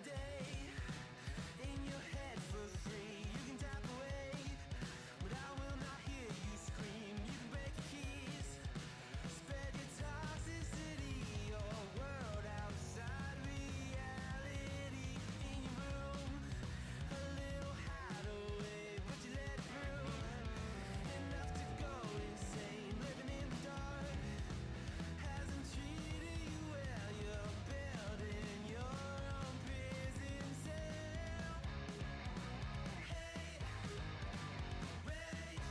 day in your head for free. You can tap away, but I will not hear you scream. You can break your keys, spread your toxicity, your world outside reality. In your room, a little hideaway, but you let it through. Enough to go insane, living in the dark hasn't treated you well. You're building your own prison cell. Hate, rage,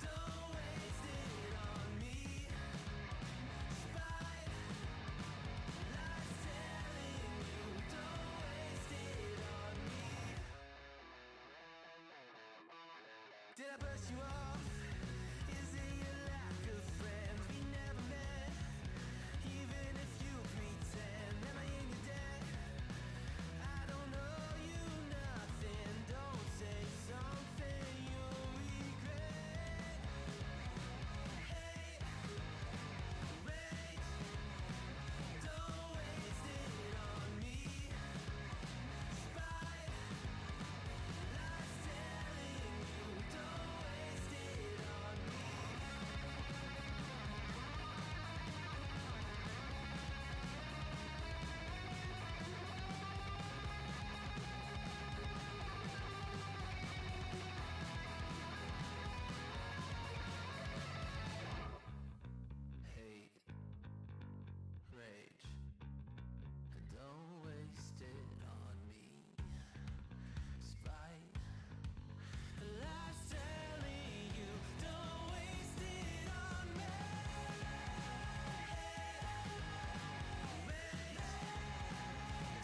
don't waste it on me. Spite, lies telling you, don't waste it on me. Did I brush you off? Is it your lack of friends? We never met, even if you pretend. Am I in your debt? I don't owe you nothing. Don't say something you'll regret. Hate, rage, don't waste it on me. Spite, lies telling you, don't waste it on me. Hate, rage, don't waste it on me. Spite, lies telling you, don't waste it on me. Rage,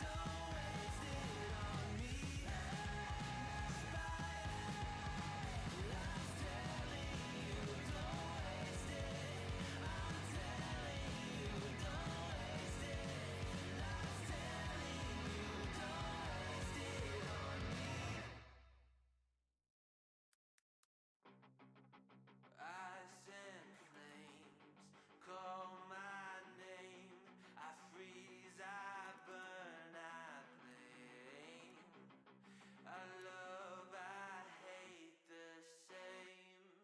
don't waste it on me. Spite, lies telling you, don't waste it. I'm telling you, don't waste it. Lies telling you, don't waste it on me. Ice and flames call my name. I freeze, I burn, I blame. I love, I hate the same.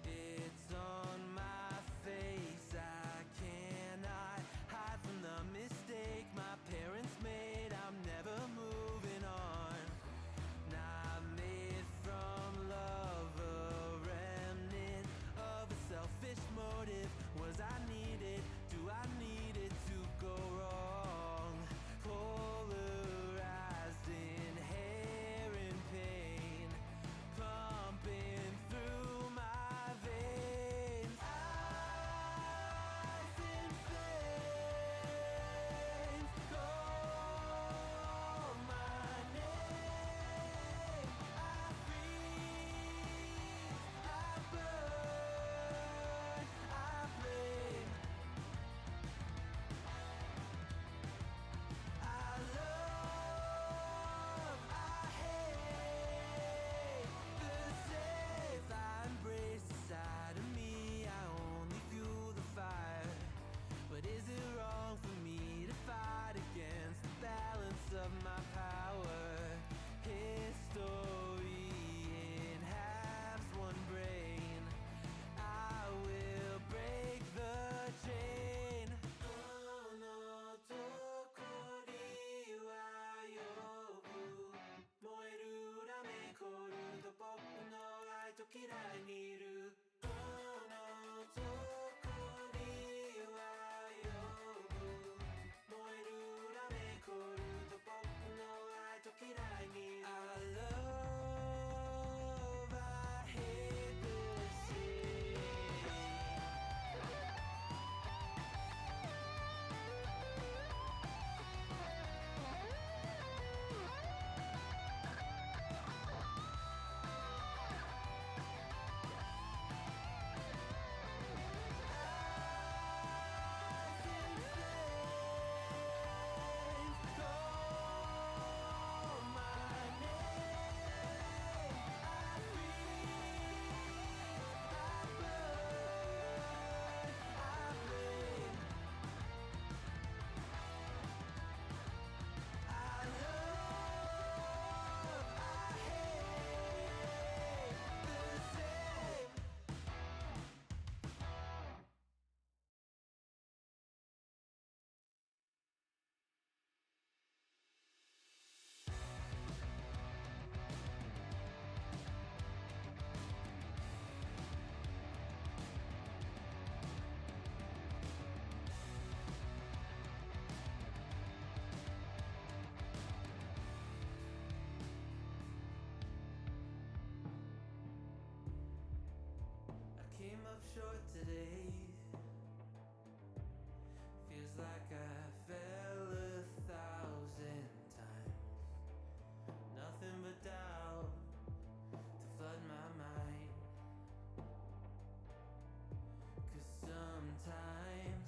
It's on my face, I cannot hide from the mistake my parents made. I'm never moving on. Not made from love, a remnant of a selfish motive. Was I needed? Do I need it to go wrong? Polarized, inherent pain pumping through my veins. Ice and flames call my name. I freeze, I burn, I blame. I love, I hate the safe I embrace inside of me. I only fuel the fire. But is it wrong for me to fight against the balance of my power? History in halves, one brain. I will break the chain. Oh no, どこには呼ぶ燃える裏目凍ると僕の愛と嫌いにいる。Oh no, どこには呼ぶ燃える裏目凍ると僕の up short today. Feels like I fell 1,000 times. Nothing but doubt to flood my mind. 'Cause sometimes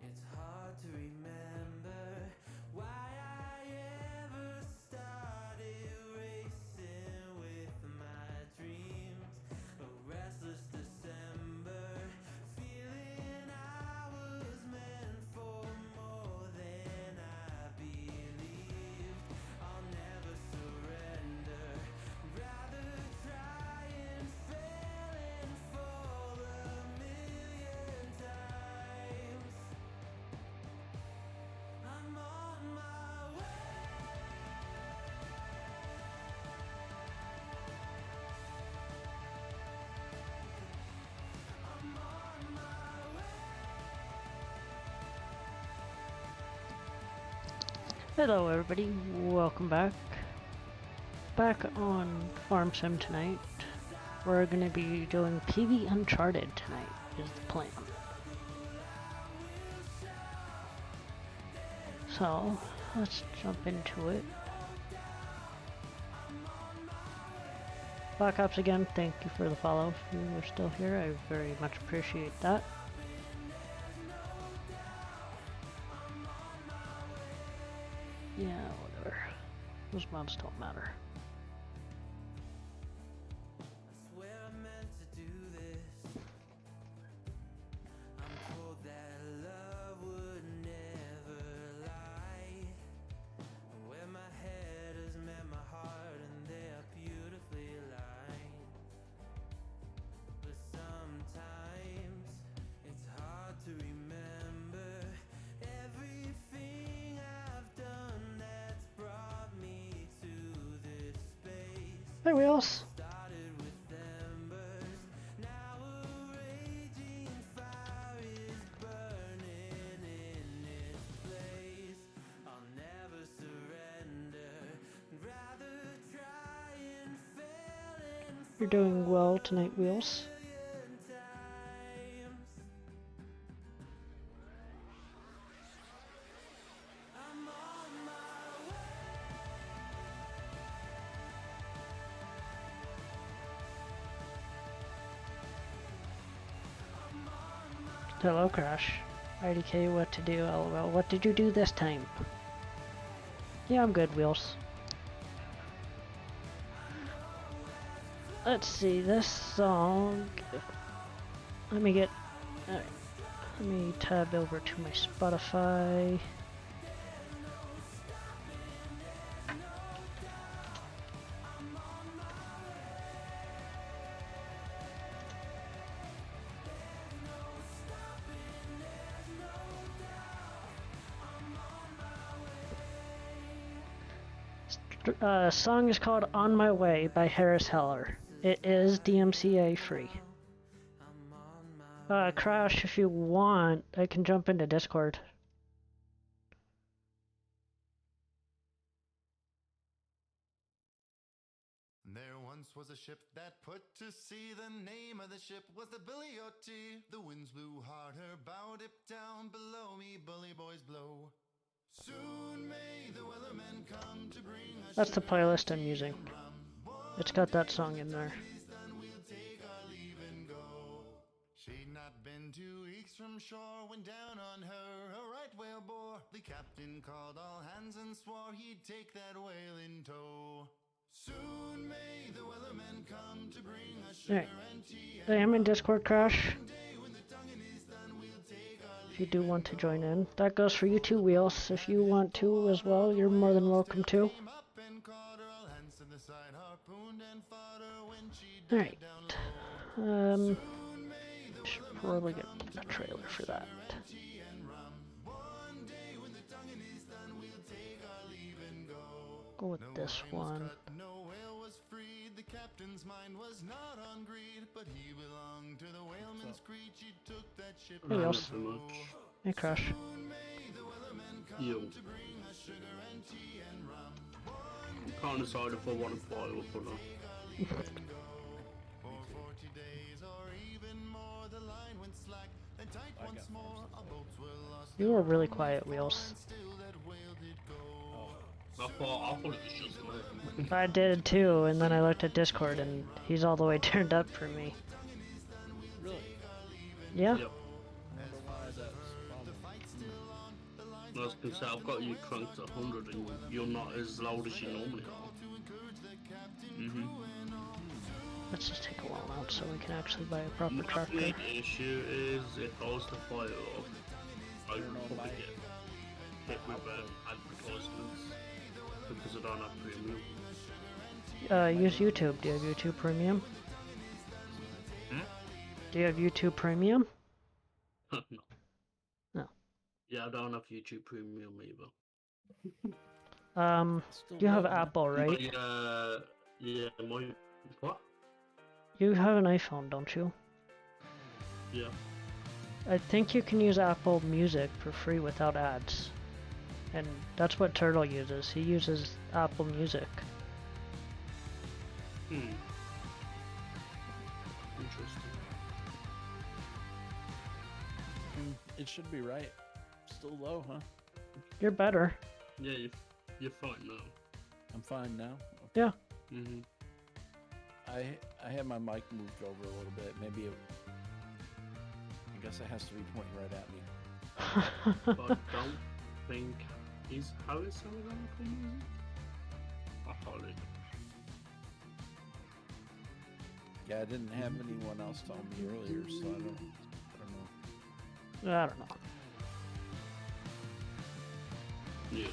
it's hard to remember why I ever started racing with my dreams. A restless December, feeling I was meant for more than I believed. I'll never surrender, rather try and fail and fall 1,000,000 times. I'm on my way. I'm on my way. Hello everybody, welcome back. Back on Farm Sim tonight. We're gonna be doing PV Uncharted tonight, is the plan. So, let's jump into it. Black Ops again, thank you for the follow. If you are still here, I very much appreciate that. Yeah, whatever. Those mods don't matter. I swear I meant to do this. I'm told that love would never lie. Where my head has met my heart and they are beautifully aligned. But sometimes it's hard to remember everything I've done that's brought me to this space. Hey Wheels! Started with embers, now a raging fire is burning in its place. I'll never surrender, rather try and fail and You're doing well tonight, Wheels. 1,000,000 times. I'm on my way. Hello Crash. IDK, what to do? LOL. What did you do this time? Yeah, I'm good, Wheels. Let's see, this song... Let me get... Alright. Let me tab over to my Spotify. Song is called On My Way by Harris Heller. It is DMCA free. Crash, if you want, I can jump into Discord. There once was a ship that put to sea. The name of the ship was the Billy O.T. The winds blew hard, her bow dipped down. Below me, bully boys blow. Soon may the weathermen come to bring us. That's the playlist I'm using. It's got that song in there. Then we'll take our leave and go. She'd not been 2 weeks from shore when down on her a right whale bore. The captain called all hands and swore he'd take that whale in tow. Soon may the weathermen come to bring us sugar Alright. and tea. I am in Discord, Crash. One day when the tonguing is done, we'll take our If you do want to join in. That goes for you too, Wheels. If you want to as well, you're more than welcome to. came up and caught her, all hands to the side, harpooned and fought her when she Alright. died down low. Should probably get a trailer for that. Tea and rum. One day when the tonguing is done, we'll take our leave and go. Go with this Line was one. cut, no whale was freed. The captain's mind was not on greed, but he belonged to the whaleman's creed. She took that ship Hey, in Wheels. tow. Hey, Crash. Soon may the weathermen come Yo. to bring us sugar and tea and rum. Can't decide if I want to buy or not. For 40 days or even more, the I got farms. You were really quiet, Wheels. Oh, I thought it was just me. I did too, and then I looked at Discord and he's all the way turned up for me. really? Yeah? Yep. I wonder why that's a problem. I was gonna say, I've got you cranked to 100 and you're not as loud as you normally are. Let's just take a while out so we can actually buy a proper My tractor. main issue is if I was to fire up, I would know, probably my- get hit with advertisements because I don't have premium. Use YouTube. Do you have YouTube Premium? Hmm? Do you have YouTube Premium? No. No. Yeah, I don't have YouTube Premium either. Still You have low, man. Apple, right? Yeah, my what? You have an iPhone, don't you? Yeah. I think you can use Apple Music for free without ads. And that's what Turtle uses. He uses Apple Music. Interesting. It should be right. Still low, huh? You're better. Yeah, you're fine now. I'm fine now. Yeah. I had my mic moved over a little bit. Maybe it, I guess it has to be pointing right at me. But I don't think is how is sounding on Apple Music? I thought it. Yeah, I didn't have anyone else tell me earlier, so I don't know. I don't know. Yes.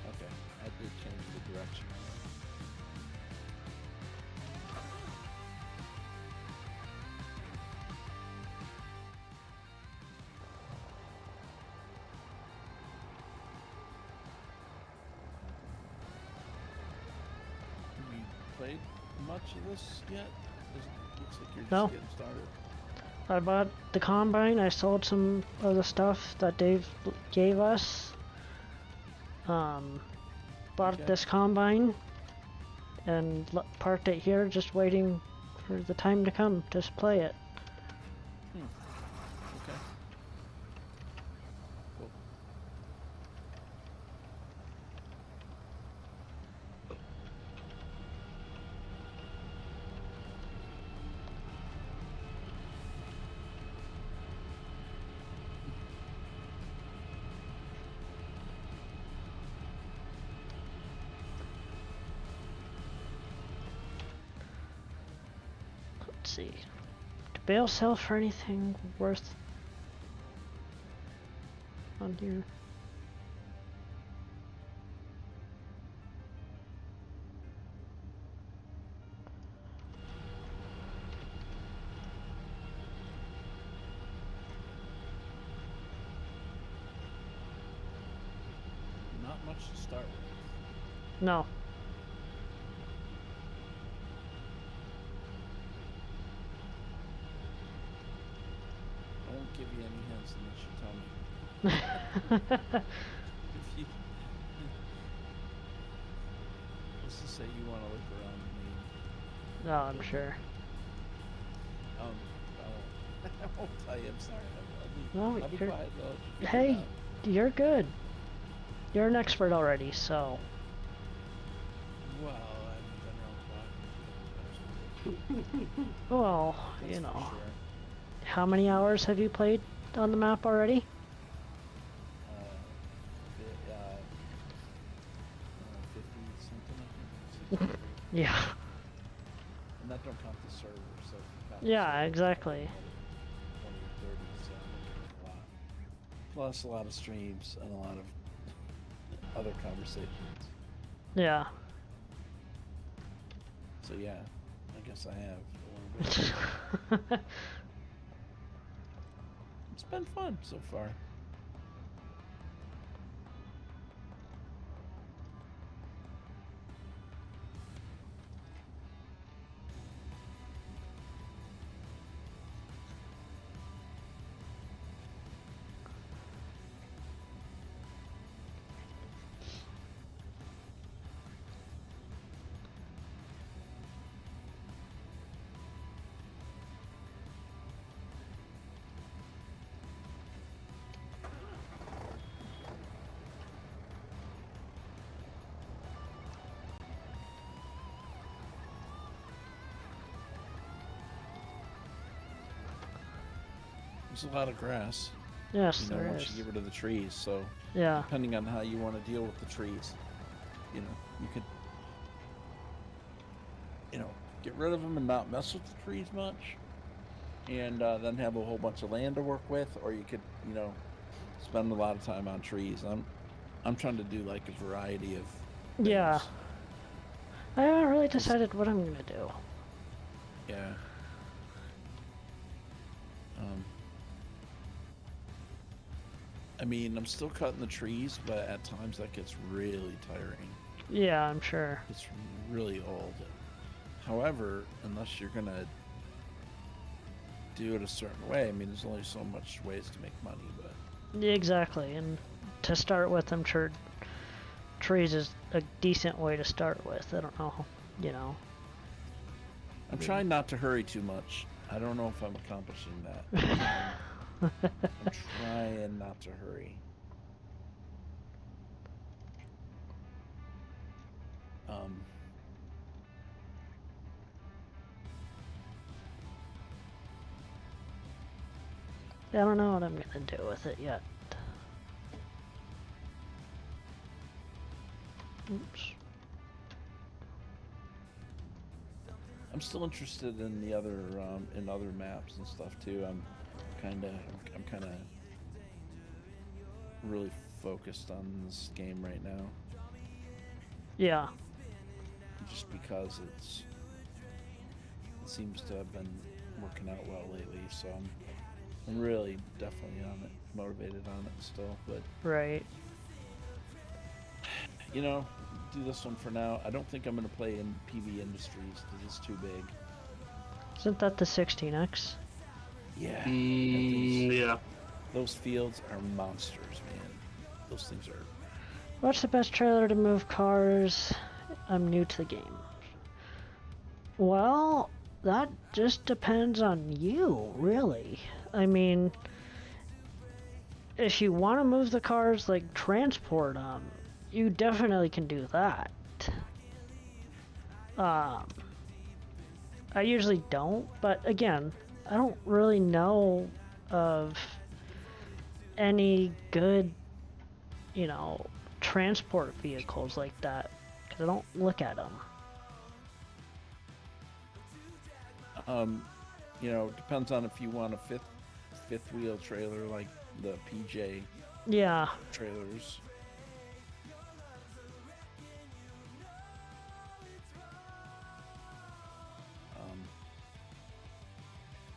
Okay, I did change the direction. Have you played much of this yet? Looks like you're just No. getting started. I bought the combine. I sold some of the stuff that Dave gave us. Bought Okay. this combine and parked it here, just waiting for the time to come to play it. Okay. Cool. Let's see. Do bale sell for anything worth on here? Not much to start with. No. I won't give you any hints unless you tell me. If you, let's just say you want to look around me. No, I'm sure. I won't, I won't tell you. I'm sorry. No, I'll be you're- quiet though. Hey, you're good. You're an expert already, so. Well, I've been around quite. Well, That's you for know. sure. How many hours have you played on the map already? 50 something, I think. Yeah. And that don't count the server, so if you count the Yeah, server, exactly. 20 or 30, so a lot. Plus a lot of streams and a lot of other conversations. Yeah. So yeah, I guess I have a little bit. It's been fun so far. There's a lot of grass. Yes, You know, there once is. you get rid of the trees. So Yeah. depending on how you want to deal with the trees, you know, you could, you know, get rid of them and not mess with the trees much, and then have a whole bunch of land to work with, or you could, you know, spend a lot of time on trees. I'm trying to do like a variety of things. Yeah. I haven't really 'Cause- decided what I'm gonna do. Yeah. I mean, I'm still cutting the trees, but at times that gets really tiring. Yeah, I'm sure. It's really old. However, unless you're gonna do it a certain way, I mean, there's only so much ways to make money, but Yeah, exactly. And to start with, I'm sure trees is a decent way to start with. I don't know, you know. I'm trying not to hurry too much. I don't know if I'm accomplishing that. I'm trying not to hurry. I don't know what I'm gonna do with it yet. Oops. I'm still interested in the other in other maps and stuff too. I'm kind of really focused on this game right now, Yeah. just because it seems to have been working out well lately. So I'm really definitely on it, motivated on it still. But Right. you know, do this one for now. I don't think I'm gonna play in PV Industries because it's too big. Isn't that the 16X? Yeah. Yeah. Those fields are monsters, man. Those things are. What's the best trailer to move cars? I'm new to the game. Well, that just depends on you, really. I mean, if you want to move the cars, like transport them, you definitely can do that. I usually don't, but again, I don't really know of any good, you know, transport vehicles like that, because I don't look at them. You know, depends on if you want a fifth wheel trailer like the PJ Yeah, trailers.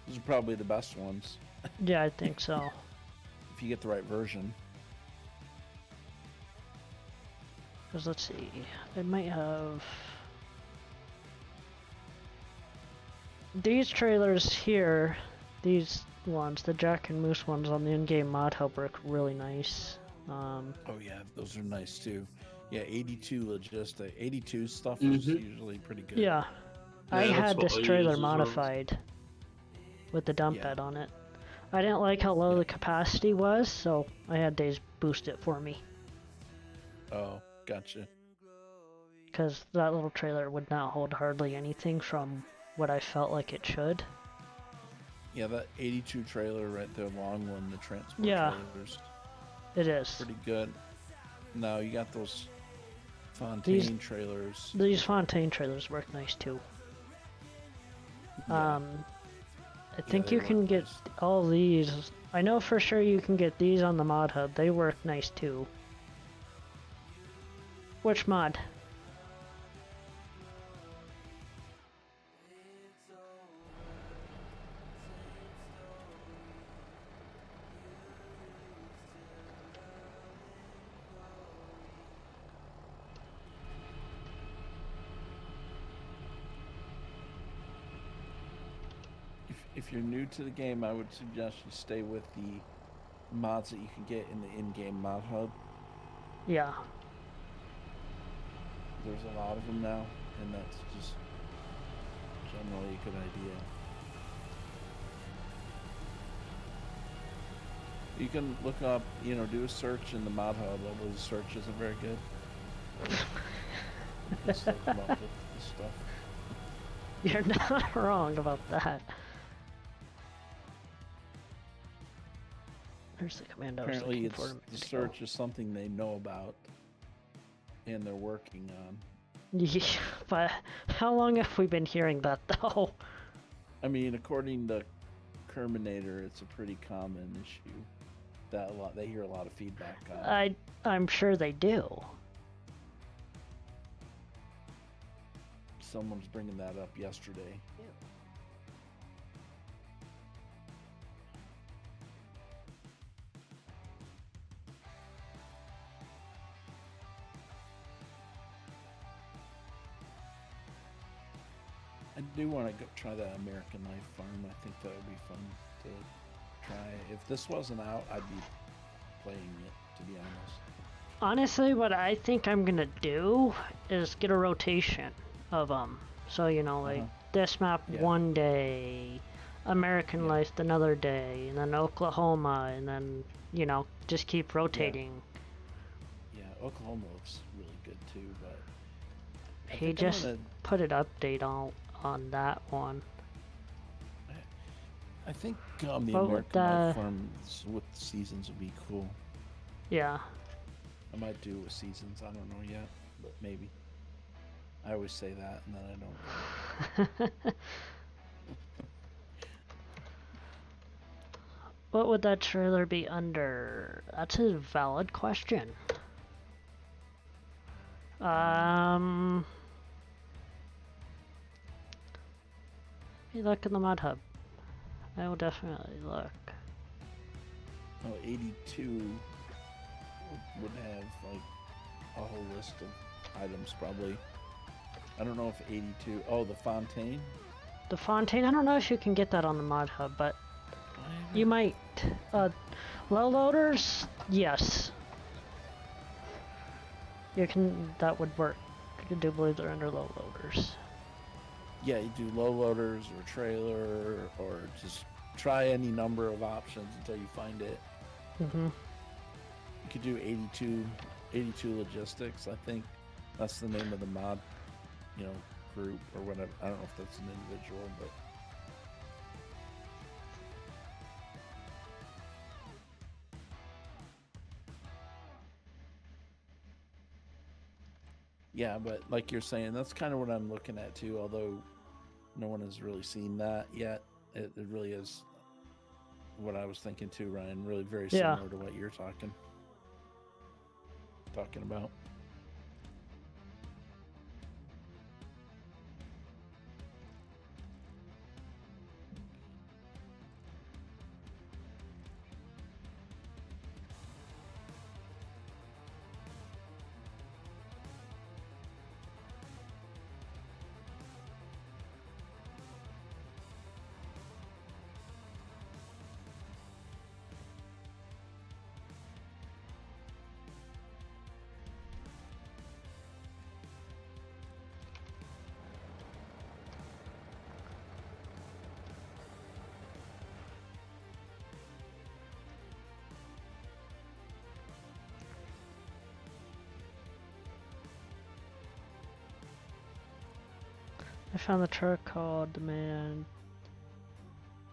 Those are probably the best ones yeah, I think so. if you get the right version. Because let's see, I might have these trailers here, these ones, the Jack and Moose ones on the in-game mod hub work really nice. Oh yeah, those are nice too. Yeah, 82 logistic. 82 stuff is usually pretty good. Yeah, I Yeah, that's had what this I trailer use as well. modified with the dump Yeah. bed on it. I didn't like how low the capacity was, so I had Days boost it for me. Oh, gotcha. Because that little trailer would not hold hardly anything from what I felt like it should. Yeah, that 82 trailer right there, long one, the transport Yeah. trailers, It is. pretty good. Now you got those Fontaine trailers. These Fontaine trailers work nice too. Yeah. I think they you can work get nice. all these. I know for sure you can get these on the mod hub. They work nice too. Which mod? If you're new to the game, I would suggest you stay with the mods that you can get in the in-game mod hub. Yeah. There's a lot of them now, and that's just generally a good idea. You can look up, you know, do a search in the mod hub, although the search isn't very good. You can still come up with this stuff. You're not wrong about that. There's the command I was Apparently, looking for a the minute ago. search is something they know about, and they're working on. Yeah, but how long have we been hearing that though? I mean, according to Kerminator, it's a pretty common issue that they hear a lot of feedback on. I'm sure they do. Someone was bringing that up yesterday. I do want to go try that American Life Farm. I think that would be fun to try. If this wasn't out, I'd be playing it, to be honest. Honestly, what I think I'm gonna do is get a rotation of them. So, you know, like this map one day, American Life another day, and then Oklahoma, and then, you know, just keep rotating. Yeah, Oklahoma looks really good too, but He just put an update on that one. I think the American Life Farm with seasons would be cool. Yeah. I might do with seasons. I don't know yet, but maybe. I always say that, and then I don't. What would that trailer be under? That's a valid question. You look in the mod hub. I will definitely look. Oh, 82 would have like a whole list of items probably. I don't know if 82. Oh, the Fontaine. The Fontaine. I don't know if you can get that on the mod hub, but you might. Low loaders. Yes. You can. That would work. I do believe they're under low loaders. Yeah, you do low loaders or trailer, or just try any number of options until you find it. You could do 82 logistics. I think that's the name of the mod, group or whatever. I don't know if that's an individual, but yeah. But like you're saying, that's kind of what I'm looking at too. Although no one has really seen that yet, it really is what I was thinking too, Ryan. Really very similar to what you're talking about. I found the truck called Demand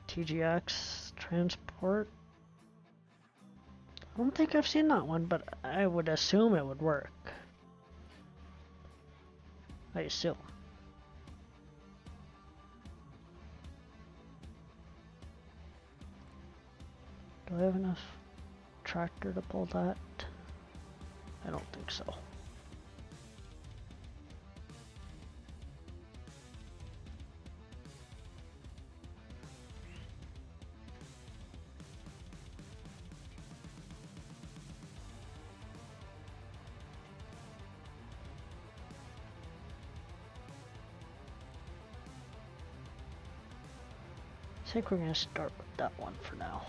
TGX Transport. I don't think I've seen that one, but I would assume it would work. I assume. Do I have enough tractor to pull that? I don't think so. I think we're going to start with that one for now.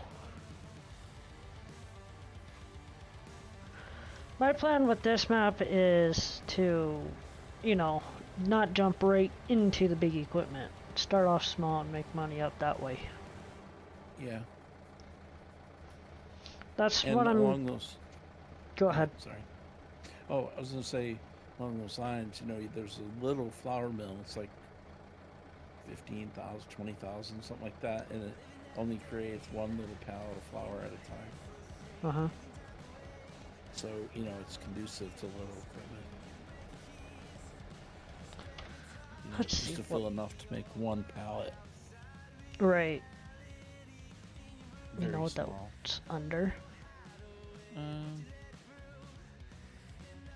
My plan with this map is to, not jump right into the big equipment. Start off small and make money up that way. Yeah. That's what I'm... along those... Go ahead. Sorry. Oh, I was going to say, along those lines, there's a little flour mill. It's like 15,000, 20,000, something like that, and it only creates one little pallet of flour at a time. Uh-huh. So, it's conducive to little equipment. Let's Just see to what... fill enough to make one pallet. Right. You Very know what small. that's under?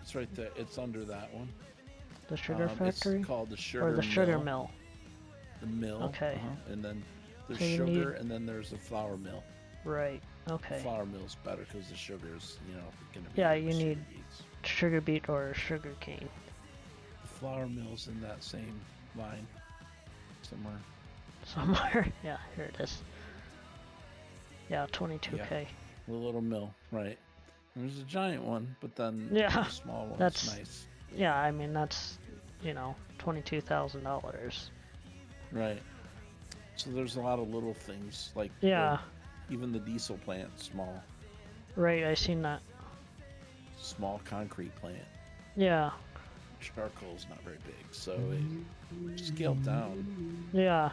It's right there. It's under that one. The sugar factory? It's called the sugar Or the mill. sugar mill? The mill. Okay. And then there's So you sugar, need- and then there's the flour mill. Right. The Okay. flour mill's better because the sugar's, going to be. Yeah, in the you sugar need beets. sugar beet or sugar cane. The flour mill's in that same line somewhere. Somewhere. Yeah, here it is. Yeah, 22K. The little mill, right. There's a giant one, but then Yeah, the small one's that's- nice. Yeah, I mean, that's, $22,000. Right. So there's a lot of little things, like Yeah. even the diesel plant's small. Right, I seen that. Small concrete plant. Yeah. Charcoal's not very big, so it scaled down. Yeah.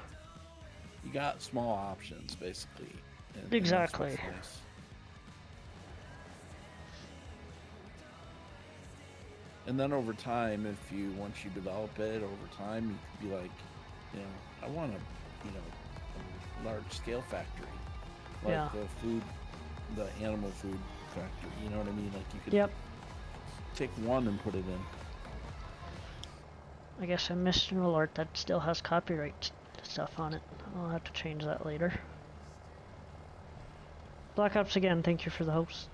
You got small options, basically. And Exactly. that's what's nice. And then over time, once you develop it, over time, you could be like, I want a large scale factory. Like Yeah. the animal food factory, you know what I mean? Like you could Yep. take one and put it in. I guess I missed an alert that still has copyright stuff on it. I'll have to change that later. Black Ops again, thank you for the host.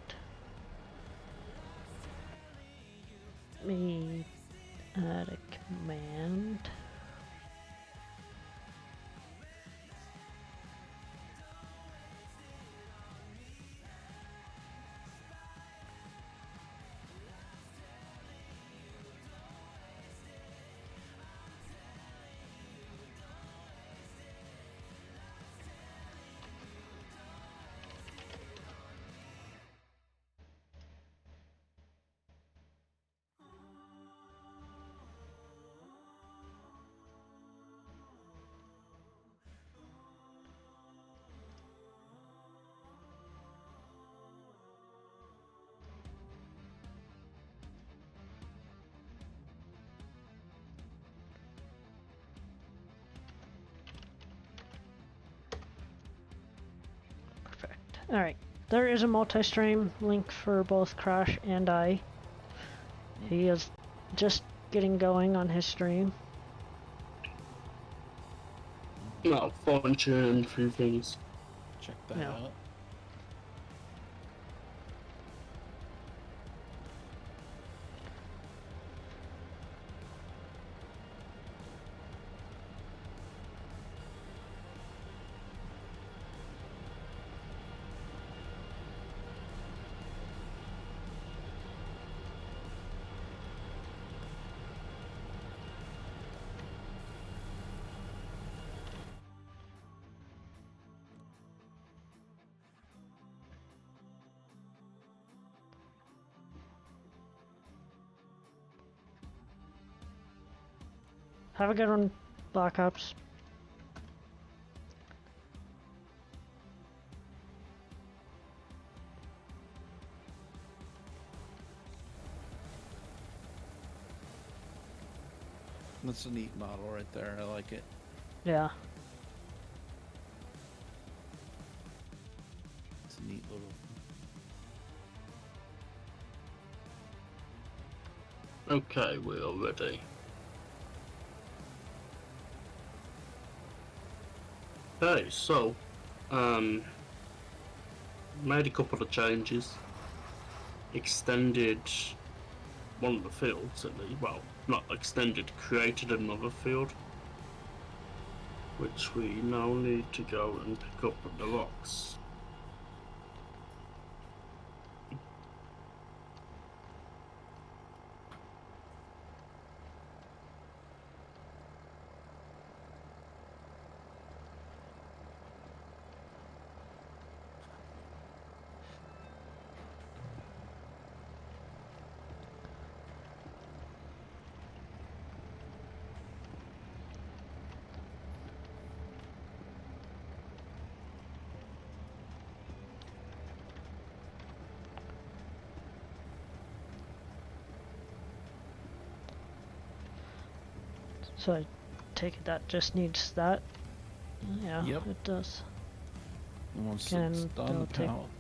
Me add a command. Perfect. Alright. There is a multi-stream link for both Crash and I. He is just getting going on his stream. No, fine-tune a few things. Check that Yeah. out. Have a good one, Black Ops. That's a neat model right there. I like it. Yeah. It's a neat little. Okay, we're ready. Okay, so, made a couple of changes. Extended one of the fields, at least. Well, not extended, created another field. Which we now need to go and pick up at the rocks. So I take it that just needs that. Yeah, Yep. it does. And once it's And done, that'll the take- pallet.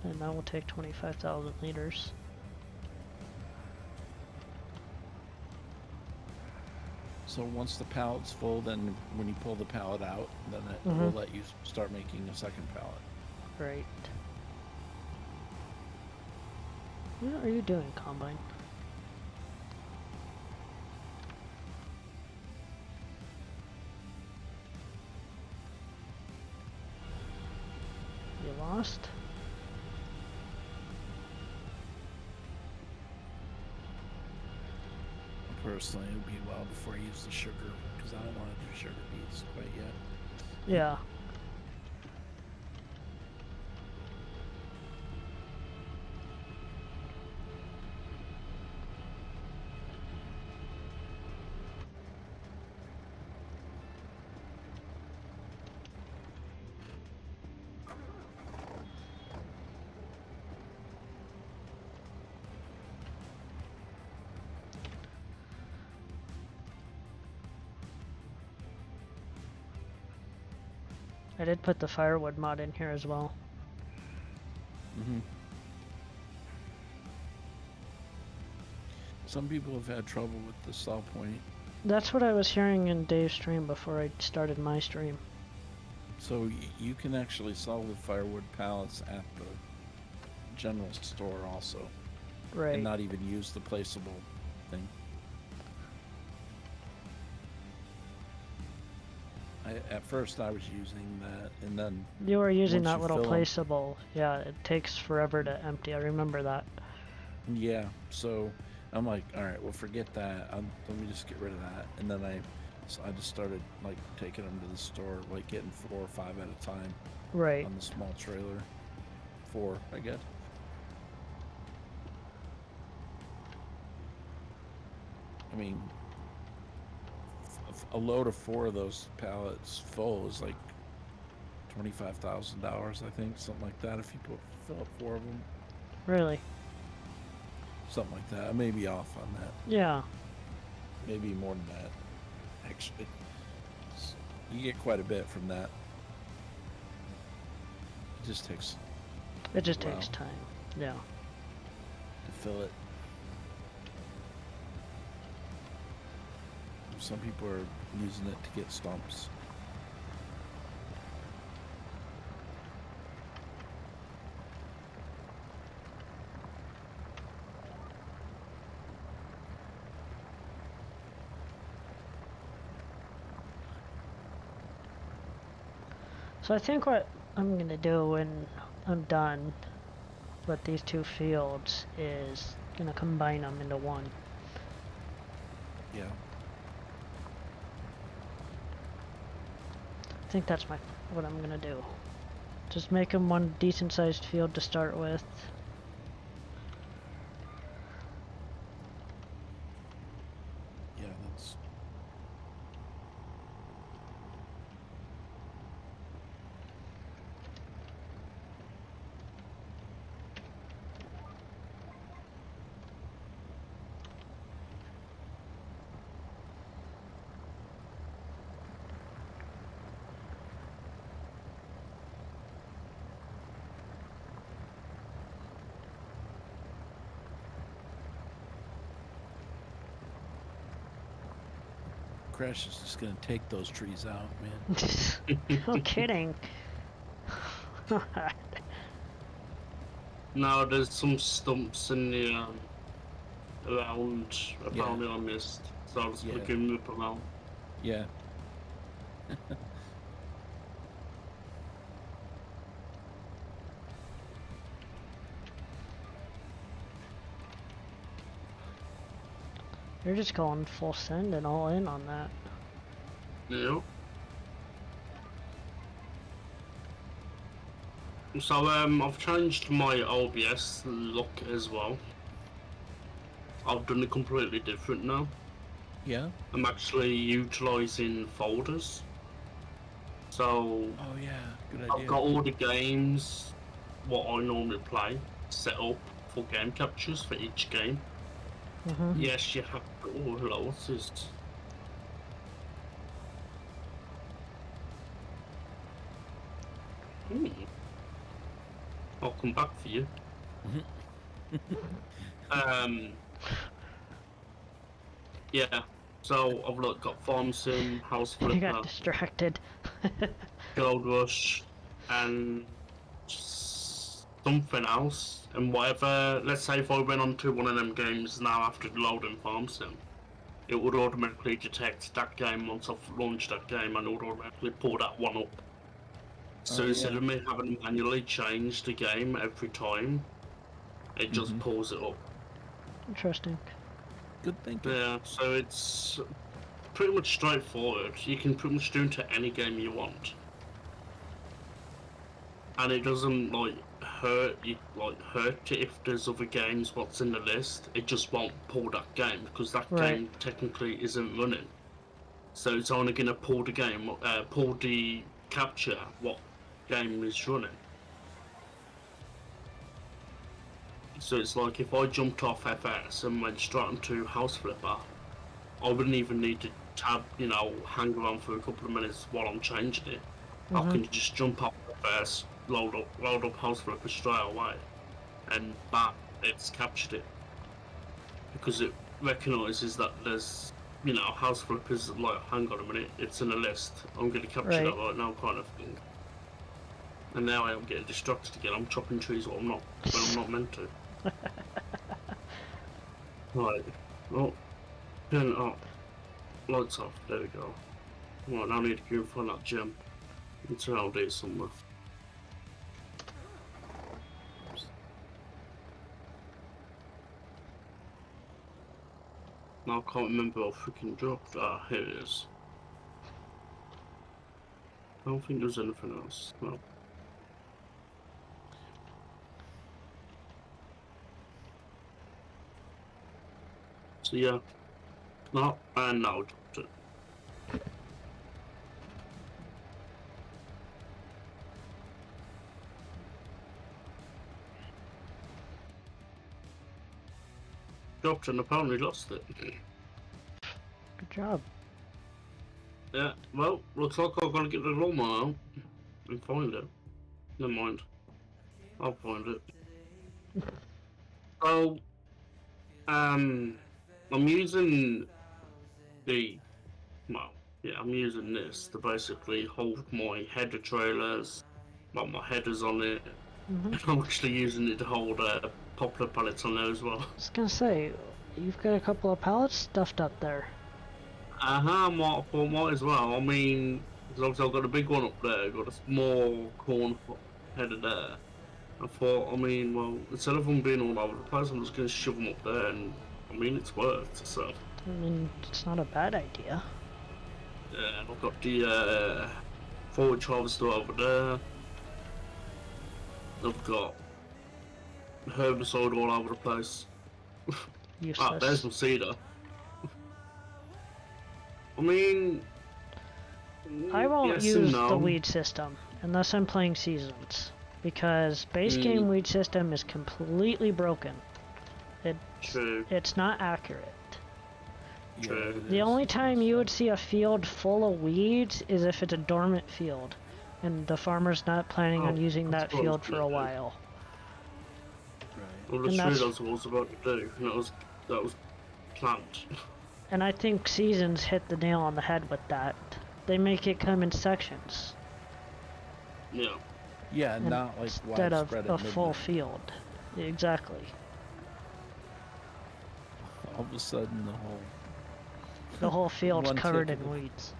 And that will take 25,000 liters. So once the pallet's full, then when you pull the pallet out, then it Mhm. will let you start making a second pallet. Right. What are you doing, Combine? You lost? Personally, it would be a while before I use the sugar because I don't want to do sugar beets quite yet. Yeah. I did put the firewood mod in here as well. Mm-hmm. Some people have had trouble with the saw point. That's what I was hearing in Dave's stream before I started my stream. So you can actually sell the firewood pallets at the general store also, Right. and not even use the placeable thing. At first I was using that, and then You were using once that you little fill 'em- placeable. Yeah, it takes forever to empty. I remember that. yeah. So I'm like, all right, well, forget that. Let me just get rid of that. And then I just started like taking them to the store, like getting 4 or 5 at a time Right. on the small trailer. 4, I guess. I mean, a load of 4 of those pallets full is like $25,000, I think, something like that. If you fill up 4 of them, Really? something like that. I may be off on that. Yeah. Maybe more than that. Actually, you get quite a bit from that. It just takes It just Wow. takes time. Yeah. to fill it. Some people are using it to get stumps. So I think what I'm gonna do when I'm done with these 2 fields is gonna combine them into one. Yeah. I think that's what I'm gonna do. Just make them one decent sized field to start with. Yeah, that's. Crash is just gonna take those trees out, man. No kidding. Now there's some stumps in the around. Yeah. Apparently I missed, so I was Yeah. clicking them up around. Yeah. You're just going full send and all in on that. Yeah. So I've changed my OBS look as well. I've done it completely different now. Yeah. I'm actually utilising folders. So Oh yeah. Good idea. I've got all the games what I normally play set up for game captures for each game. Mm-hmm. Yes, you have. Oh, hello, what's this? I'll come back for you. Yeah. So I've got Farm Sim, House You Flipper, got distracted. Gold Rush, and something else, and whatever. Let's say if I went on to one of them games now after loading Farm Sim, it would automatically detect that game once I've launched that game, and it would automatically pull that one up. So instead of me having to manually change the game every time, it just pulls it up. Interesting. Good thinking. Yeah, so it's pretty much straightforward. You can pretty much do it to any game you want, and it doesn't hurt you if there's other games what's in the list. It just won't pull that game because that Right. game technically isn't running. So it's only gonna pull the game, pull the capture what game is running. So it's like if I jumped off FS and went straight into House Flipper, I wouldn't even need to hang around for a couple of minutes while I'm changing it. I can just jump off FS, load up House Flipper straight away, and bam, it's captured it. Because it recognises that there's, House Flippers like, hang on a minute, it's in a list. I'm going to capture that right now, kind of thing. And now I am getting distracted again. I'm chopping trees when I'm not meant to. Right. Oh, turn it up. Lights off. There we go. Right, now I need to go and find that gem. It's around here somewhere. Now I can't remember how I freaking dropped. Ah, here it is. I don't think there's anything else. No. So yeah. No, and now I dropped it. Dropped and apparently lost it. Good job. Yeah, well, looks like I've got to get the lawnmower out and find it. Never mind. I'll find it. So, I'm using I'm using this to basically hold my header trailers, my headers on it. And I'm actually using it to hold poplar pallets on there as well. I was gonna say, you've got a couple of pallets stuffed up there. Might as well. I mean, because obviously I've got a big one up there, got a small corn header there. I thought, well, instead of them being all over the place, I'm just going to shove them up there, and I mean, it's worked, so. I mean, it's not a bad idea. Yeah, and I've got the forage harvester over there. I've got herbicide all over the place. Useless. There's my cedar. I mean, I won't yes use and no. the weed system unless I'm playing seasons, because base game weed system is completely broken. True. It's not accurate. True. The only time you would see a field full of weeds is if it's a dormant field, and the farmer's not planning on using that field for a while. Right. Well, that's what I was about to do, and that was plant. And I think seasons hit the nail on the head with that. They make it come in sections. Yeah. Yeah, not like instead of widespread a at full midnight. field. Exactly. All of a sudden, The whole field's One covered tick in of the- weeds.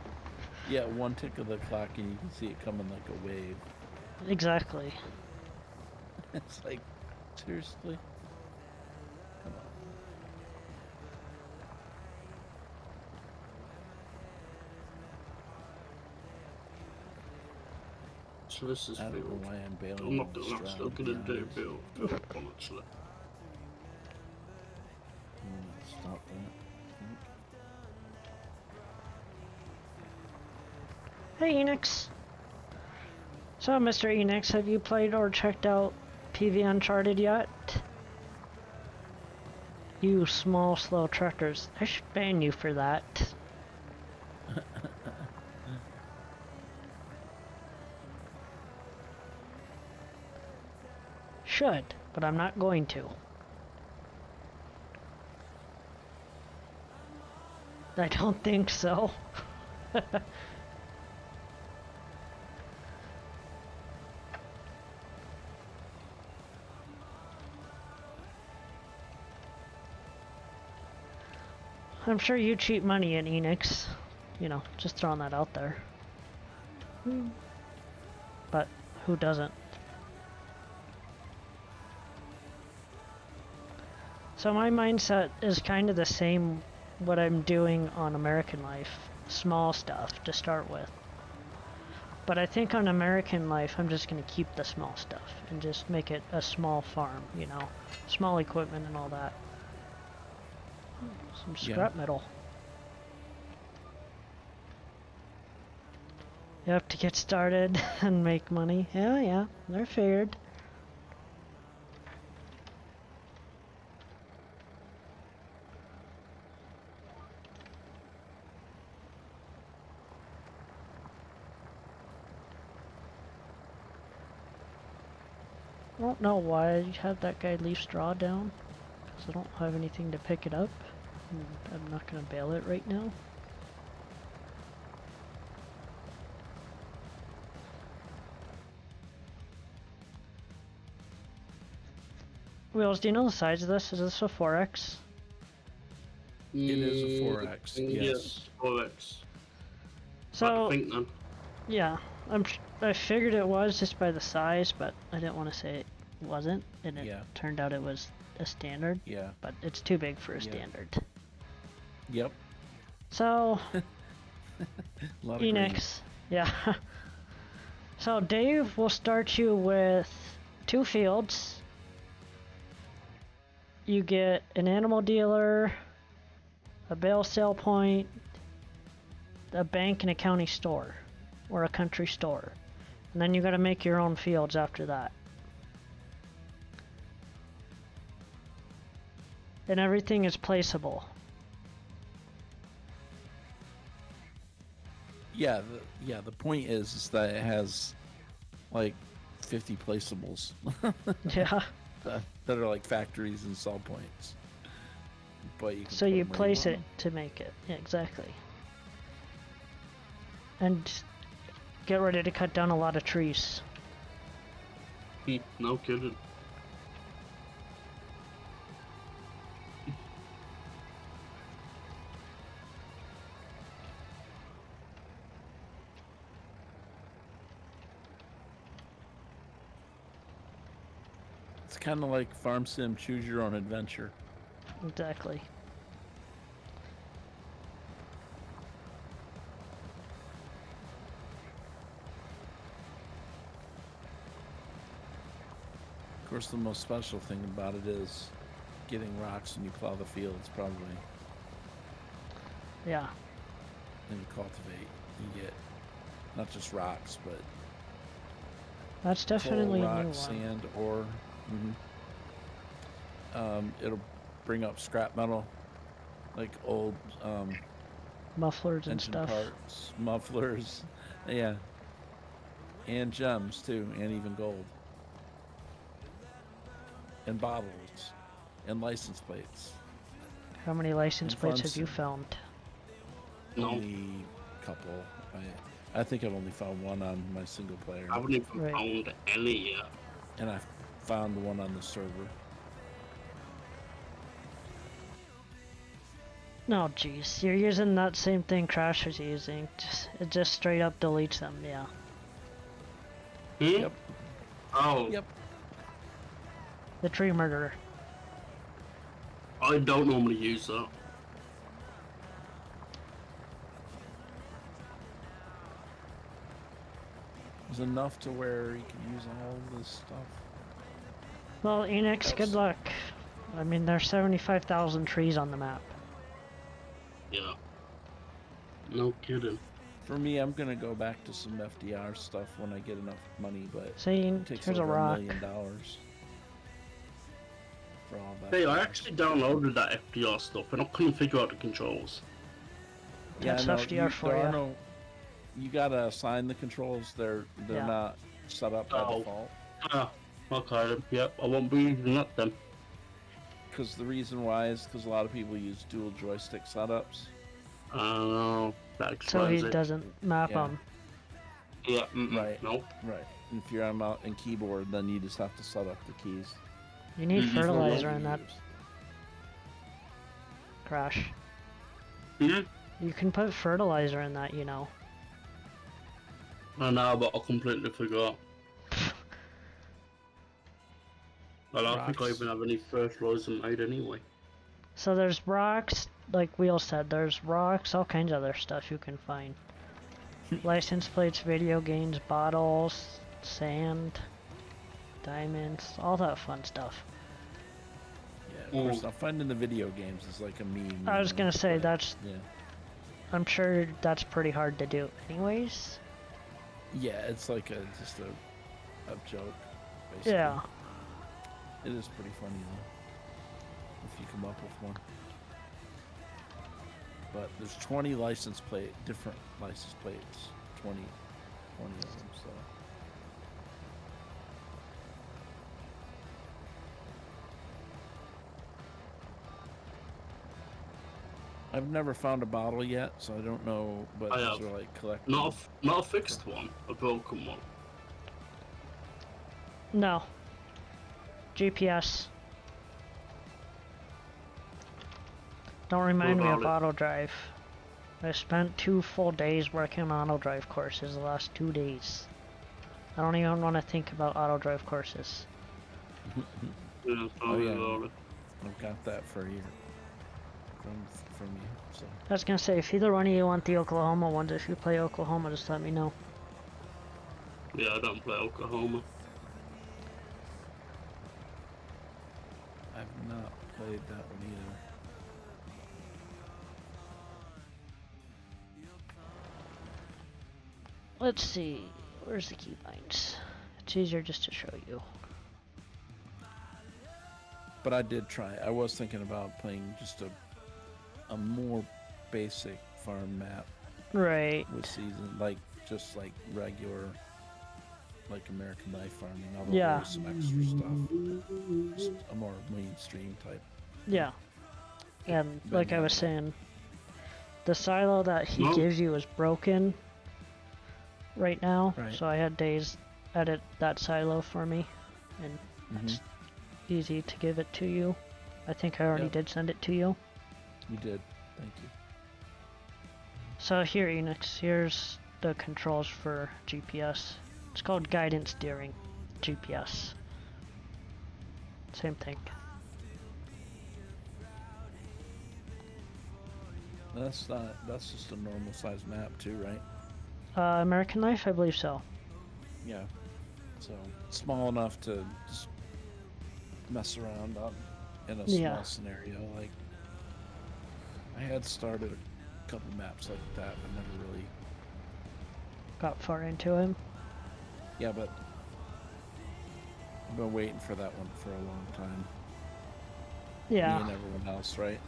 one tick of the clock and you can see it coming like a wave. Exactly. It's like, seriously? Come on. So this is I don't know field. why I'm bailing I'm not on doing the that. I'm straw, still to be gonna do honest. field one actually. Stop that. Hey Enix. So Mr. Enix, have you played or checked out PV Uncharted yet? You small, slow truckers. I should ban you for that. should, but I'm not going to. I don't think so. I'm sure you cheat money at Enix. You know, just throwing that out there. But who doesn't? So my mindset is kind of the same what I'm doing on American Life. Small stuff to start with. But I think on American Life I'm just going to keep the small stuff and just make it a small farm, you know. Small equipment and all that. Some scrap metal. You have to get started and make money. Yeah, they're figured. I don't know why I had that guy leave straw down, because I don't have anything to pick it up. And I'm not going to bale it right now. Wheels, do you know the size of this? Is this a 4X? It is a 4X, yes. 4X. So, I think then. yeah, I figured it was just by the size, but I didn't want to say it wasn't, and it turned out it was a standard. Yeah. But it's too big for a standard. Yep. So, Enix, green. Yeah. So Dave will start you with 2 fields. You get an animal dealer, a bale sale point, a bank, and a county store, or a country store. And then you gotta make your own fields after that. And everything is placeable. Yeah, the point is that it has like 50 placeables. Yeah. That are like factories and sell points. But you can so you place it to make it. Yeah, exactly. And get ready to cut down a lot of trees. No kidding. It's kind of like Farm Sim Choose Your Own Adventure. Exactly. Of course, the most special thing about it is getting rocks when you plow the fields, probably. Yeah. And you cultivate. You get not just rocks, but That's definitely coal, a new rock, one. sand, ore. It'll bring up scrap metal, like old Mufflers and engine stuff. parts, mufflers, yeah, and gems too, and even gold, and bottles, and license plates. How many license And plates fun have you sim. found? No. Only a couple. I think I've only found one on my single player, I haven't even Right. found any yet. and I found one on the server. No, jeez, you're using that same thing Crash was using. It just straight up deletes them. Yeah. Yep. Oh, Yep. The tree murderer. I don't normally use that. It was enough to where you can use all this stuff. Well, Enix, good luck. I mean, there's 75,000 trees on the map. Yeah. No kidding. For me, I'm gonna go back to some FDR stuff when I get enough money, but See, it takes here's a over rock. $1 million for all that. Hey, I actually downloaded that FDR stuff and I couldn't figure out the controls. That's no, FDR for there are you. no- you gotta assign the controls. They're Yeah. not set up by Oh. default. Ah, Okay, then. Yep, I won't be using that then. Because the reason why is because a lot of people use dual joystick setups. That So he explains it. doesn't map Yeah. them. Yeah, Right. Nope. Right. And if you're on mouse and keyboard, then you just have to set up the keys. You need Mhm. fertilizer You in that use. Crash. Hmm? You can put fertilizer in that, you know. I know, but I completely forgot. I don't think I Rocks. even have any fertilizer made anyway. So there's rocks, like Wheel said, there's rocks, all kinds of other stuff you can find. License plates, video games, bottles, sand, diamonds, all that fun stuff. Yeah, of course. Now finding the video games is like a meme. I was gonna say, but, that's, Yeah. I'm sure that's pretty hard to do anyways. Yeah, it's like just a joke, basically. Yeah. It is pretty funny though, if you come up with one. But there's 20 different license plates, 20 of them. So I've never found a bottle yet, so I don't know. But I those have. are like collectibles. Not a fixed one, a broken one. No. GPS. Don't remind me of about auto drive. I spent 2 full days working on auto drive courses the last 2 days. I don't even want to think about auto drive courses. Yeah, Oh yeah, about it. I've got that for you from you. So I was gonna say, if either one of you want the Oklahoma ones, if you play Oklahoma, just let me know. Yeah, I don't play Oklahoma. I've not played that one either. Let's see, where's the keybinds? It's easier just to show you. But I did try. I was thinking about playing just a more basic farm map Right. with season, like just like regular, like American Life farming. Although Yeah. there's some extra stuff, just a more mainstream type. Yeah. And like I was Vanilla. saying, the silo that he No. gives you is broken right now, Right. so I had Days edit that silo for me, and it's easy to give it to you. I think I already Yep. did send it to you. You did. Thank you. So here, Enix, here's the controls for GPS. It's called guidance steering GPS. Same thing. That's not. That's just a normal size map too, right? American Life, I believe so. Yeah. So small enough to just mess around on in a small Yeah. scenario. Like I had started a couple maps like that, but never really. Got far into him. Yeah, but I've been waiting for that one for a long time. Me Yeah. and everyone else, right?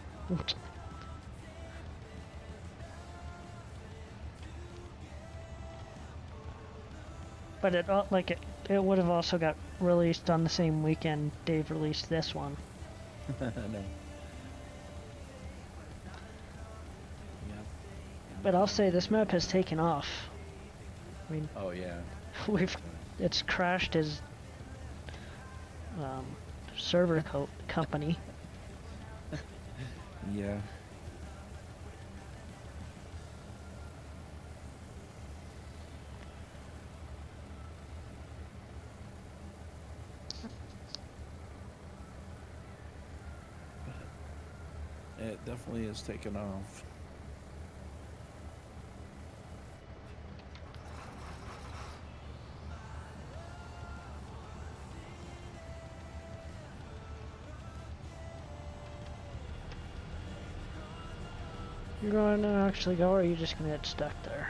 But it would have also got released on the same weekend Dave released this one. I know. Yeah. But I'll say this map has taken off. I mean, Oh yeah. it's crashed his server company. Yeah. It definitely has taken off. You're going to actually go, or are you just going to get stuck there?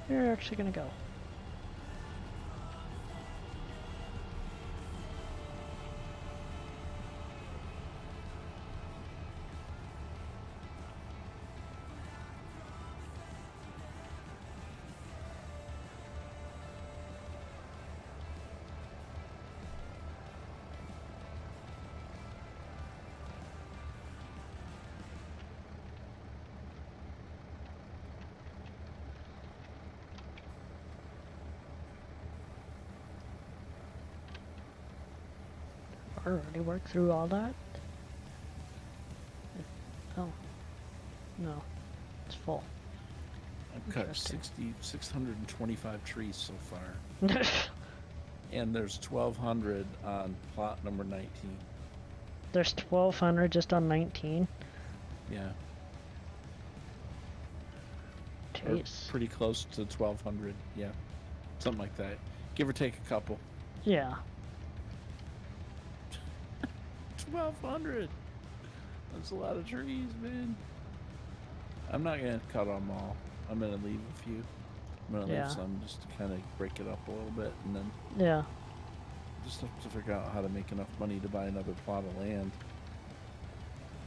You're actually going to go. already worked through all that? Oh. No. It's full. I've cut Interesting. 625 trees so far. And there's 1,200 on plot number 19. There's 1,200 just on 19? Yeah. Or Jeez. pretty close to 1,200, yeah. Something like that. Give or take a couple. Yeah. 1,200! That's a lot of trees, man. I'm not going to cut them all. I'm going to leave a few. I'm going to Yeah. leave some just to kind of break it up a little bit, and then Yeah. just have to figure out how to make enough money to buy another plot of land.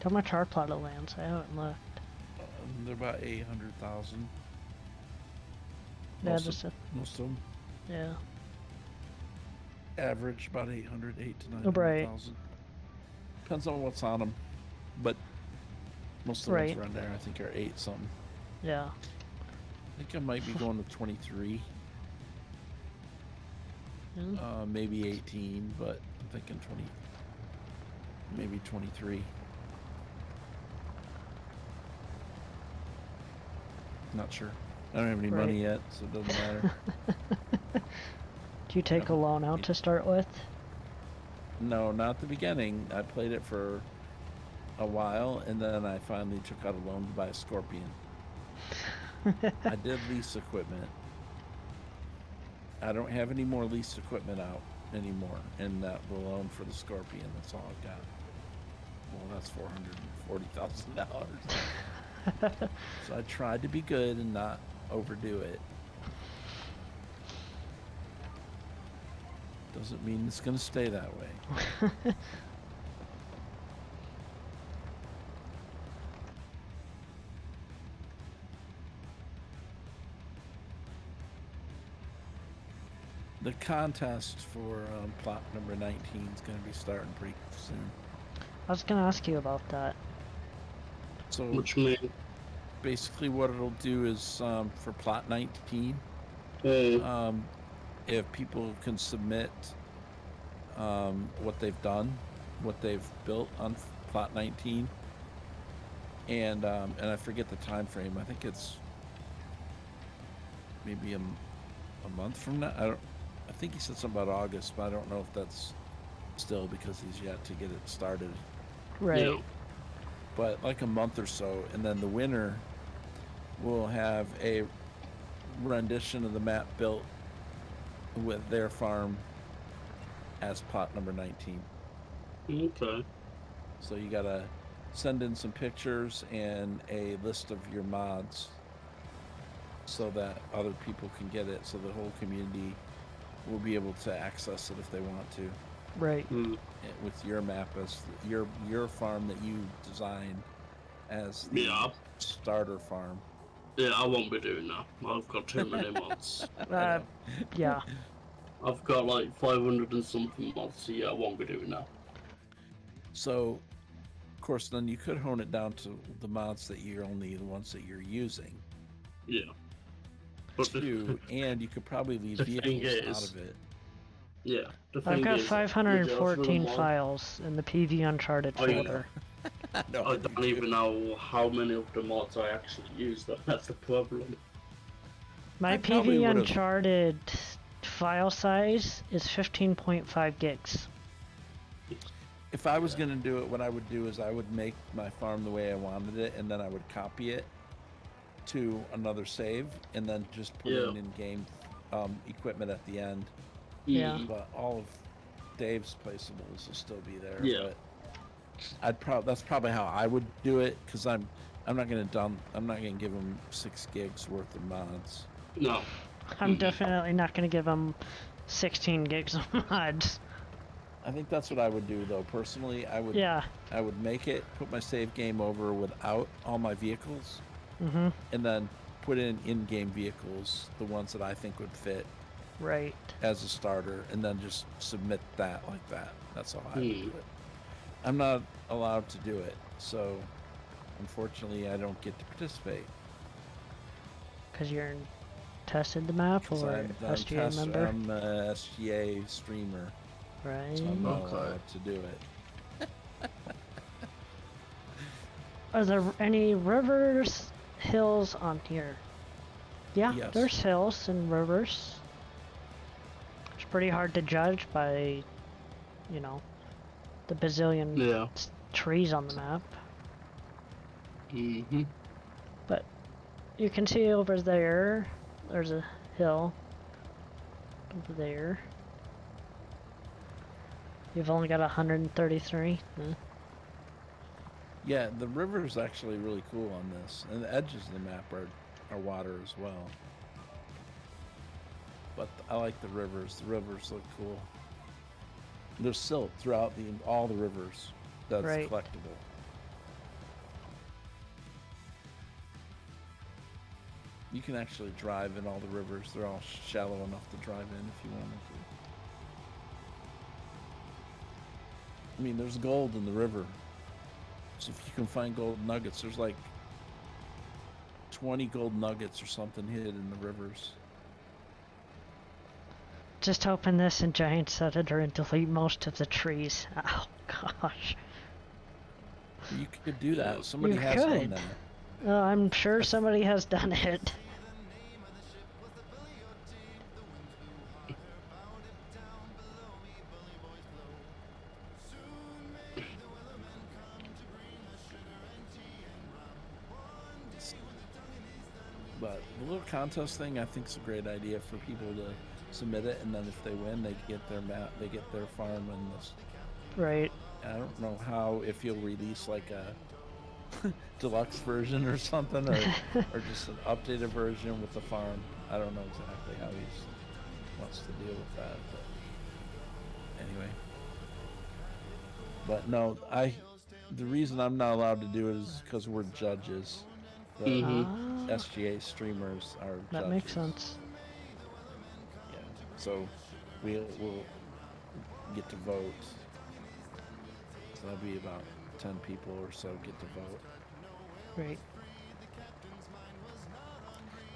How much are plot of lands? I haven't looked. They're about 800,000. Yeah, Most just most of them yeah. average about 8 to Oh, right. 900,000. Depends on what's on them, but most of the Right. ones around there I think are 8 something. Yeah. I think I might be going to 23, Yeah. maybe 18, but I'm thinking 20, maybe 23. Not sure. I don't have any Right. money yet, so it doesn't matter. Do you take a loan out to start with? No, not at the beginning. I played it for a while, and then I finally took out a loan to buy a Scorpion. I did lease equipment. I don't have any more leased equipment out anymore, and that the loan for the Scorpion, that's all I've got. Well, that's $440,000. So I tried to be good and not overdo it. Doesn't mean it's going to stay that way. The contest for plot number 19 is going to be starting pretty soon. I was gonna ask you about that. So Which mean, basically what it'll do is for plot 19, if people can submit what they've done, what they've built on plot 19, and I forget the time frame. I think it's maybe a month from now. I think he said something about August, but I don't know if that's still, because he's yet to get it started. Right. yeah, But like a month or so, and then the winner will have a rendition of the map built with their farm as plot number 19. okay. So you gotta send in some pictures and a list of your mods so that other people can get it, so the whole community will be able to access it if they want to, Right. with your map as your farm that you design as the Yeah. starter farm. Yeah, I won't be doing that. I've got too many mods. Yeah. I've got like 500 and something mods, so yeah, I won't be doing that. So, of course, then you could hone it down to the mods that you're only the ones that you're using. Yeah. But Too, and you could probably leave the thing vehicles out is- of it. yeah, the I've thing got is, 514 the mod- files in the PV Uncharted Oh, yeah. folder. No, I don't even know how many of the mods I actually use, though. That's the problem. My I probably PV would've- Uncharted file size is 15.5 gigs. If I was gonna do it, what I would do is I would make my farm the way I wanted it, and then I would copy it to another save, and then just put Yeah. in-game equipment at the end. Yeah. But all of Dave's placeables will still be there. Yeah. But that's probably how I would do it, because I'm not gonna give him 6 gigs worth of mods. No. I'm definitely not going to give them 16 gigs of mods. I think that's what I would do, though. Personally, I would Yeah. I would make it, put my save game over without all my vehicles, Mm-hmm. and then put in-game vehicles, the ones that I think would fit Right. as a starter, and then just submit that like that. That's how I would do Hmm. it. I'm not allowed to do it, so unfortunately I don't get to participate. Because you're tested the map 'Cause or I'm SGA member? I'm a SGA streamer. Right. so I'm not Okay. allowed to do it. Are there any rivers, hills on here? Yeah, Yes. there's hills and rivers. It's pretty hard to judge by, you know, the bazillion Yeah. trees on the map. Mm-hmm. But you can see over there, there's a hill. Over there. You've only got 133. Yeah, the river is actually really cool on this, and the edges of the map are water as well. But I like the rivers. The rivers look cool. There's silt throughout all the rivers that's Right. collectible. You can actually drive in all the rivers. They're all shallow enough to drive in if you wanted to. I mean, there's gold in the river. So if you can find gold nuggets, there's like 20 gold nuggets or something hidden in the rivers. Just open this in Giant Editor and delete most of the trees. Oh gosh. You could do that. Somebody You has done could. that. I'm sure somebody has done it. But the little contest thing, I think, is a great idea for people to submit it, and then if they win, they get their map, they get their farm in this. Right. I don't know how, if you'll release like a deluxe version or something, or just an updated version with the farm. I don't know exactly how he wants to deal with that, but anyway. But no, the reason I'm not allowed to do it is because we're judges. The Mhm. Ah, SGA streamers are that judges. makes sense. Yeah. So we'll get to vote. So that'll be about 10 people or so get to vote. Right.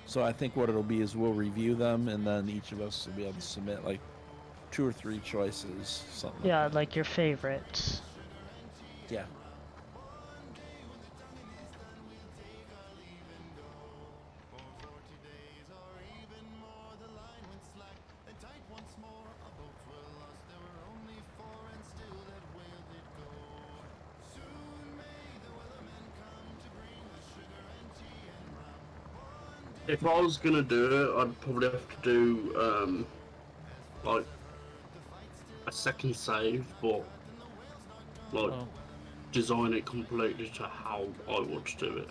So I think what it'll be is we'll review them, and then each of us will be able to submit like 2 or 3 choices, something Yeah, like that. like your favorites. Yeah. If I was gonna do it, I'd probably have to do like a second save, but like Oh. design it completely to how I would do it.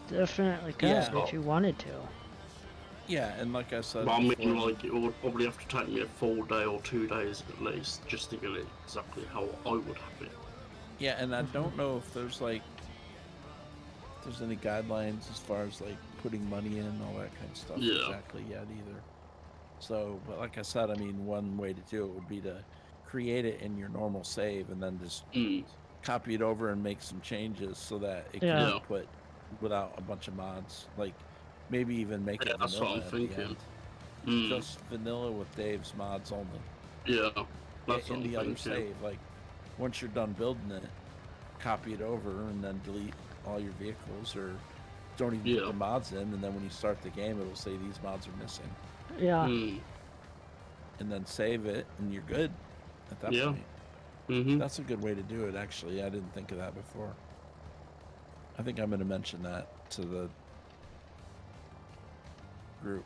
Definitely could Yeah. if you wanted to. Yeah, and like I said But I mean, before, like, it would probably have to take me a full day or 2 days at least just to get it exactly how I would have it. yeah, and I don't know if there's like if there's any guidelines as far as like putting money in and all that kind of stuff Yeah. exactly yet either. So, but like I said, I mean, one way to do it would be to create it in your normal save and then just Mm. copy it over and make some changes so that it Yeah. can Yeah. be put without a bunch of mods. Like maybe even make Yeah, it that's what vanilla I'm at the thinking. end. Mm. Just vanilla with Dave's mods only. Yeah, that's In what the I'm other thinking. save, like once you're done building it, copy it over and then delete all your vehicles, or don't even Yeah. put the mods in, and then when you start the game it'll say these mods are missing, Yeah. Mm. and then save it and you're good at that Yeah. point. Mhm. That's a good way to do it, actually. I didn't think of that before. I think I'm going to mention that to the group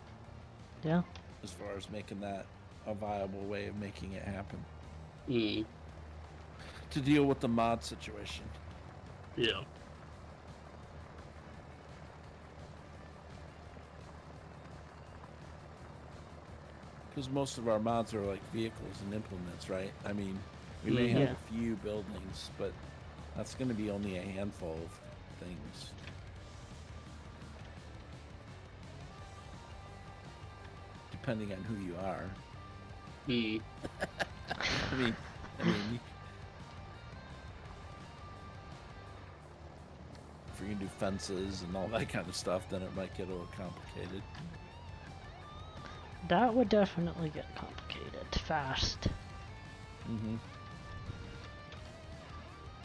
Yeah. as far as making that a viable way of making it happen Mm. to deal with the mod situation. Yeah. Because most of our mods are like vehicles and implements, right? I mean, we may have Yeah. a few buildings, but that's going to be only a handful of things. Depending on who you are. Mm. I mean, if you're going to do fences and all that kind of stuff, then it might get a little complicated. That would definitely get complicated. appreciate it fast.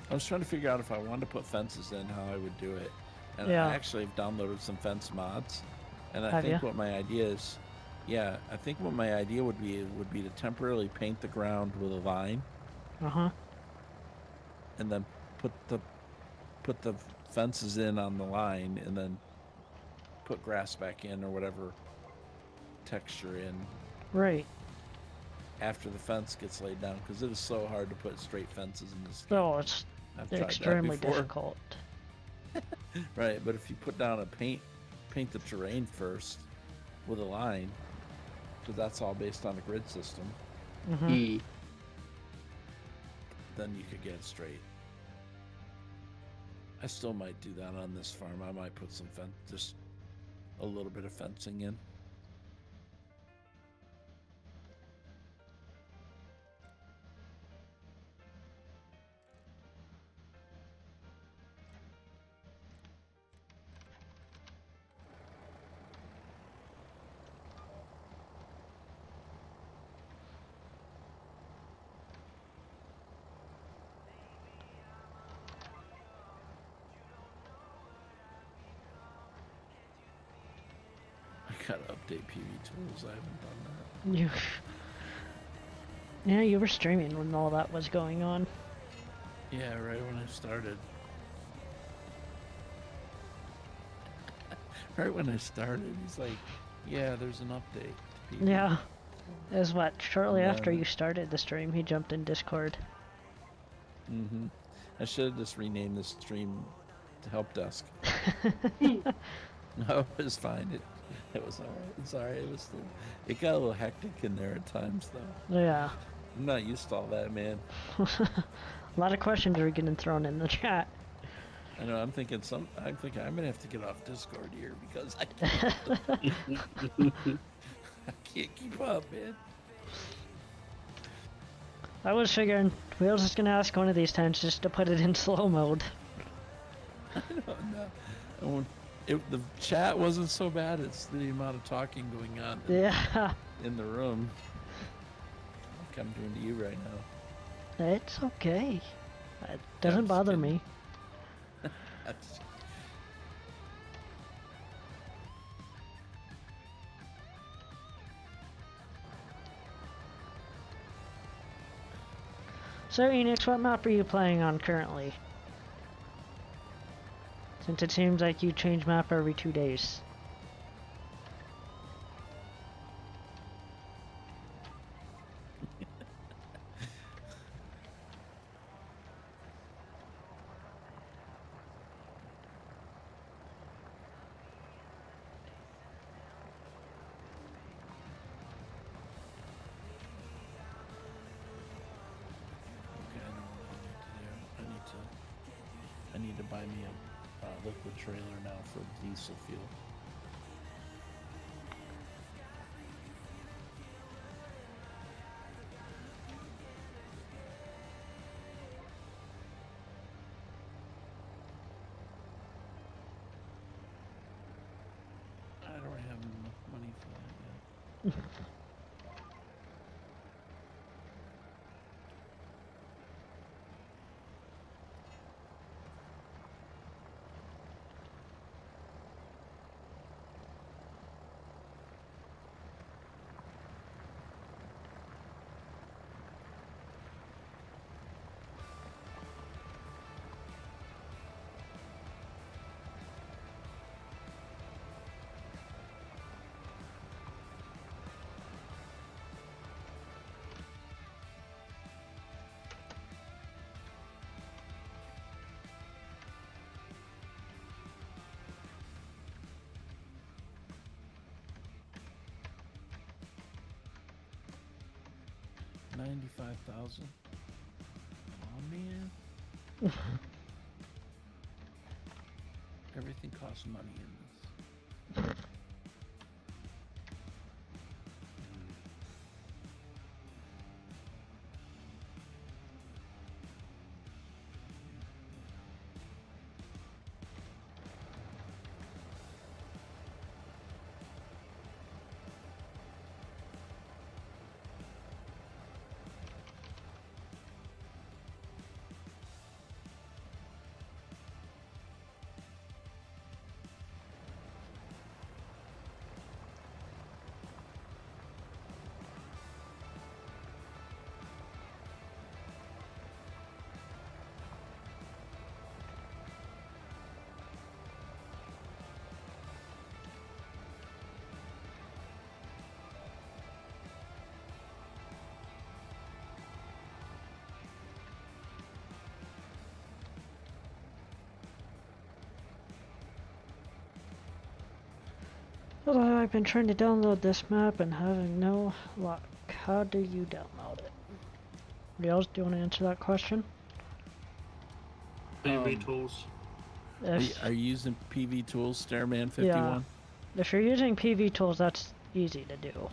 I was trying to figure out if I wanted to put fences in, how I would do it. And Yeah. I actually have downloaded some fence mods. And I Have think ya? what my idea is, yeah, I think what my idea would be to temporarily paint the ground with a line, Uh-huh. and then put the fences in on the line, and then put grass back in or whatever texture in Right. after the fence gets laid down, because it is so hard to put straight fences in this game. Oh, it's I've tried that extremely before. difficult. Right, but if you put down a paint the terrain first with a line, because that's all based on a grid system, Mm-hmm. then you could get it straight. I still might do that on this farm. I might put some just a little bit of fencing in. I gotta update PV tools. I haven't done that. You. Yeah, you were streaming when all that was going on. Yeah, right when I started. Right when I started, he's like, "Yeah, there's an update to PV." Yeah. It was what, shortly Yeah. after you started the stream, he jumped in Discord. I should have just renamed this stream to Help Desk. No, it was fine. It was alright. It's alright. It got a little hectic in there at times, though. Yeah. I'm not used to all that, man. A lot of questions are getting thrown in the chat. I know. I'm thinking I'm gonna have to get off Discord here because I can't keep up, man. I was figuring we were just gonna ask one of these times just to put it in slow mode. No. The chat wasn't so bad. It's the amount of talking going on Yeah. in the room, like I'm doing to you right now. It's okay. It doesn't bother me. So, Enix, what map are you playing on currently? Since it seems like you change map every 2 days. I need to buy me a liquid trailer now for diesel fuel. I don't have enough money for that yet. $95,000. Oh man. Everything costs money in this. I've been trying to download this map and having no luck. How do you download it? Anybody else, do you want to answer that question? PV tools. If, Are you using PV Tools Stairman 51? yeah, if you're using PV tools, that's easy to do.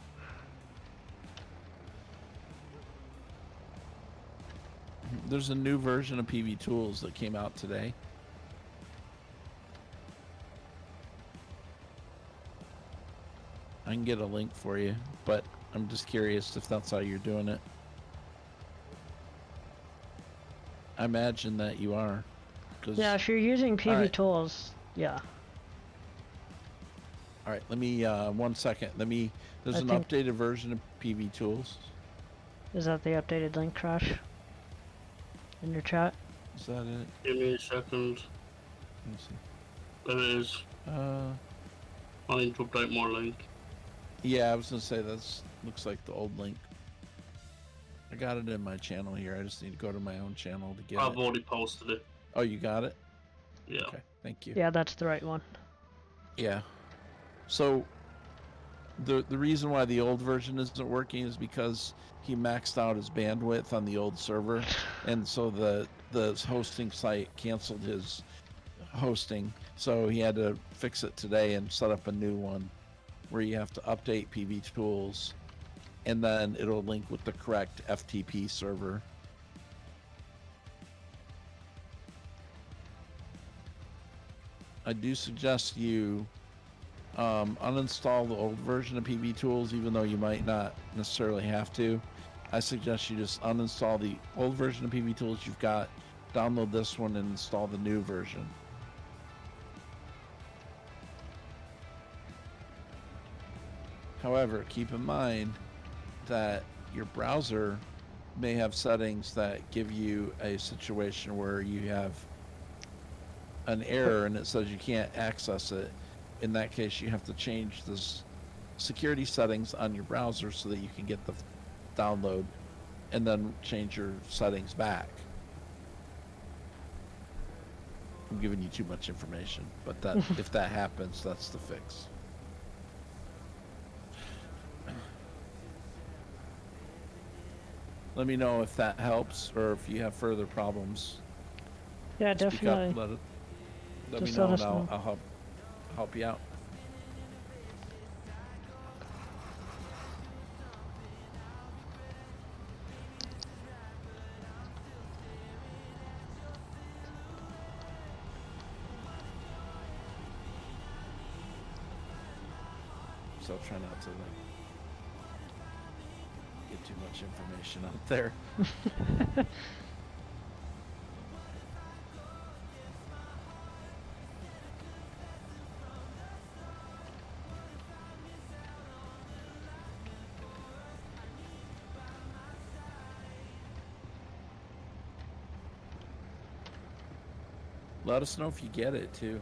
There's a new version of PV Tools that came out today. I can get a link for you, but I'm just curious if that's how you're doing it. I imagine that you are. Yeah, if you're using PV Alright. tools, yeah. All right, let me 1 second. There's I an think- updated version of PV Tools. Is that the updated link, Crash? In your chat? Is that it? Give me a second. Let me see. There it is. I need to update my link. Yeah, I was gonna say looks like the old link. I got it in my channel here. I just need to go to my own channel to get I've it. already posted it. Oh, you got it? Yeah. Okay, thank you. Yeah, that's the right one. Yeah. So the reason why the old version isn't working is because he maxed out his bandwidth on the old server, and so the hosting site canceled his hosting. So he had to fix it today and set up a new one where you have to update PV Tools, and then it'll link with the correct FTP server. I do suggest you uninstall the old version of PV Tools, even though you might not necessarily have to. I suggest you just uninstall the old version of PV Tools you've got, download this one, and install the new version. However, keep in mind that your browser may have settings that give you a situation where you have an error and it says you can't access it. In that case, you have to change the security settings on your browser so that you can get the download, and then change your settings back. I'm giving you too much information, but that if that happens, that's the fix. Let me know if that helps or if you have further problems. Yeah, Speak definitely. up, let me Just know, let and us know. I'll help you out. So try not to get too much information out there. Let us know if you get it too.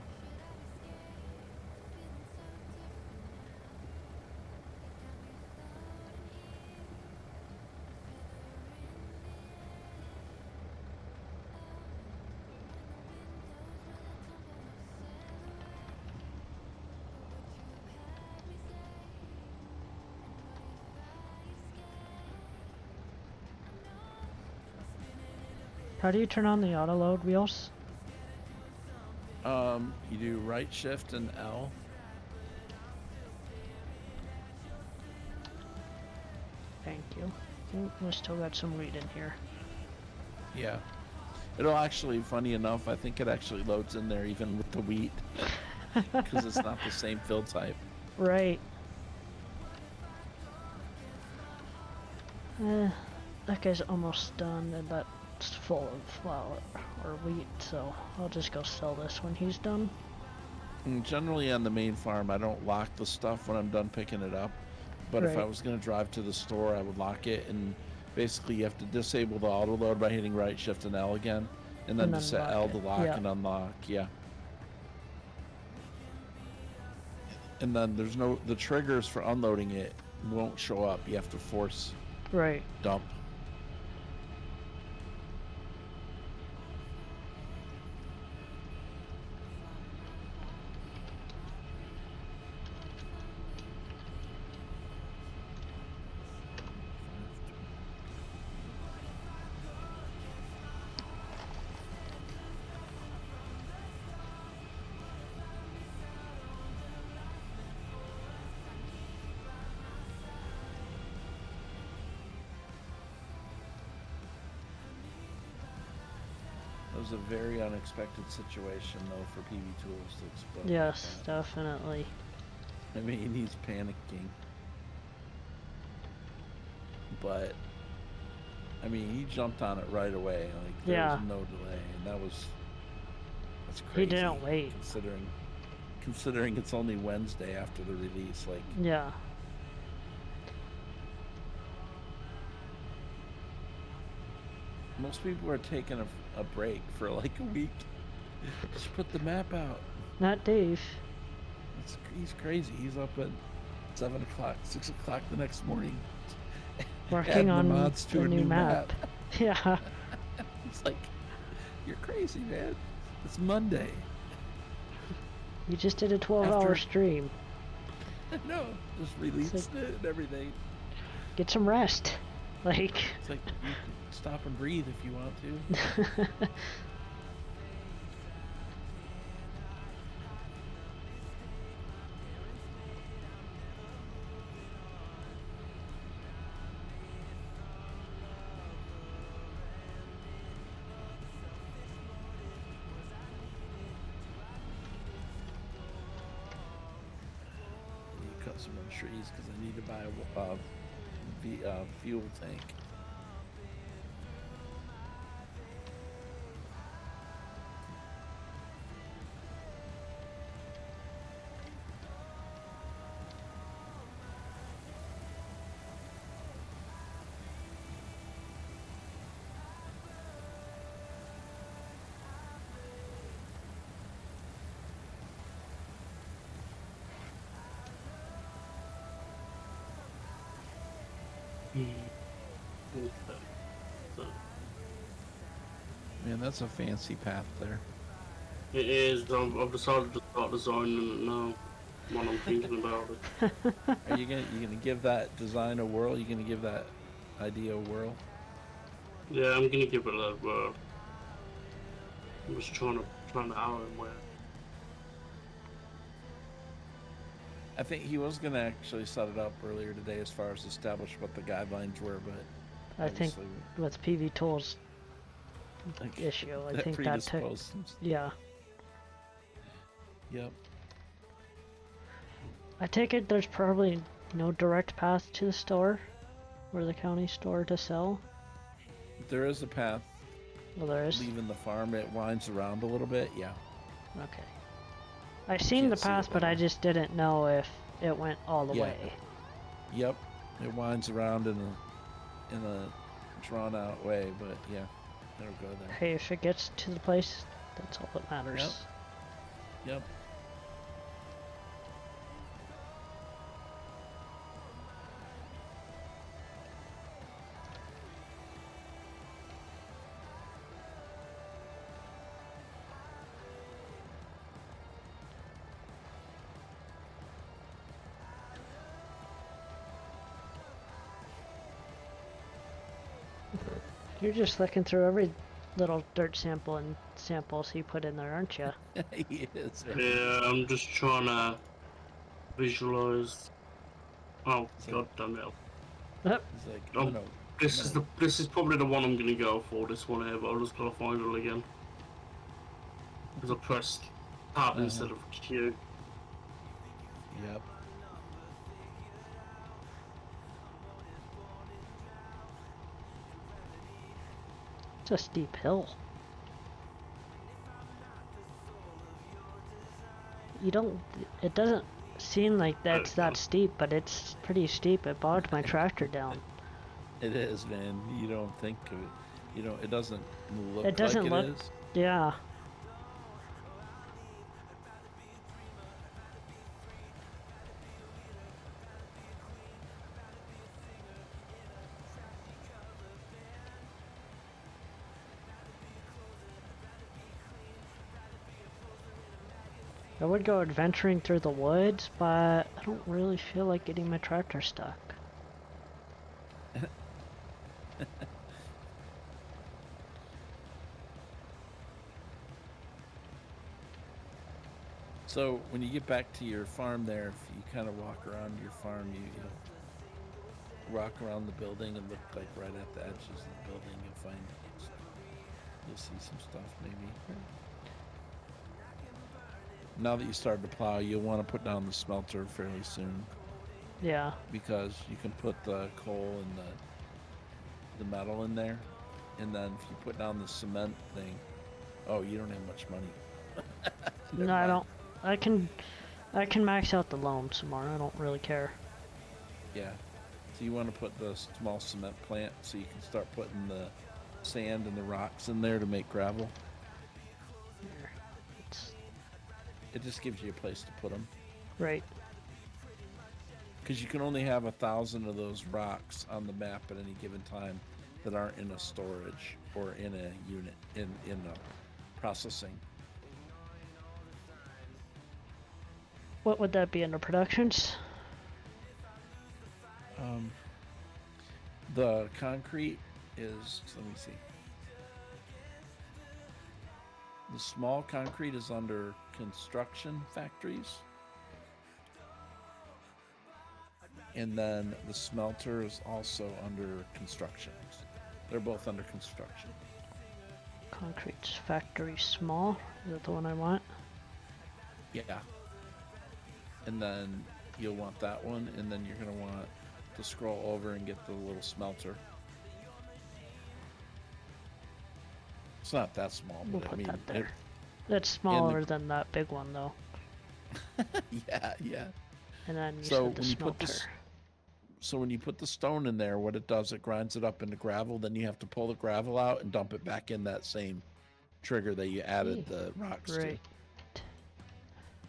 How do you turn on the auto load wheels? You do right shift and L. Thank you. Ooh, we still got some wheat in here. Yeah. It'll actually, funny enough, I think it actually loads in there even with the wheat. Because it's not the same fill type. Right. That guy's almost done, and that's full of flour or wheat, so I'll just go sell this when he's done. And generally on the main farm, I don't lock the stuff when I'm done picking it up. But if I Right. was going to drive to the store, I would lock it. And basically, you have to disable the auto load by hitting right shift and L again. And then And just then hit lock L it. to lock Yeah. and unlock. Yeah. And then the triggers for unloading it won't show up. You have to force Right. dump. was a very unexpected situation, though, for PV Tools to explode. Yes, like that. definitely. I mean, he's panicking. But, I mean, he jumped on it right away. Like, there Yeah. was no delay. And that's He crazy. didn't wait. Considering it's only Wednesday after the release. Like, Yeah. most people are taking a break for like a week. Just put the map out. Not Dave. He's crazy. He's up at 7 o'clock, 6 o'clock the next morning. Working adding on the mods to the a new map. Yeah. It's like, you're crazy, man. It's Monday. You just did a 12-hour stream. No, just released it and everything. Get some rest. Like. It's like, you can stop and breathe if you want to. Cut some more trees because I need to buy a fuel tank. Man, that's a fancy path there. It is. I've decided to start designing it now. When I'm thinking about it. Are you gonna give that design a whirl? You gonna give that idea a whirl? Yeah, I'm gonna give it a whirl. I'm just trying to hour and where. I think he was gonna actually set it up earlier today as far as establish what the guidelines were, but I think with PV Tools issue, I think that took. Yeah. Yep. I take it there's probably no direct path to the store, or the county store to sell. There is a path. Well, there is. Leaving the farm, it winds around a little bit. Yeah. Okay. I've seen the path, but I just didn't know if it went all the way. Yep. It winds around in a drawn out way, but yeah, it'll go there. Hey, if it gets to the place, that's all that matters. Yep. You're just looking through every little dirt sample and samples he put in there, aren't you? He is. Yeah, I'm just trying to visualize. Oh, god damn it! Yep. He's like, no, This is probably the one I'm gonna go for. This one here, but I'll just gotta find it again because I pressed tab instead of Q. Yep. It's a steep hill. It doesn't seem like that's that steep, but it's pretty steep. It bogged my tractor down. It is, man. You don't think of it. It doesn't look It doesn't like look, it is. yeah. I would go adventuring through the woods, but I don't really feel like getting my tractor stuck. So when you get back to your farm there, if you kind of walk around your farm, you walk around the building and look like right at the edges of the building, you'll find you'll see some stuff maybe. Now that you started to plow, you'll want to put down the smelter fairly soon Yeah. because you can put the coal and the metal in there, and then if you put down the cement thing, oh, you don't have much money. Never No, I mind. don't. I can max out the loan some more. I don't really care. Yeah. So you want to put the small cement plant so you can start putting the sand and the rocks in there to make gravel. Here. It's It just gives you a place to put them. right. Because you can only have 1,000 of those rocks on the map at any given time that aren't in a storage or in a unit, in a processing. What would that be under productions? The concrete is, let me see. The small concrete is under construction factories. And then the smelter is also under construction. They're both under construction. Concrete factory small. Is that the one I want? Yeah. And then you'll want that one, and then you're going to want to scroll over and get the little smelter. It's not that small, We'll but I put mean, that there. That's smaller than that big one though. yeah. And then you So said the when you put smelter. this, so when you put the stone in there, what it does, it grinds it up into gravel. Then you have to pull the gravel out and dump it back in that same trigger that you added the rocks Right. to.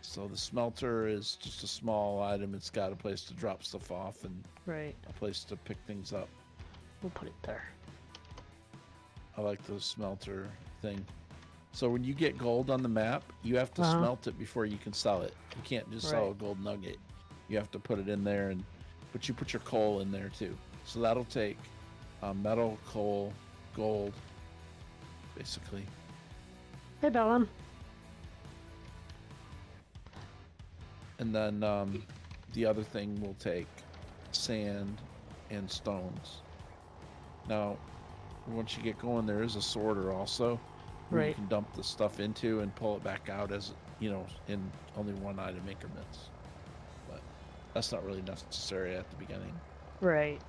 So the smelter is just a small item. It's got a place to drop stuff off and Right. a place to pick things up. We'll put it there. I like the smelter thing. So when you get gold on the map, you have to smelt it before you can sell it. You can't just sell a gold nugget. You have to put it in there, but you put your coal in there too. So that'll take metal, coal, gold, basically. Hey, Bellum. And then the other thing will take sand and stones. Now, once you get going, there is a sorter also where you can dump the stuff into and pull it back out as, in only one item increments. But that's not really necessary at the beginning. Right.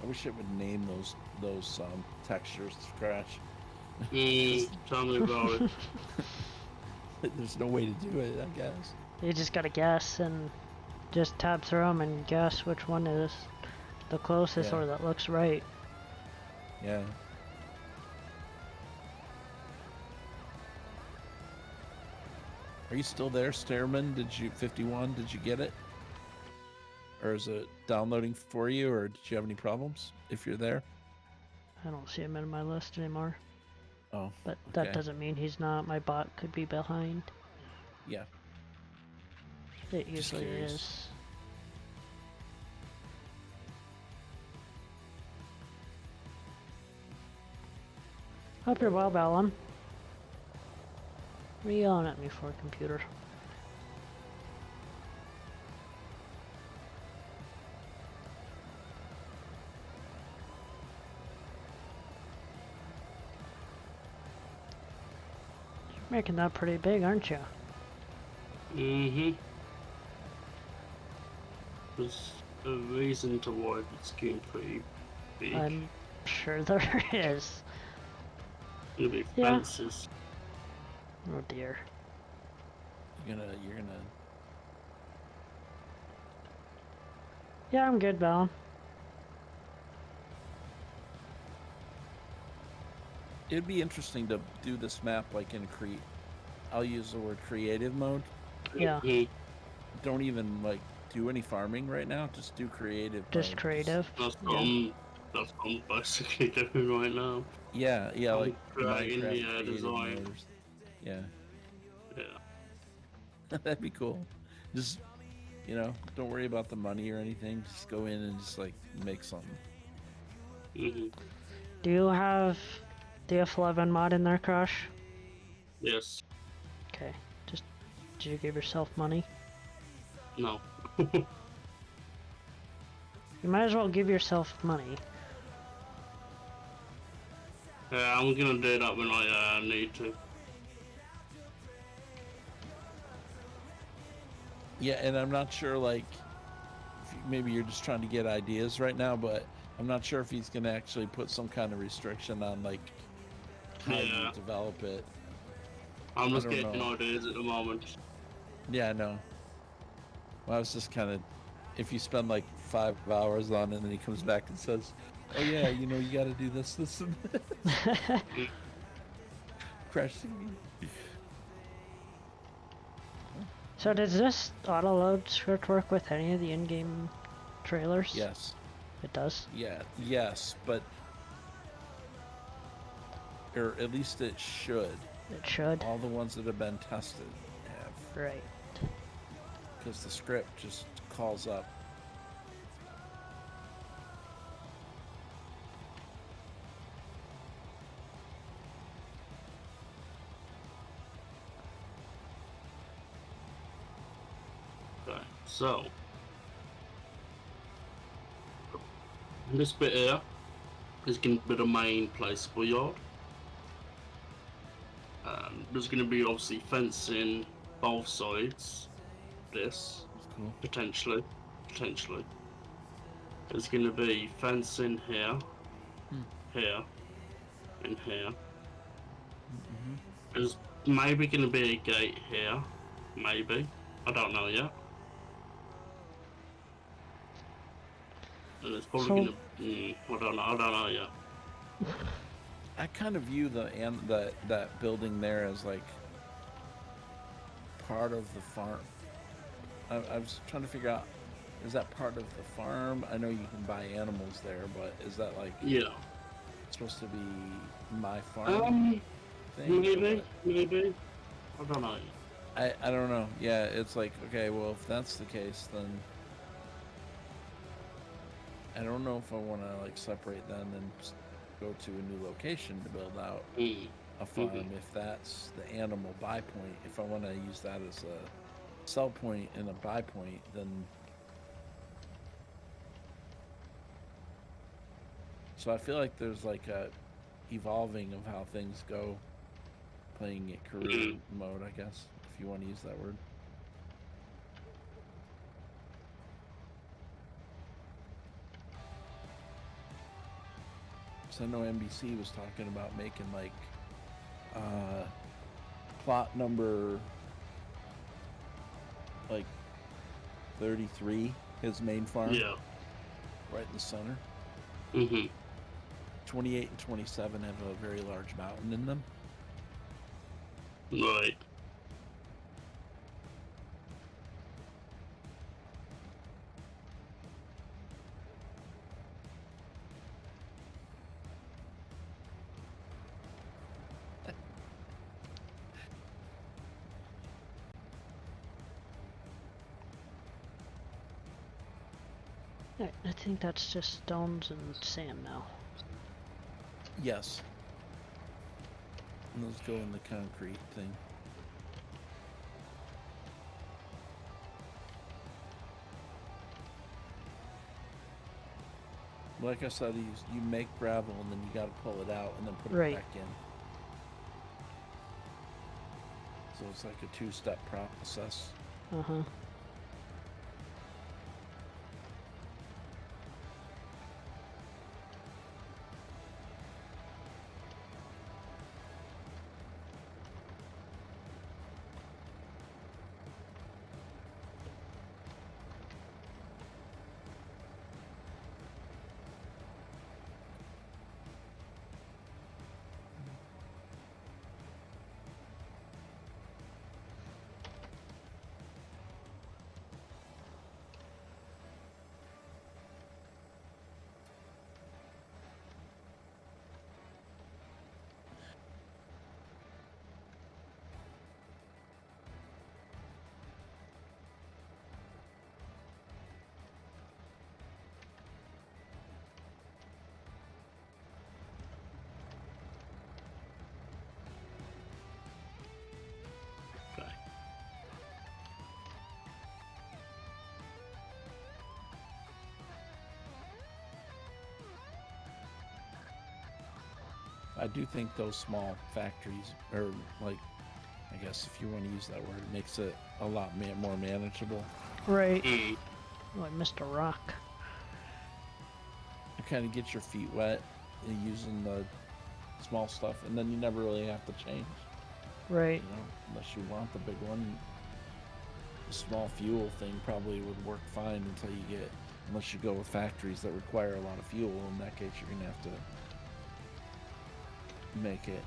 I wish it would name those textures Scratch. Tell me about it. There's no way to do it, I guess. You just gotta guess and just tab through them and guess which one is the closest or that looks right. Yeah. Are you still there, Stairman? 51, did you get it? Or is it downloading for you, or did you have any problems if you're there? I don't see him in my list anymore. Oh, but that doesn't mean he's not. My bot could be behind. Yeah. It usually is. Hope you're well, Bellum. What are you yelling at me for, computer? You're making that pretty big, aren't you? Mm-hmm. There's a reason to why it's getting pretty big. I'm sure there is. It'll be fences. Oh dear. You're gonna. Yeah, I'm good, Bellum. It'd be interesting to do this map like in I'll use the word creative mode. Yeah. Don't even like do any farming right now. Just do creative. Just mode. creative. That's what I'm basically doing right now. Yeah, like creating the Minecraft design. mode. Yeah. Yeah. That'd be cool. Just, don't worry about the money or anything. Just go in and just like make something. Mm-hmm. Do you have the F11 mod in there, Crush? Yes. Okay. Just did you give yourself money? No. You might as well give yourself money. Yeah, I'm gonna do that when I need to. Yeah, and I'm not sure, like, maybe you're just trying to get ideas right now, but I'm not sure if he's going to actually put some kind of restriction on, like, how you develop it. I'm just getting ideas at the moment. Yeah, I know. Well, I was just kind of, if you spend like 5 hours on it and then he comes back and says, oh yeah, you got to do this, this, and this. Crash TV. So does this auto-load script work with any of the in-game trailers? Yes. It does? Yeah, yes, but... Or at least it should. It should? All the ones that have been tested have. Right. Because the script just calls up. Okay, so this bit here is going to be the main placeable yard. There's going to be obviously fencing both sides. This Cool. potentially. There's going to be fencing here, here, and here. There's maybe going to be a gate here, maybe. I don't know yet. And it's probably going to. I don't know yet. I kind of view that building there as like part of the farm. I was trying to figure out, is that part of the farm? I know you can buy animals there, but is that like supposed to be my farm thing? Maybe. I don't know. I don't know. Yeah, it's like, okay, well, if that's the case, then I don't know if I want to like separate then and go to a new location to build out a farm. If that's the animal buy point, if I want to use that as a sell point and a buy point, then so I feel like there's like a evolving of how things go, playing it career mode, I guess, if you want to use that word. I know NBC was talking about making like plot number like 33, his main farm. Yeah. Right in the center. 28 and 27 have a very large mountain in them. Right. I think that's just stones and sand now. Yes. And those go in the concrete thing. Like I said, you make gravel and then you got to pull it out and then put it back in. So it's like a two-step process. I do think those small factories, or like, I guess if you want to use that word, it makes it a lot more manageable. Right. Mm. Oh, I missed a rock. You kind of get your feet wet using the small stuff, and then you never really have to change. Right. You know, unless you want the big one. The small fuel thing probably would work fine until you get, unless you go with factories that require a lot of fuel. In that case, you're gonna have to make it.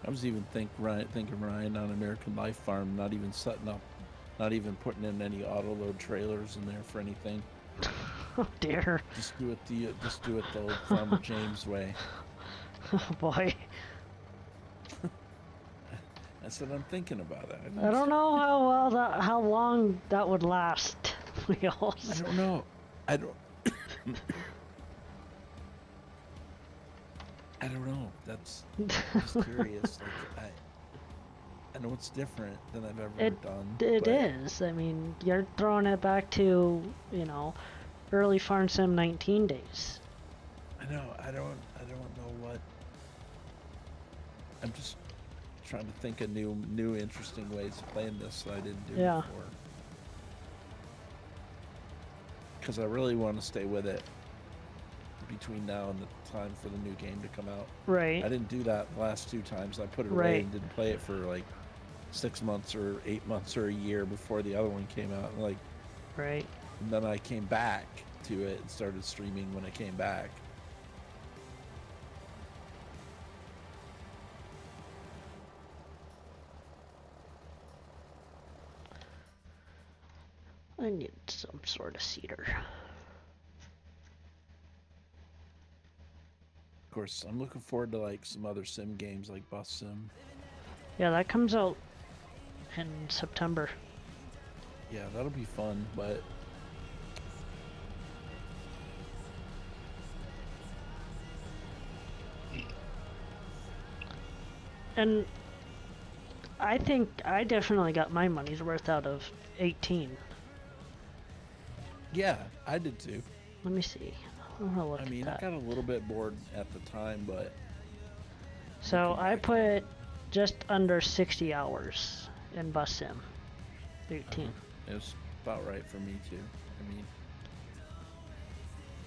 I was even thinking Ryan on American Life Farm, not even setting up, not even putting in any auto load trailers in there for anything. Oh dear. Just do it the old Farmer James way. Oh boy. I said I'm thinking about it. I don't know how long that would last. Wheels. I don't know. I don't. I don't know. That's just curious. Like I know it's different than I've ever done. It but is. I mean, you're throwing it back to, you know, early Farm Sim 19 days. I know. I don't know what. I'm just trying to think of new interesting ways of playing this that I didn't do Yeah. before. Because I really want to stay with it between now and the time for the new game to come out. Right. I didn't do that the last two times. I put it Right. away and didn't play it for like 6 months or 8 months or a year before the other one came out. Right. And then I came back to it and started streaming when I came back. I need some sort of cedar. Of course, I'm looking forward to like some other sim games like Bus Sim. Yeah, that comes out in September. Yeah, that'll be fun, but And I think I definitely got my money's worth out of 18. yeah, I did too. Let me see. I'm gonna look I at mean, I that. got a little bit bored at the time, but So looking I back put just under 60 hours in Bus Sim 18. it was about right for me too. I mean,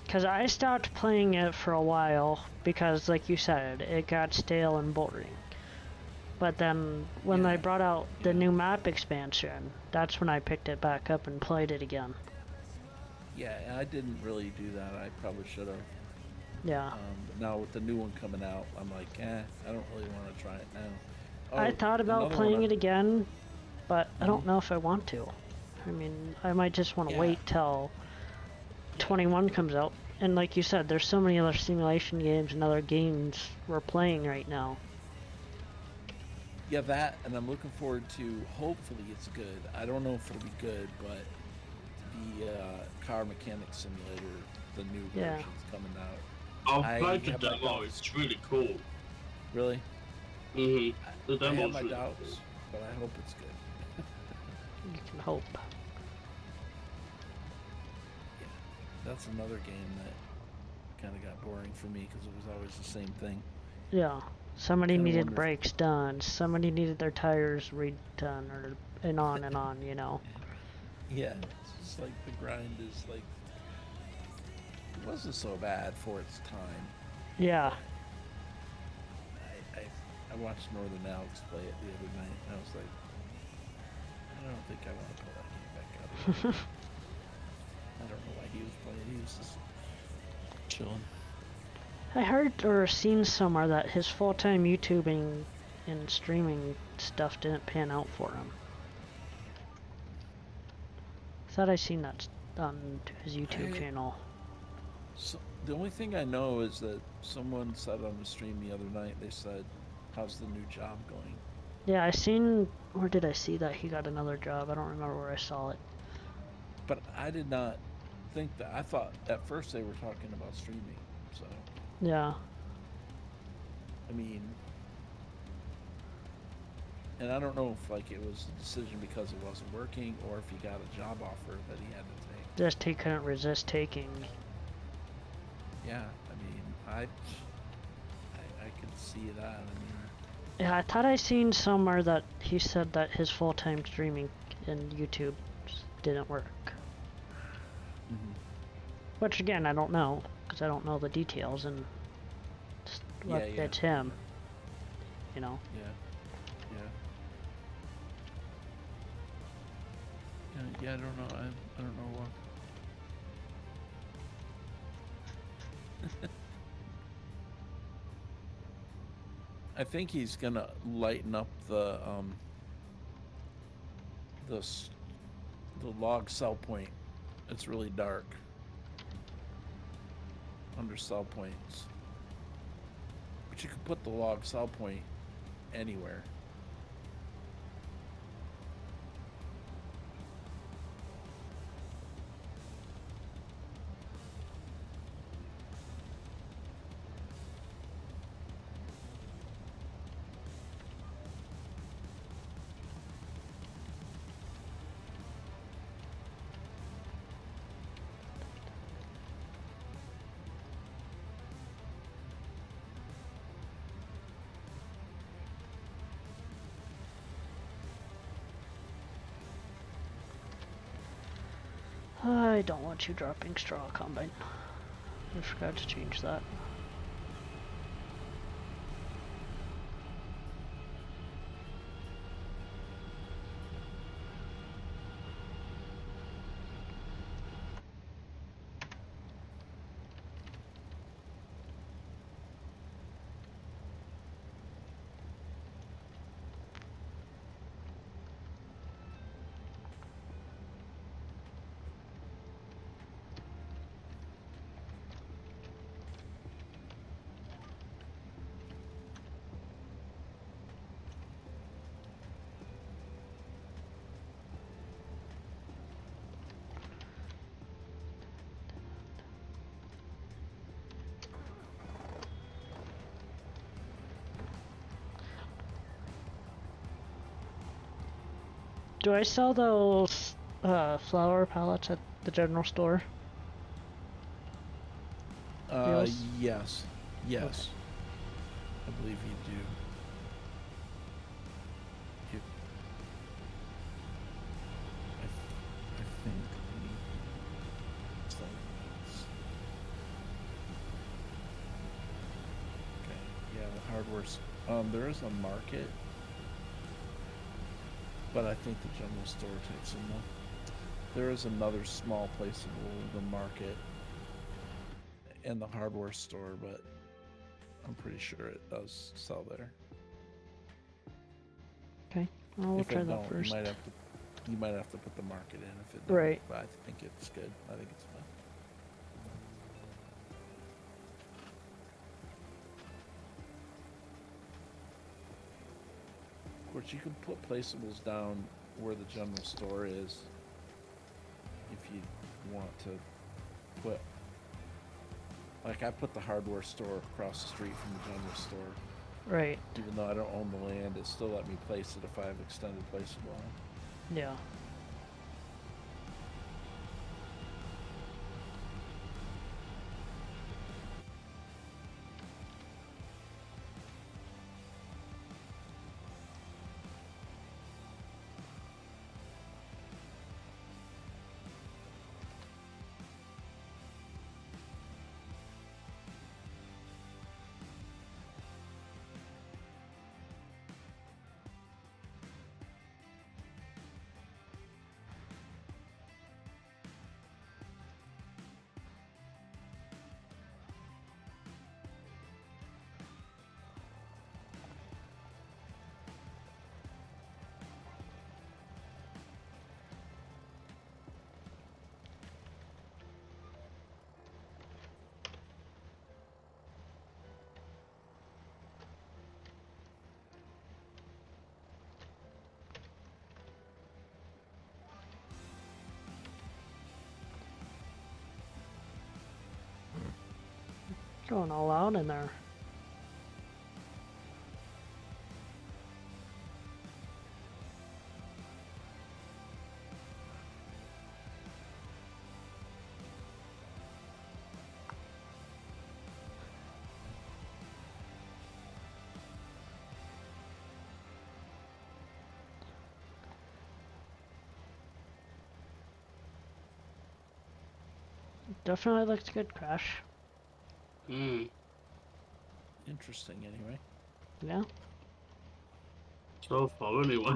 Because I stopped playing it for a while because, like you said, it got stale and boring. But then when they Yeah, brought out the yeah. new map expansion, that's when I picked it back up and played it again. yeah, I didn't really do that. I probably should have. Yeah. But now with the new one coming out, I'm like, I don't really want to try it now. I Oh, thought about another playing one it again, but I don't Mhm. know if I want to. I mean, I might just want to Yeah. wait till 21 comes out. And like you said, there's so many other simulation games and other games we're playing right now. Yeah, that, and I'm looking forward to. Hopefully, it's good. I don't know if it'll be good, but the car mechanic simulator, the new Yeah. version's coming out. I've I played the have my demo. doubts. It's really cool. Really, The I have demo's my really doubts, but I hope it's good. You can hope. Yeah, that's another game that kind of got boring for me because it was always the same thing. Yeah. Somebody Kinda needed wonder if- brakes done. Somebody needed their tires redone, or and on, you know. Yeah, it's just like the grind is like it wasn't so bad for its time. Yeah. I I watched Northern Alex play it the other night, and I was like, I don't think I want to pull that game back out. I don't know why he was playing. He was just chilling. I heard or seen somewhere that his full-time YouTubing and streaming stuff didn't pan out for him. Thought I seen that on his YouTube channel. So the only thing I know is that someone said on the stream the other night, they said, how's the new job going? Yeah, I seen, where did I see that he got another job? I don't remember where I saw it. But I did not think that. I thought at first they were talking about streaming. So, Yeah. I mean, and I don't know if like it was a decision because it wasn't working or if he got a job offer that he had to take. Just he couldn't resist taking. Yeah, I mean, I could see that. I mean, Yeah, I thought I seen somewhere that he said that his full-time streaming in YouTube didn't work. Which again, I don't know, because I don't know the details, and it's him, you know. Yeah, I don't know. I don't know what. I think he's gonna lighten up the log cell point. It's really dark under cell points, but you can put the log cell point anywhere. I don't want you dropping straw, Combine. I forgot to change that. Do I sell those flower pallets at the general store? Yes. Yes. Okay. I believe you do. I think okay. Yeah, the hardware's there is a market, but I think the general store takes them though. There is another small place in the market and the hardware store, but I'm pretty sure it does sell there. Okay, I'll try that first. You might have to put the market in if it doesn't, right. But I think it's good. I think it's fine. Of course, you can put placeables down where the general store is if you want to put. Like, I put the hardware store across the street from the general store. Right. Even though I don't own the land, it still let me place it if I have extended placeable on. Yeah. Going all out in there. Definitely looks good, Crash. Hmm. Interesting, anyway. Yeah. So far, anyway.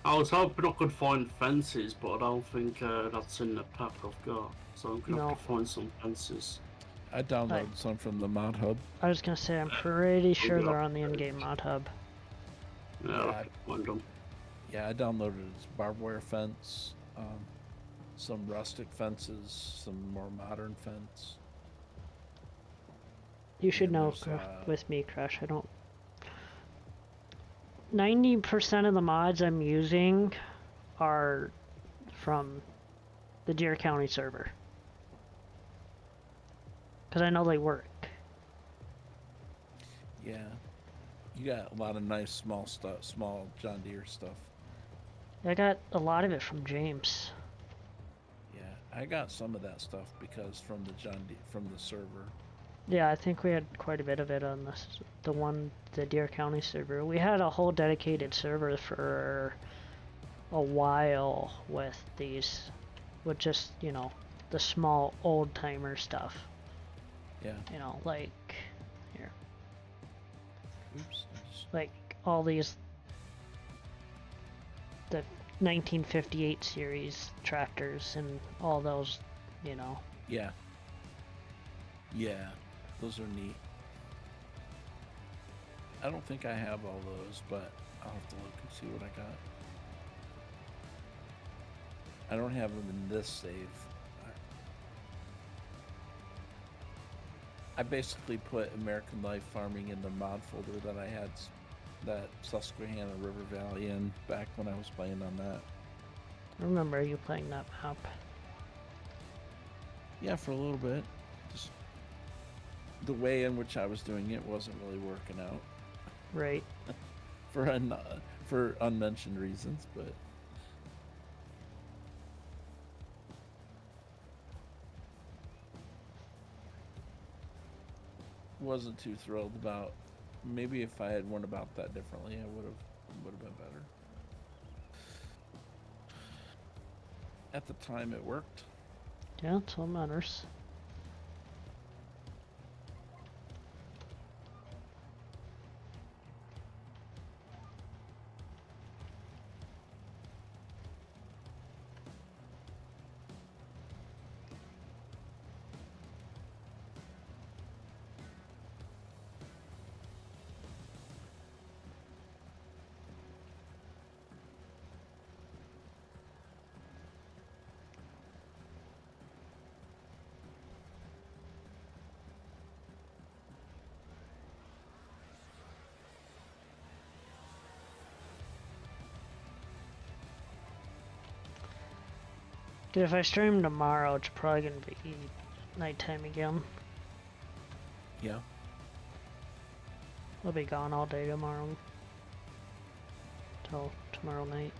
I was hoping I could find fences, but I don't think that's in the pack I've got. So I'm gonna No. have to find some fences. I downloaded some from the mod hub. I was gonna say, I'm pretty sure go. they're on the in-game mod hub. Yeah, Yeah, I'll have to find them. Yeah, I downloaded this barbed wire fence, some rustic fences, some more modern fence. You should And know there's, with me, Crash, I don't... 90% of the mods I'm using are from the Deer County server. Because I know they work. Yeah, you got a lot of nice small stuff, small John Deere stuff. I got a lot of it from James. Yeah, I got some of that stuff because from the server. Yeah, I think we had quite a bit of it on the Deer County server. We had a whole dedicated server for a while with just, you know, the small old timer stuff. Yeah. You know, like, here, Oops. like all these, the 1958 series tractors and all those, you know. Yeah. Yeah, those are neat. I don't think I have all those, but I'll have to look and see what I got. I don't have them in this save. I basically put American Life Farming in the mod folder that I had that Susquehanna River Valley in back when I was playing on that. I remember you playing that map. Yeah, for a little bit. Just the way in which I was doing it wasn't really working out. Right. For unmentioned reasons, but wasn't too thrilled about. Maybe if I had went about that differently, I would have been better. At the time, it worked. Yeah, that's what matters. Dude, if I stream tomorrow, it's probably gonna be nighttime again. Yeah. I'll be gone all day tomorrow. Till tomorrow night.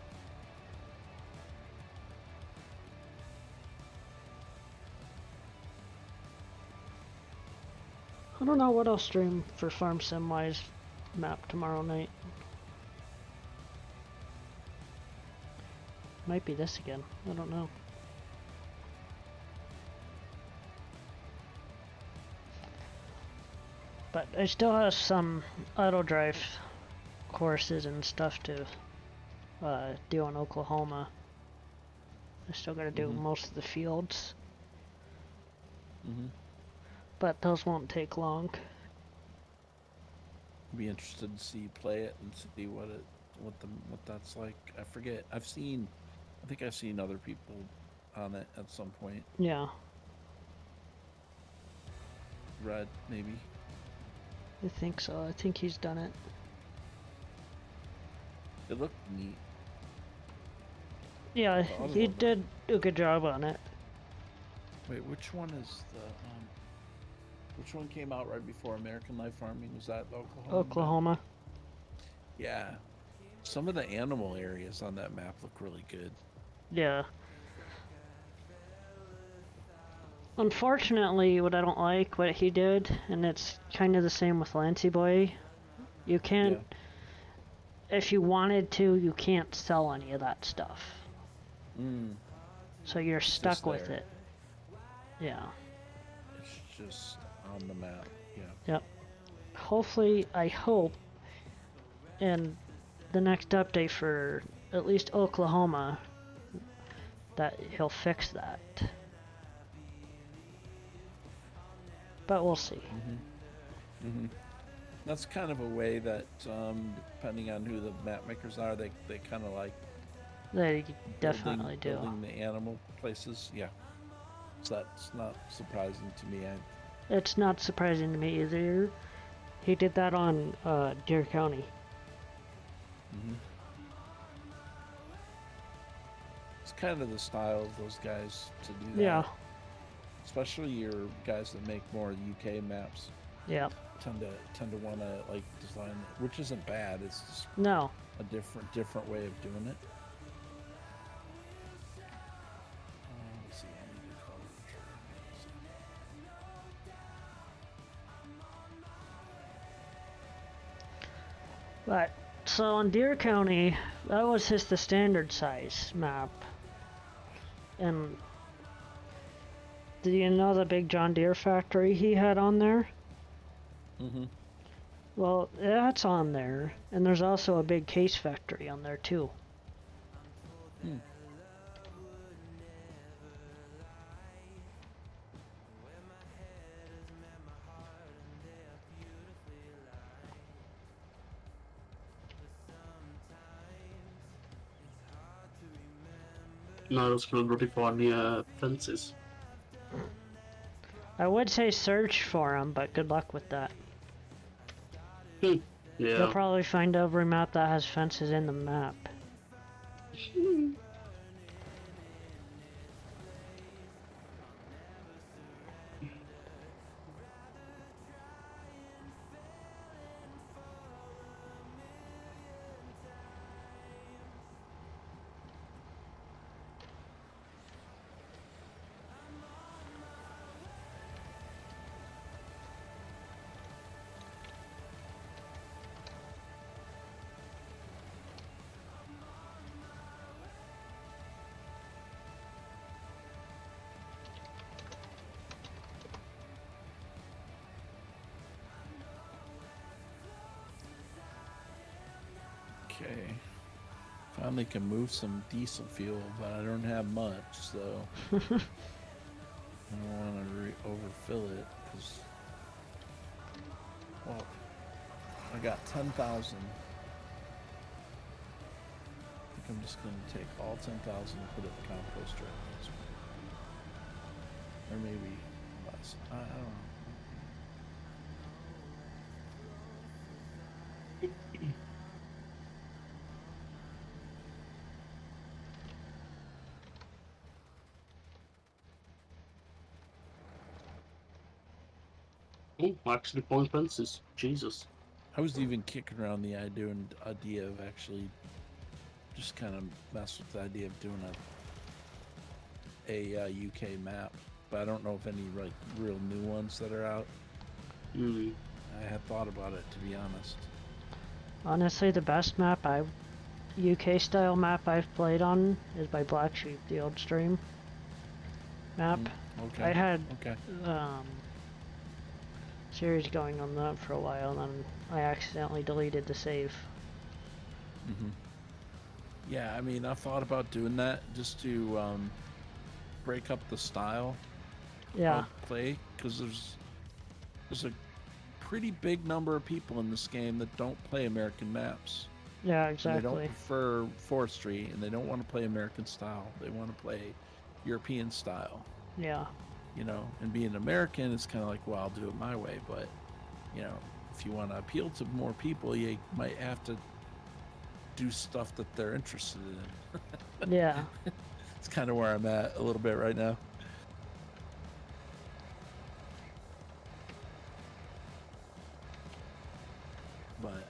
I don't know what I'll stream for Farm Sim-wise map tomorrow night. Might be this again. I don't know. But I still have some auto drive courses and stuff to do in Oklahoma. I still gotta do most of the fields. But those won't take long. Be interested to see you play it and see what that's like. I forget. I think I've seen other people on it at some point. Yeah. Red, maybe. I think so. I think he's done it. It looked neat. Yeah, he did a good job on it. Wait, which one is the Which one came out right before American Life Farming? Was that Oklahoma? Oklahoma. Yeah. Some of the animal areas on that map look really good. Yeah. Unfortunately, what I don't like, what he did, and it's kind of the same with Lancy Boy, you can't, if you wanted to, you can't sell any of that stuff. So you're stuck with it. Yeah. It's just on the map. Yeah. Yep. Hopefully, I hope, in the next update for at least Oklahoma, that he'll fix that. But we'll see. That's kind of a way that, depending on who the map makers are, they kind of like They definitely do. Building the animal places. Yeah. So that's not surprising to me. It's not surprising to me either. He did that on Deer County. It's kind of the style of those guys to do that. Yeah. Especially your guys that make more UK maps. Yeah. Tend to want to like design it, which isn't bad. It's just No. a different way of doing it. Let's see, I need to color chart. But so on Deer County, that was the standard size map. And do you know the big John Deere factory he had on there? Well, that's on there, and there's also a big case factory on there too. No, it's going to notify the fences. I would say search for them, but good luck with that. Yeah. You'll probably find every map that has fences in the map. Okay. Finally can move some diesel fuel, but I don't have much, so I don't want to overfill it because, well, I got 10,000. I think I'm just going to take all 10,000 and put it in the composter at this point. Or maybe less. I don't know. Oh, actually, point fences. Jesus. I was even kicking around the idea of actually just kind of mess with the idea of doing a UK map, but I don't know if any like real new ones that are out. I had thought about it, to be honest. Honestly, the best UK style map I've played on is by Black Sheep, the old stream map. Okay. I had series going on that for a while, and then I accidentally deleted the save. Yeah, I mean, I thought about doing that just to break up the style of play, because there's a pretty big number of people in this game that don't play American maps. Yeah, exactly. And they don't prefer forestry, and they don't want to play American style. They want to play European style. Yeah. You know, and being American, it's kind of like, well, I'll do it my way. But, you know, if you want to appeal to more people, you might have to do stuff that they're interested in. Yeah. It's kind of where I'm at a little bit right now.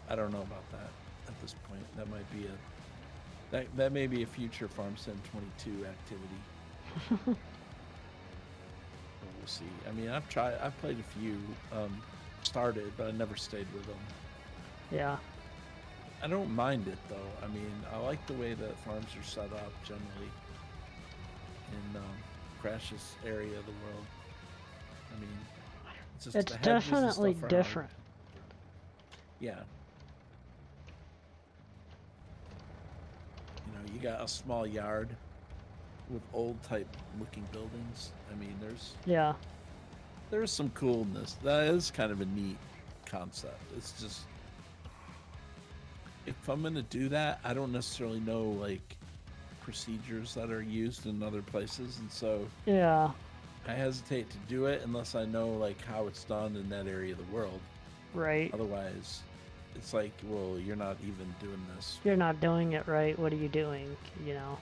I don't know about that at this point. That might be that may be a future Farm Sim 22 activity. But we'll see. I mean, I've played a few, started, but I never stayed with them. Yeah. I don't mind it though. I mean, I like the way that farms are set up generally in Crash's area of the world. I mean, it's just It's the hedges and definitely stuff are hard. different. Yeah. You know, you got a small yard with old type looking buildings. I mean, Yeah. there's some coolness. That is kind of a neat concept. It's just, if I'm gonna do that, I don't necessarily know like procedures that are used in other places, and so Yeah. I hesitate to do it unless I know like how it's done in that area of the world. Right. Otherwise, it's like, well, you're not even doing this. You're not doing it right. What are you doing? You know?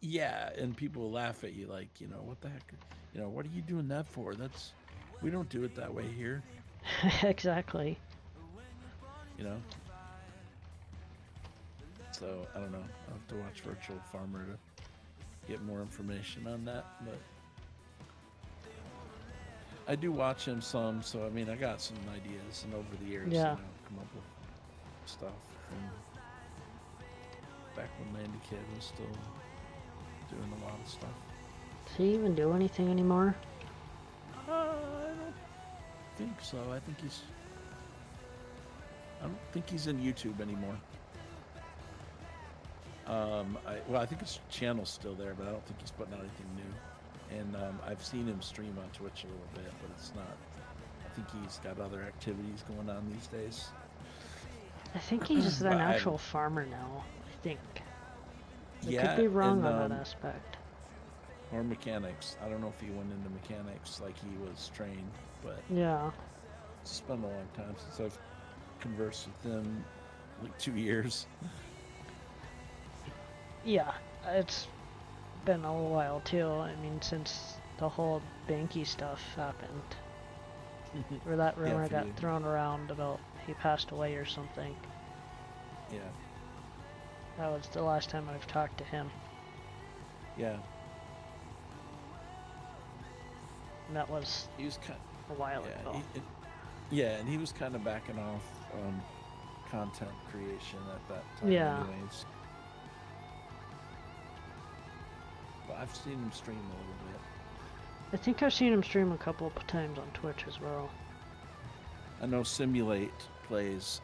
Yeah, and people will laugh at you like, you know, what the heck? You know, what are you doing that for? We don't do it that way here. Exactly. You know. So I don't know. I'll have to watch Virtual Farmer to get more information on that. But I do watch him some, so I mean, I got some ideas, and over the years, Yeah. you know, come up with stuff from back when Landy Kid was still doing a lot of stuff. Does he even do anything anymore? I don't think so. I don't think he's in YouTube anymore. I think his channel's still there, but I don't think he's putting out anything new. And I've seen him stream on Twitch a little bit, but it's not. I think he's got other activities going on these days. I think he's just an But actual farmer now. I think. I Yeah, could be wrong and, on that aspect. or mechanics. I don't know if he went into mechanics like he was trained, but Yeah. it's been a long time since I've conversed with him, like 2 years. Yeah. It's been a while too. I mean, since the whole Banky stuff happened. Or that rumor for got you. thrown around about he passed away or something. Yeah, That was the last time I've talked to him. yeah. And that was He was kind. a while ago. Yeah, and he was kind of backing off content creation at that time, Yeah. anyways. But I've seen him stream a little bit. I think I've seen him stream a couple of times on Twitch as well. I know Simulate plays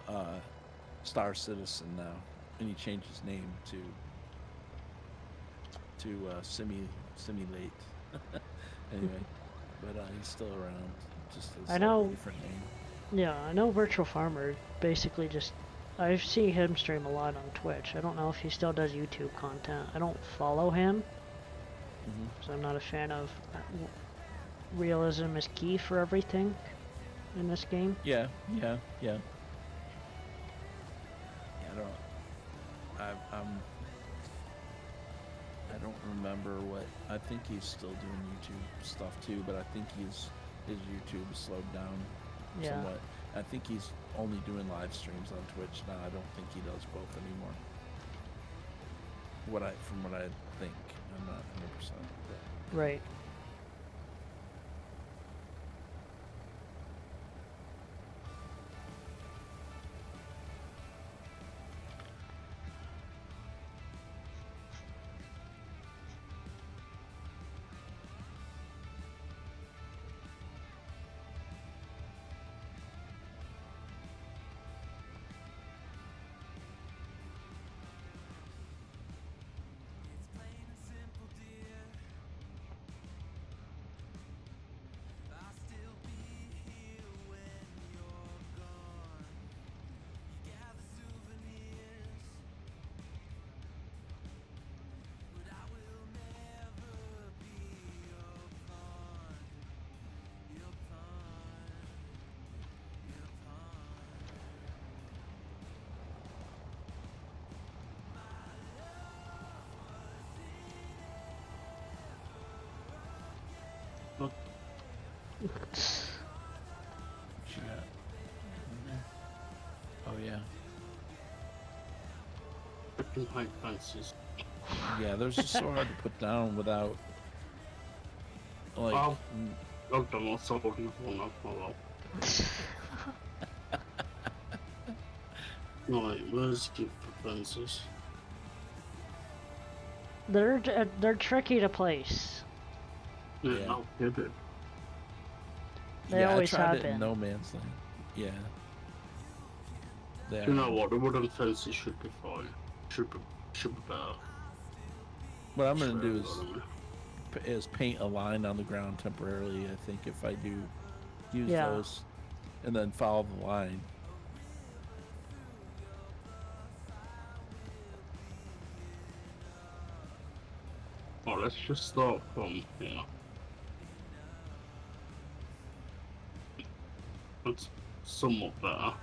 Star Citizen now, and he changed his name to Simulate. Anyway, but he's still around, just as I know- a different name. Yeah, I know Virtual Farmer basically just... I see him stream a lot on Twitch. I don't know if he still does YouTube content. I don't follow him, Hmm. so I'm not a fan of... Realism is key for everything in this game. Yeah. I don't remember what. I think he's still doing YouTube stuff too, but I think his YouTube is slowed down Yeah. somewhat. I think he's only doing live streams on Twitch now. I don't think he does both anymore. From what I think, I'm not 100%. Right. It's plain and simple, dear. I'll still be here when you're gone. You gather souvenirs, but I will never be your pawn. Your pawn. Your pawn. Look, What you got? Oh yeah. fucking hate fences. Yeah, they're just so hard to put down without, like, Oh, I've done all sorts of one of my well. Right, where's the fences? They're tricky to place. Yeah, Yeah. I'll give it. They yeah, I always tried have it in been. No Man's Land. Yeah. They You know are. what? The wooden fences should be fine. Should be better. What I'm gonna Sure, do got 'em. is paint a line on the ground temporarily. I think if I do use Yeah. those, and then follow the line. Oh, let's just start from here. That's somewhat better.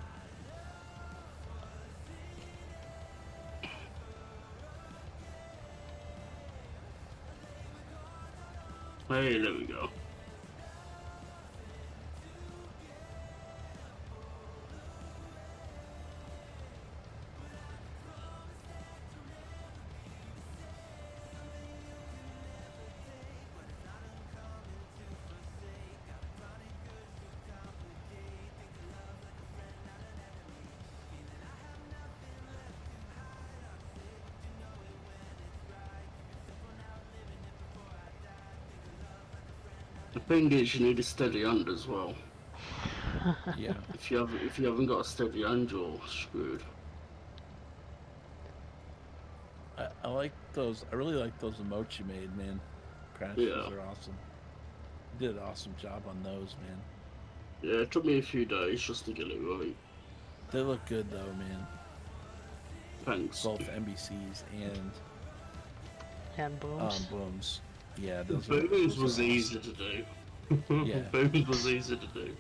Hey, there we go. The thing is, you need a steady hand as well. Yeah. If you haven't got a steady hand, you're screwed. I like those. I really like those emotes you made, man. Crash, Yeah. those are awesome. You did an awesome job on those, man. Yeah, it took me a few days just to get it right. They look good though, man. Thanks. Both NBCs And booms. Booms. Yeah, The those booms are was awesome. easy to do. Yeah. Booms was easy to do.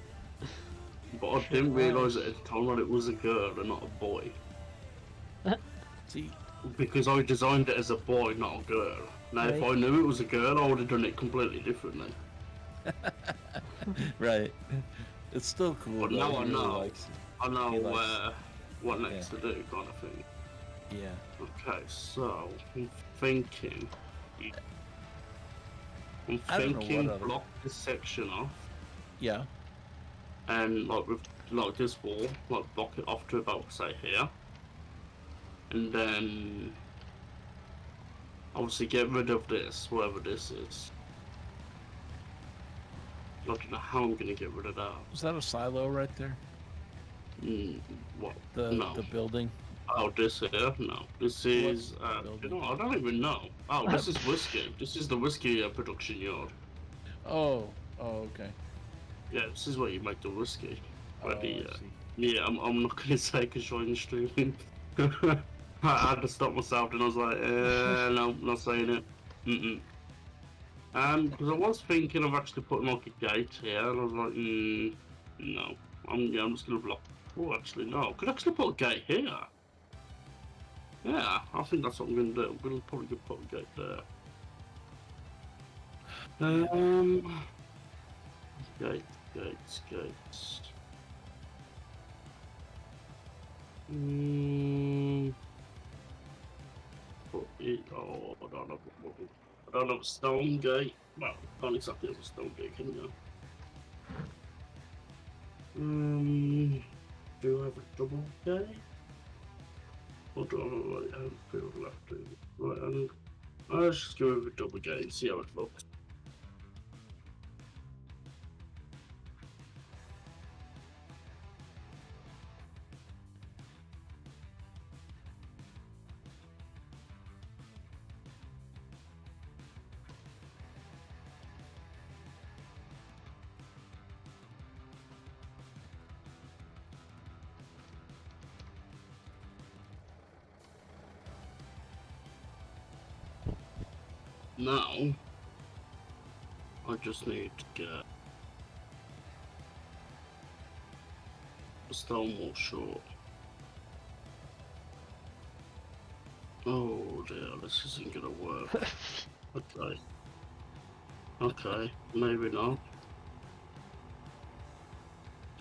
But I Sure didn't realise was. at the time that it was a girl and not a boy. See, Because I designed it as a boy, not a girl. Now, if Right. I knew it was a girl, I would have done it completely differently. right. It's still cool. But though. now He I really know. likes it. I know He likes- what next to do, kind of thing. Yeah. Okay, so I'm thinking. I'm I don't know thinking what other- block this section off, Yeah. and like with like this wall, like block it off to about say here, and then obviously get rid of this, whatever this is. I don't know how I'm gonna get rid of that. Is that a silo right there? What? The No. the building. Oh, this here? No. This is, building? you know, I don't even know. Oh, this is whiskey. This is the whiskey production yard. Oh. Oh. Okay. Yeah, this is where you make the whiskey. Oh, Where the, I see. yeah, I'm not gonna say because you're in streaming. I had to stop myself and I was like, no, not saying it. Because I was thinking of actually putting like a gate here, and I was like, no. I'm just gonna block. Oh, actually, no. I could actually put a gate here. Yeah, I think that's what I'm gonna do. I'm gonna probably put a gate there. Gates. Oh, I don't have a stone gate. Well, not exactly have a stone gate, can you? Do I have a double gate? Or do I have a right hand field left hand? Right hand. Let's just go with a double gate and see how it looks. Now, I just need to get a stone wall short. Oh dear, this isn't gonna work. Okay, maybe not.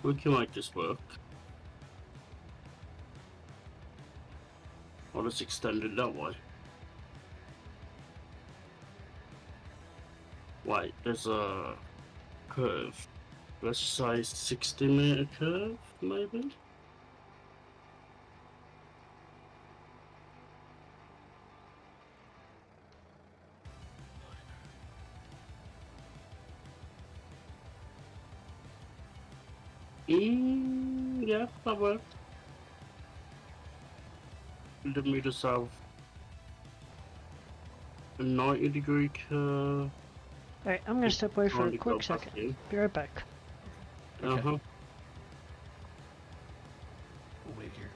We can make this work. I'll just extend it that way. Wait, there's a curve. Let's say 60-meter curve, maybe? Yeah, that worked. Let me just have a 90-degree curve. Alright, I'm gonna step away for Trying a to quick go back second. in. Be right back. Okay. Uh-huh. We'll wait here.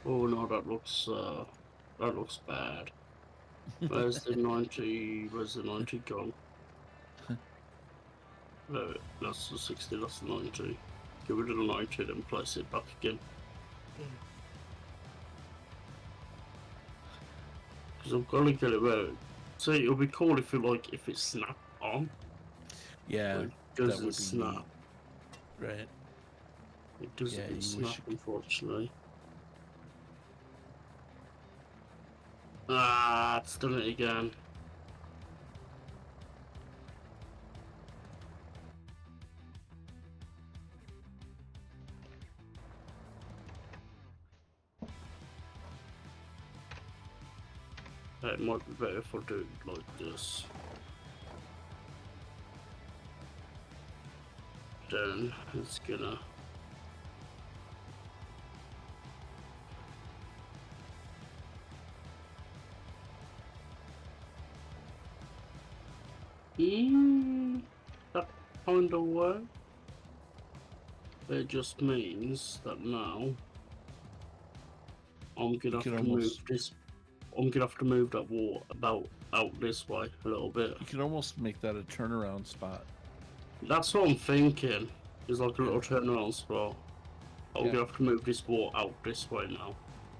Oh no, that looks bad. Where's the 90? Where's the 90 gone? No, that's the 60. That's the 90. Get rid of the 90, then place it back again. Because I've got to get it right. See, it'll be cool if it snapped on. Yeah, But it that doesn't would be snap. neat. Right. It doesn't Yeah, you snap, wish you could- unfortunately. Ah, it's done it again. It might be better if I do it like this. Then it's gonna. That kind of work. It just means that now I'm gonna have to move this. I'm gonna have to move that wall about out this way a little bit. You could almost make that a turnaround spot. That's what I'm thinking. There's like a little turnaround spot. I'm Yeah. gonna have to move this wall out this way now,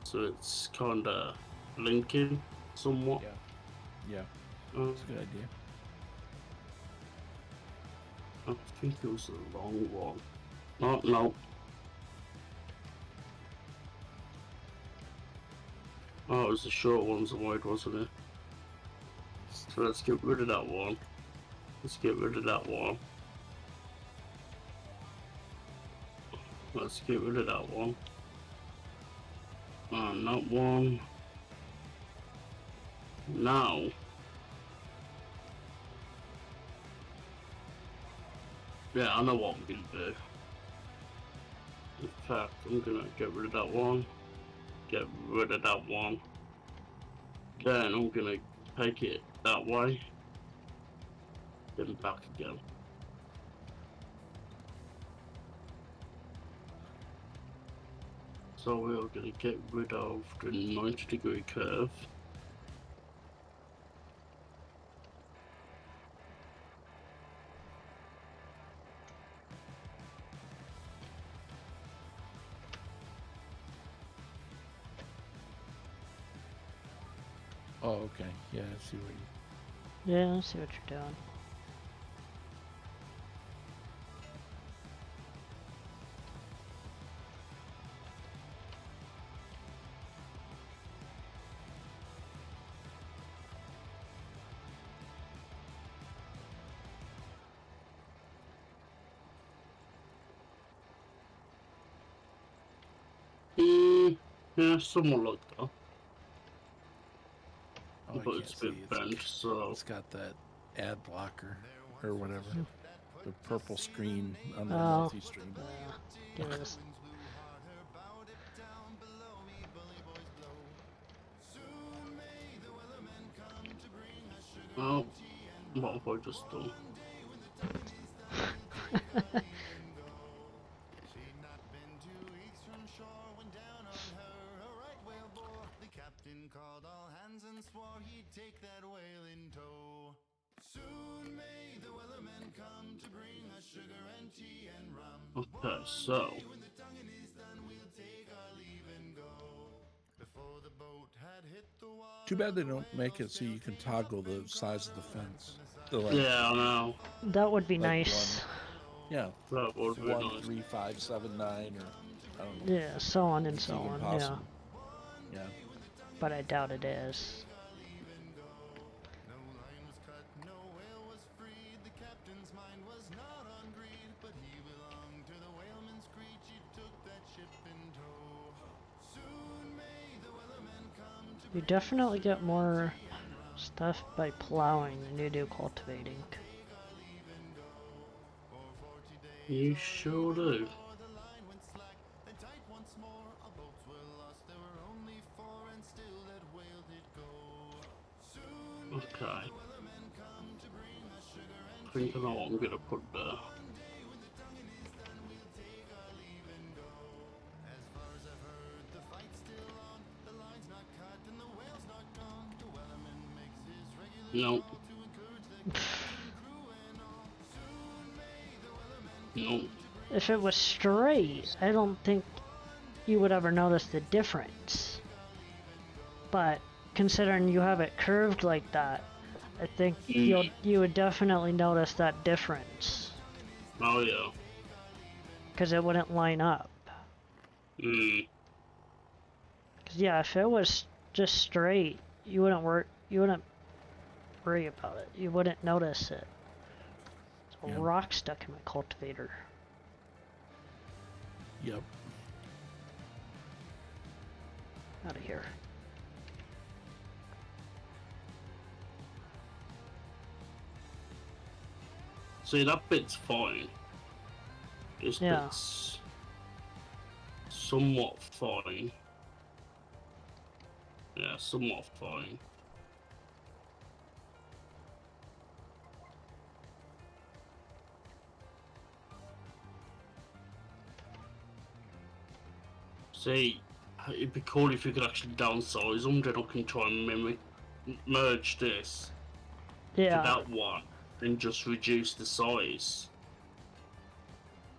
so it's kind of linking somewhat. Yeah, that's a good idea. I think it was the long one. Oh no. Oh, it was the short ones and wide, wasn't it? So let's get rid of that one. Let's get rid of that one. Let's get rid of that one. And that one. Now. Yeah, I know what I'm gonna do. In fact, I'm gonna get rid of that one. Get rid of that one. Then I'm gonna take it that way. Then back again. So we're gonna get rid of the 90-degree curve. Oh, okay. Yeah, I see what you. Yeah, I see what you're doing. Yeah, somewhat like that. Oh, I But can't it's a see. bit bent, so It's got that ad blocker or whatever. The purple screen on the Oh. multi-stream. Give us. well, what have I just done? She'd not been 2 weeks from shore when down on her a right whale bore. The captain called all hands and swore he'd take that whale in tow. Soon may the wellerman come to bring us sugar and tea and rum. Okay, so When the tonguing is done, we'll take our leave and go. Before the boat had hit the water. Too bad they don't make it so you can toggle the size of the fence. The yeah, I know. That would be Like nice. yeah, That would be nice. 13579 or I don't know. Yeah, so on and It's so even on, possible. Yeah. but I doubt it is. No line was cut, no whale was freed. The captain's mind was not on greed, but he belonged to the whaleman's creed. She took that ship in tow. Soon may the wellerman come to You bring definitely us get sugar and more tea and rum. stuff by plowing than you do cultivating. Take our leave and go. For 40 days You or sure even do. more, the line went slack, then tight once more. Our boats were lost, there were only 4, and still that whale did go. Soon may Okay. the wellerman come to bring us sugar and I think I tea know what and I'm gonna rum. put there. One day when the tonguing is done, we'll take our leave and go. As far as I've heard, the fight's still on. The line's not cut and the whale's not gone. The wellerman makes his regular No, call to encourage the captain, crew, and all. Soon may the wellerman no. come to bring If it us was sugar and tea straight, and I don't rum. think you would ever notice the difference. But considering you have it curved like that, I think Mm. you would definitely notice that difference Oh yeah. because it wouldn't line up. Mm. 'Cause yeah, if it was just straight, you wouldn't worry about it. You wouldn't notice it. There's a Yep. rock stuck in my cultivator. Yep. Out of here. See, that bit's fine. This Yeah. bit's somewhat fine. Yeah, somewhat fine. See, it'd be cool if you could actually downsize them, then I can try and merge this to Yeah. that one and just reduce the size.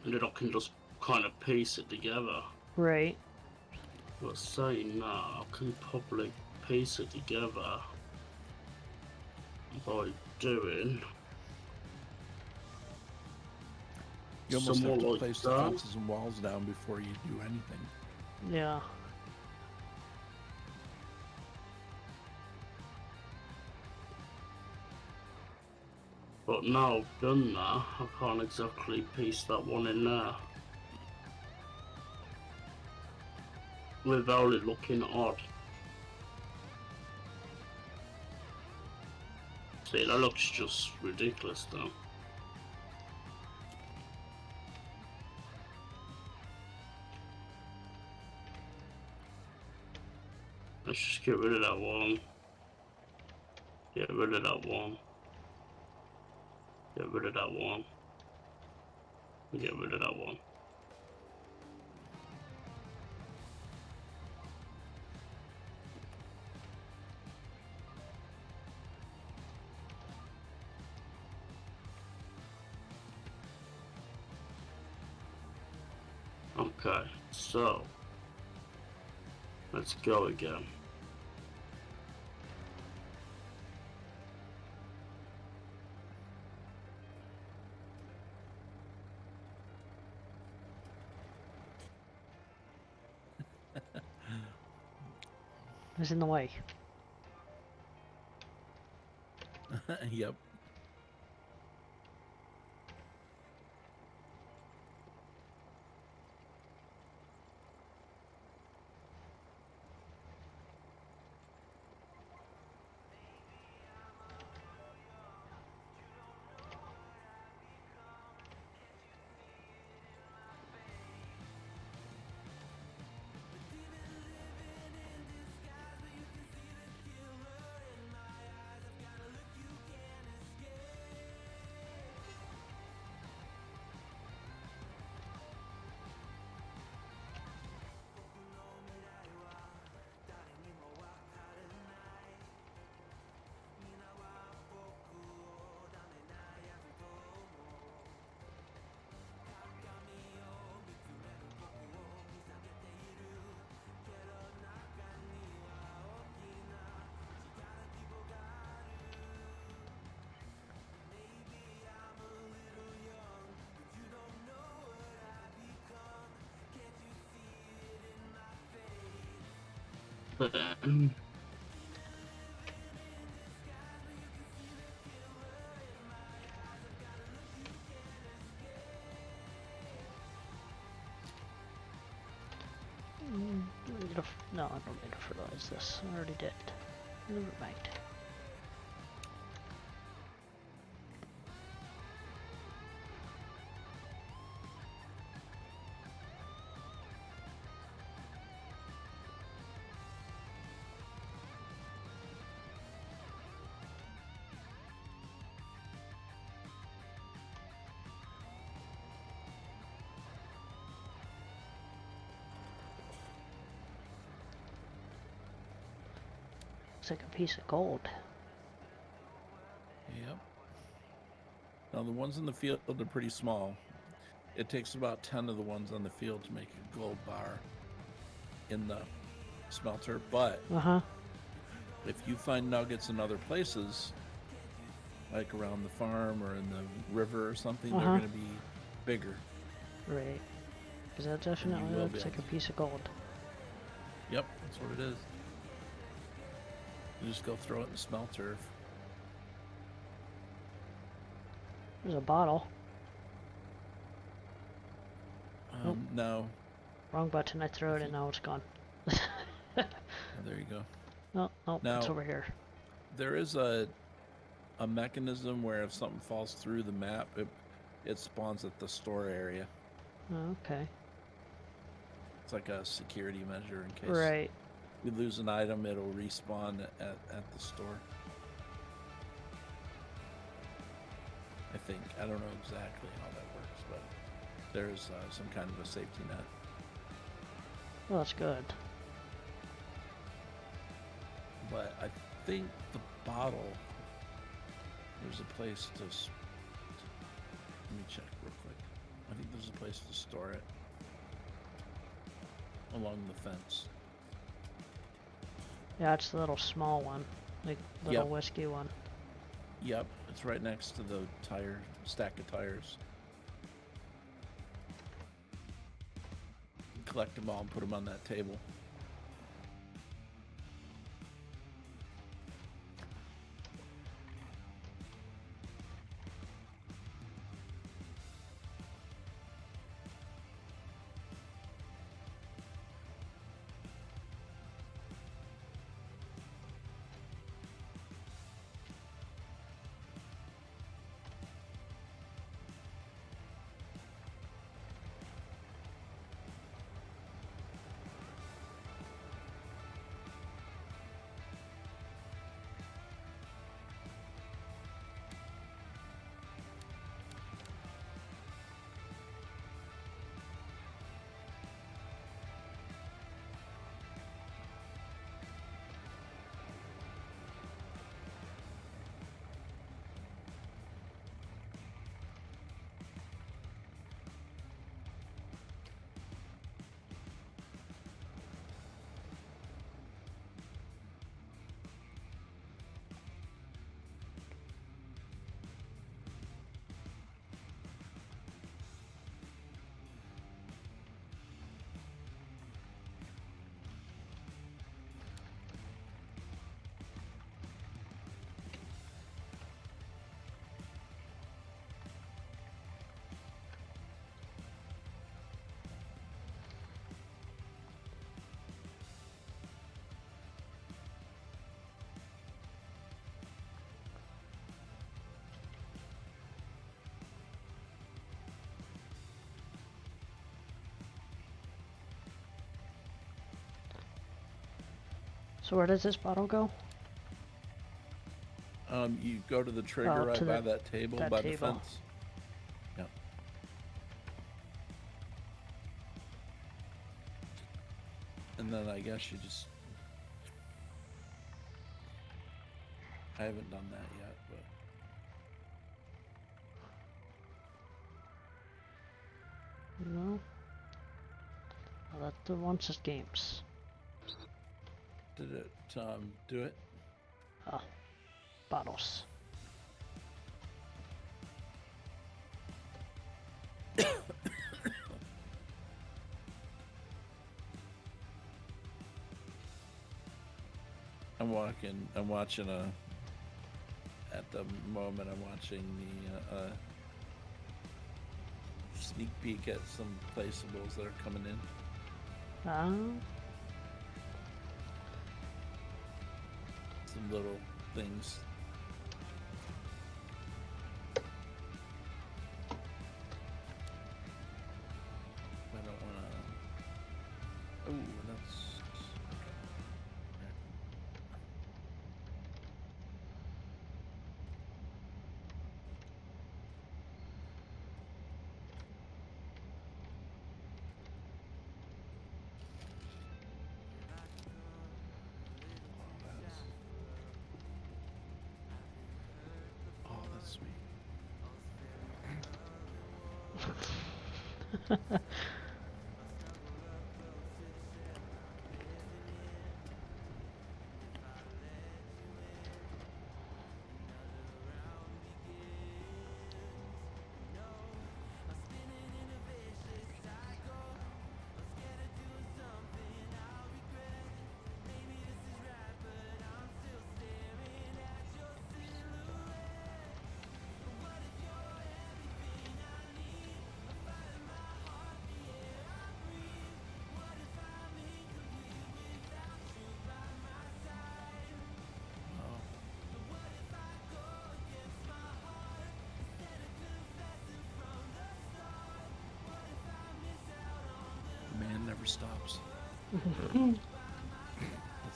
And then I can just kind of piece it together. Right. But saying that, I can probably piece it together by doing You almost somewhat have to like place the that. fences and walls down before you do anything. Yeah. But now I've done that, I can't exactly piece that one in there without it looking odd. See, that looks just ridiculous though. Let's just get rid of that one. Get rid of that one. Get rid of that one. Get rid of that one. Okay, so let's go again. It's in the way. Yep. Yeah. No, I don't need to fertilize this. I already did. Never mind. Looks like a piece of gold. Yep. Now the ones in the field are pretty small. It takes about 10 of the ones on the field to make a gold bar in the smelter, but Uh-huh. if you find nuggets in other places, like around the farm or in the river or something, they're Uh-huh. going to be bigger. Right. Because that definitely will be looks like a able to- piece of gold. Yep, that's what it is. You just go throw it in the smelter. There's a bottle. Nope. No. Wrong button. I threw it and now it's gone. Oh, there you go. No, no, it's Now- over here. There is a mechanism where if something falls through the map, it spawns at the store area. Oh, okay. It's like a security measure in case Right. you lose an item, it'll respawn at the store. I think. I don't know exactly how that works, but there's some kind of a safety net. Well, that's good. But I think the bottle, there's a place to let me check real quick. I think there's a place to store it along the fence. Yeah, it's the little small one. Like, little Yep. whiskey one. Yep, it's right next to the stack of tires. Collect them all and put them on that table. So where does this bottle go? You go to the trigger Oh, right to by the- that table, that by table. the fence. Yep. And then I guess you just... I haven't done that yet, but... No. Well, that's the once is games. Did it do it? Oh. Bottles. I'm watching at the moment I'm watching the sneak peek at some placeables that are coming in. Some little things. I don't wanna. Oh, that's. Oh, that's sweet. Man never stops. That's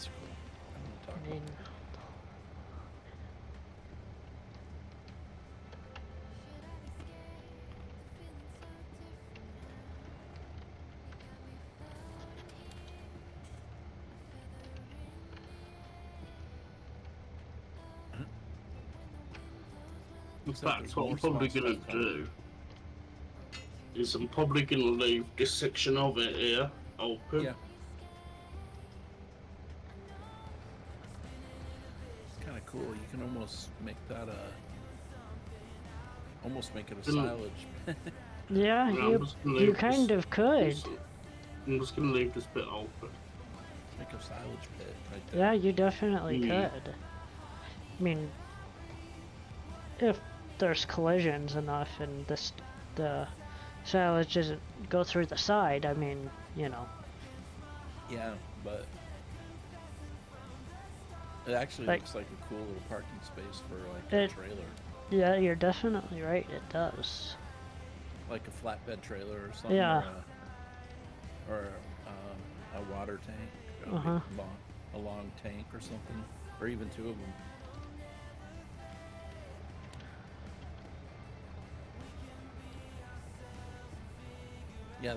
cool. I'm gonna talk about that. In Except fact, there's what I'm more probably small gonna stuff coming. do is I'm probably gonna leave this section of it here open. Yeah. It's kind of cool. You can almost make that almost make it a silage. Yeah, Yeah, I'm just gonna you leave kind this- of could. I'm just gonna leave this bit open. Make a silage pit right there. Yeah, you definitely Mm. could. I mean, if there's collisions enough and the silage doesn't go through the side, I mean, you know. Yeah, but it actually Like- looks like a cool little parking space for like It- a trailer, Yeah, you're definitely right, it does. like a flatbed trailer or something. Yeah. Or a water tank, a, Uh-huh. big a long tank or something, or even two of them. Yeah,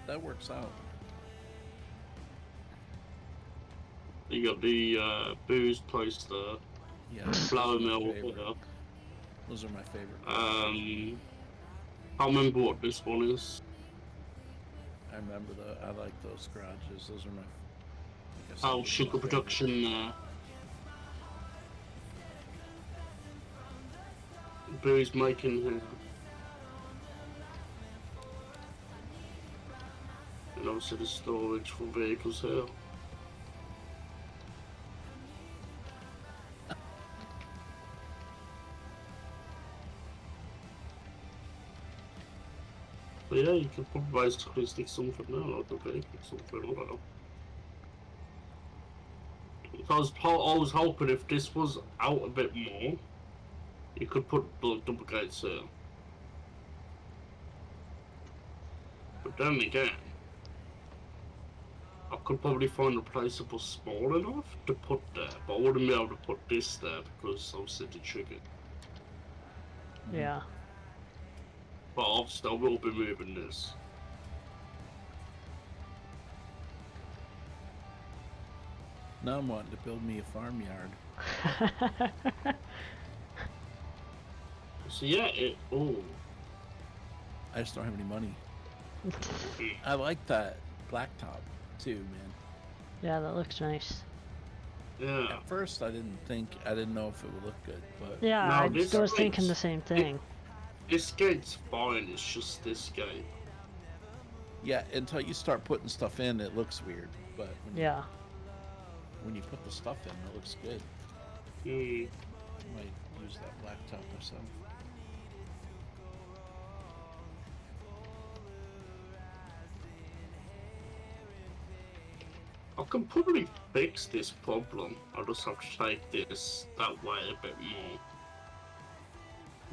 that works out. You got the booze place there, Yeah, flour those are my mill favorite. there. Those are my favorite. Can't remember what this one is. I remember I like those garages. Those are my. Like I said, Oh, those are sugar my favorite. production there. Booze making here. And obviously the storage for vehicles here. But yeah, you can probably basically stick something there, like a vehicle, something, I don't know. I was hoping if this was out a bit more, you could put double gates here. But then again, I could probably find a placeable small enough to put there, but I wouldn't be able to put this there because I'm city triggered. Yeah. But obviously I will be moving this. Now I'm wanting to build me a farmyard. So yeah, I just don't have any money. I like that blacktop too, man. Yeah, that looks nice. yeah. At first, I didn't know if it would look good, but Yeah, No, I this was thinking looks- the same thing. This gate's fine, it's just this gate. yeah, until you start putting stuff in, it looks weird. But Yeah. when you put the stuff in, it looks good. Mm. Might use that blacktop myself. I can probably fix this problem. I'll just have to take that way a bit more.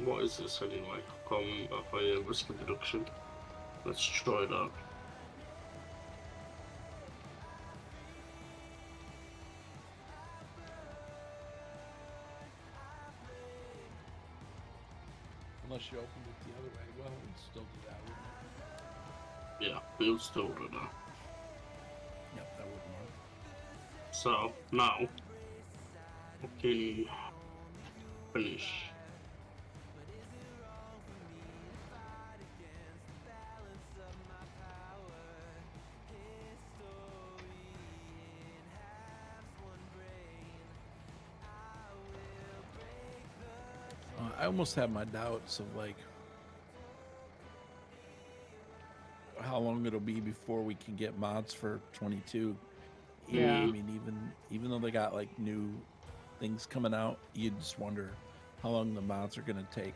What is this anyway? I can't remember if I risk reduction. Let's try that. Unless you opened it the other way, well, we'd still do that, wouldn't it? Yeah, we'll still do that. Yep, that wouldn't work. So now we can finish. I almost have my doubts of like how long it'll be before we can get mods for 22. Yeah. I mean, even though they got like new things coming out, you just wonder how long the mods are gonna take.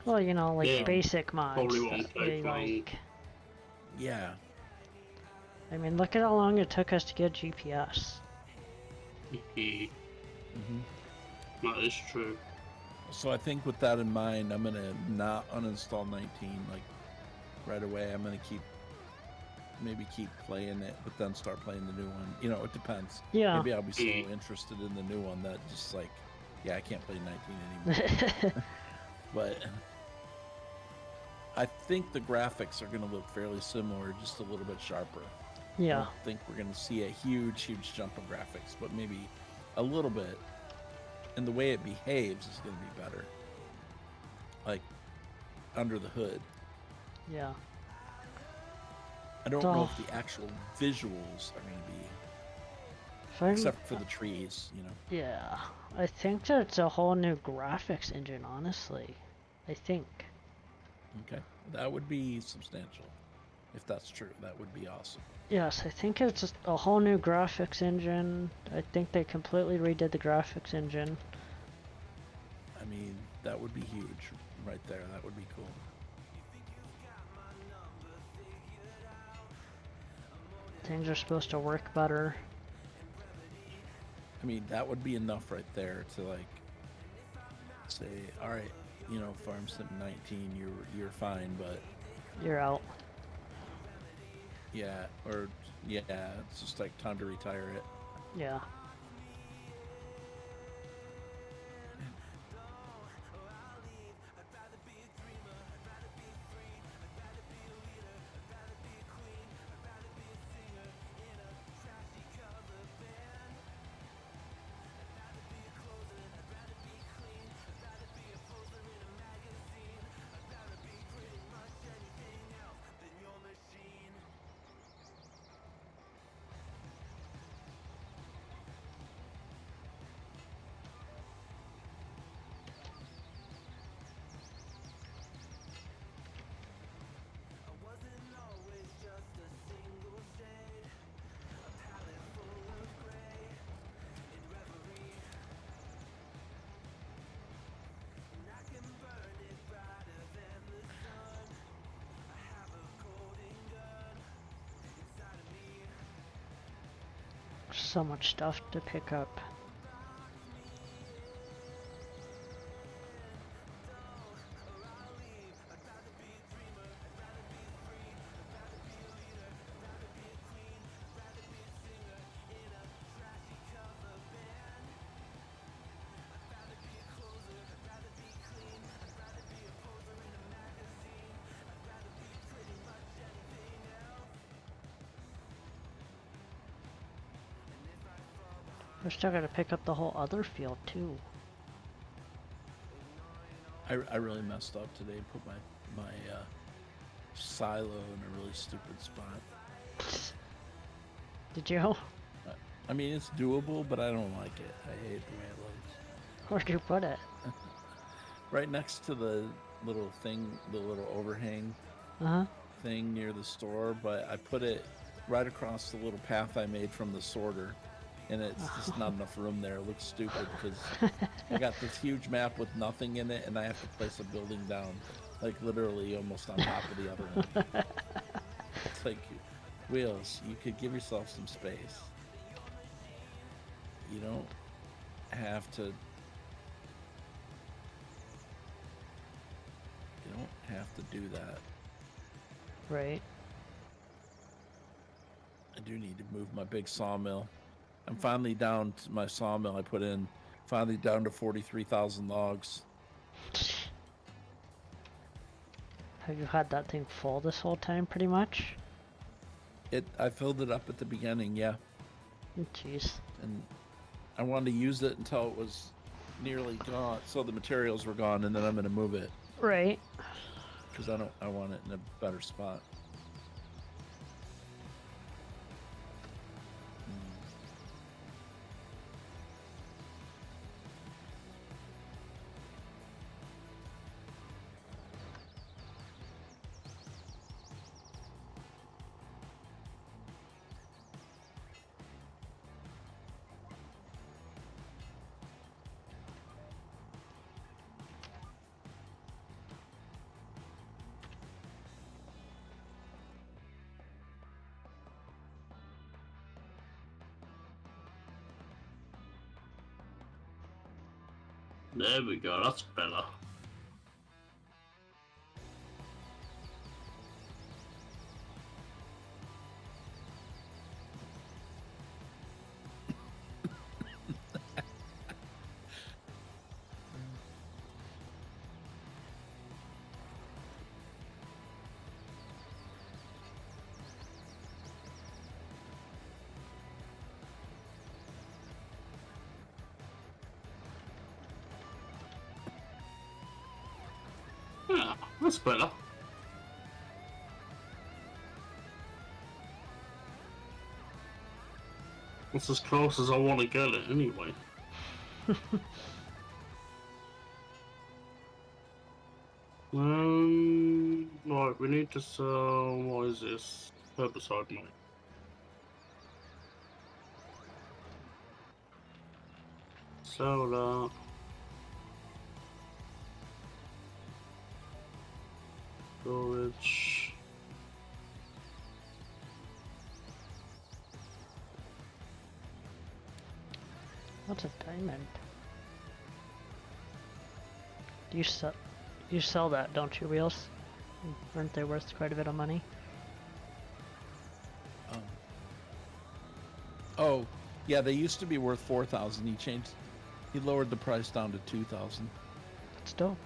Well, you know, like Yeah, basic mods. probably won't that take they, long. like. Yeah. I mean, look at how long it took us to get GPS. Mm-hmm. That is true. So I think with that in mind, I'm gonna not uninstall 19 like right away. I'm gonna maybe keep playing it, but then start playing the new one. You know, it depends. Yeah. Maybe I'll be so interested in the new one that just like, yeah, I can't play 19 anymore. But I think the graphics are gonna look fairly similar, just a little bit sharper. I Yeah. don't think we're gonna see a huge jump in graphics, but maybe a little bit. And the way it behaves is going to be better. Like, under the hood. Yeah. I don't know if the actual visuals are going to be... Except for the trees, you know. Yeah. I think that it's a whole new graphics engine, honestly. I think. Okay. That would be substantial. If that's true, that would be awesome. Yes, I think it's a whole new graphics engine. I think they completely redid the graphics engine. I mean, that would be huge right there. That would be cool. Things are supposed to work better. I mean, that would be enough right there to like say, all right, you know, Farm Sim 19, you're fine, but you're out. Yeah, or yeah, it's just like time to retire it. Yeah. So much stuff to pick up. We're still gonna pick up the whole other field too. I really messed up today. Put my silo in a really stupid spot. Did you? I mean, it's doable, but I don't like it. I hate the way it looks. Where'd you put it? Right next to the little thing, the little overhang thing near the store, but I put it right across the little path I made from the sorter. and it's just not enough room there. It looks stupid because I got this huge map with nothing in it, and I have to place a building down, like literally almost on top of the other one. It's like, Wheels, you could give yourself some space. You don't have to. You don't have to do that. Right. I do need to move my big sawmill. I'm finally down to my sawmill I put in. Finally down to 43,000 logs. Have you had that thing full this whole time, pretty much? I filled it up at the beginning, yeah. Jeez. And I wanted to use it until it was nearly gone, so the materials were gone, and then I'm going to move it Right. because I want it in a better spot. There we go, that's better. Yeah, that's better. It's as close as I want to get it anyway. Right, we need to sell, what is this? Herbicide money. Sell that. Storage. What's a diamond? You sell that, don't you, Wheels? Aren't they worth quite a bit of money? Oh, yeah, they used to be worth 4,000. He lowered the price down to 2,000 That's dope.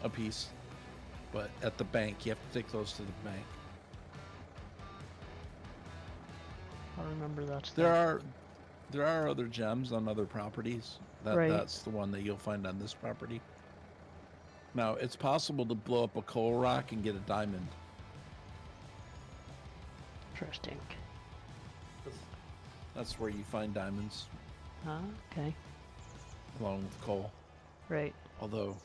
a piece. But at the bank, you have to take those to the bank. I remember that. There are other gems on other properties. Right. That's the one that you'll find on this property. Now, it's possible to blow up a coal rock and get a diamond. Interesting. That's where you find diamonds, Okay. along with coal. Right. Although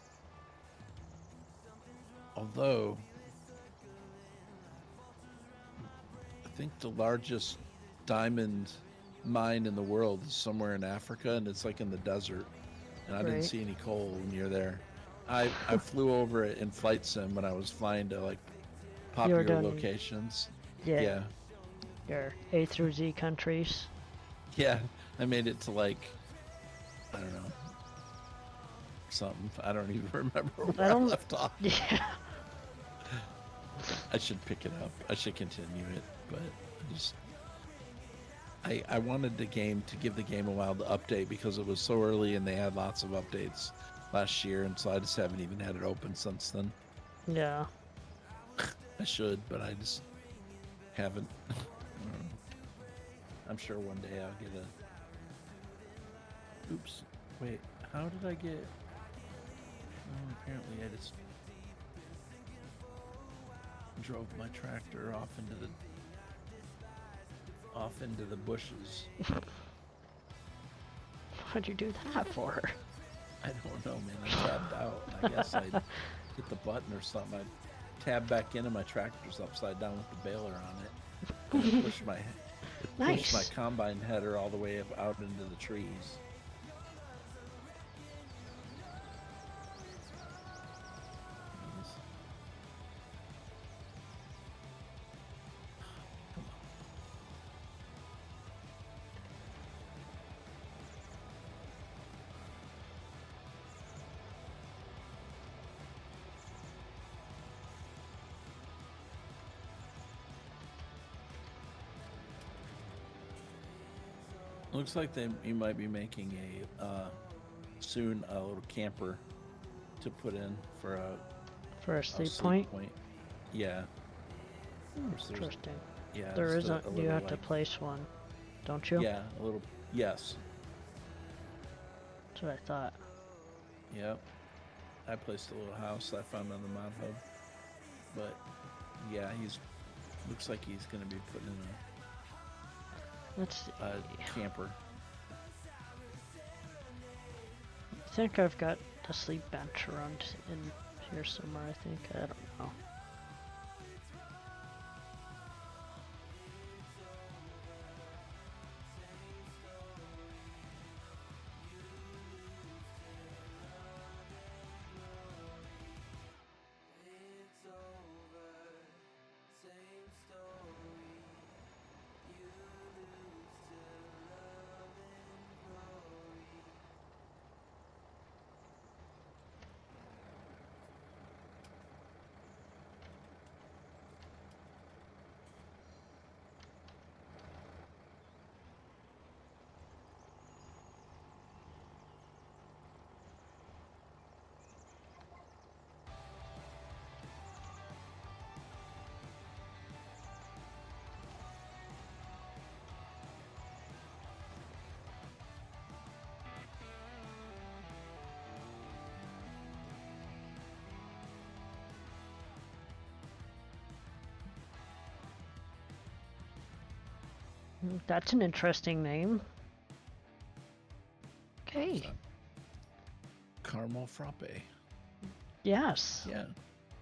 I think the largest diamond mine in the world is somewhere in Africa, and it's like in the desert, and I didn't Right. see any coal near there. I flew over it in flight sim when I was flying to like popular doing- locations. Yeah. Your A through Z countries. Yeah, I made it to like, I don't know, something. I don't even remember where I don't- left off. Yeah. I should pick it up. I should continue it, but I wanted the game to give the game a while to update because it was so early and they had lots of updates last year, and so I just haven't even had it open since then. Yeah. I should, but I just haven't. I'm sure one day I'll get a. Oops. Wait. How did I get? Oh, apparently I just drove my tractor off into the bushes. What'd you do that for? I don't know, man. I tabbed out. I guess I hit the button or something. I tabbed back in and my tractor's upside down with the baler on it. And I pushed my push my Nice. combine header all the way up out into the trees. Looks like you might be making soon a little camper to put in for For a a sleep sleep point. Yeah. There's- Interesting. yeah. There just isn't. a You little, have to like- place one, don't you? Yeah, a little. Yes. That's what I thought. Yep. I placed a little house I found on the mod hub, but yeah, looks like he's gonna be putting in Let's see. a camper. I think I've got the sleep bench around in here somewhere. I think. I don't know. That's an interesting name. Okay. Caramel frappe. Yes. Yeah,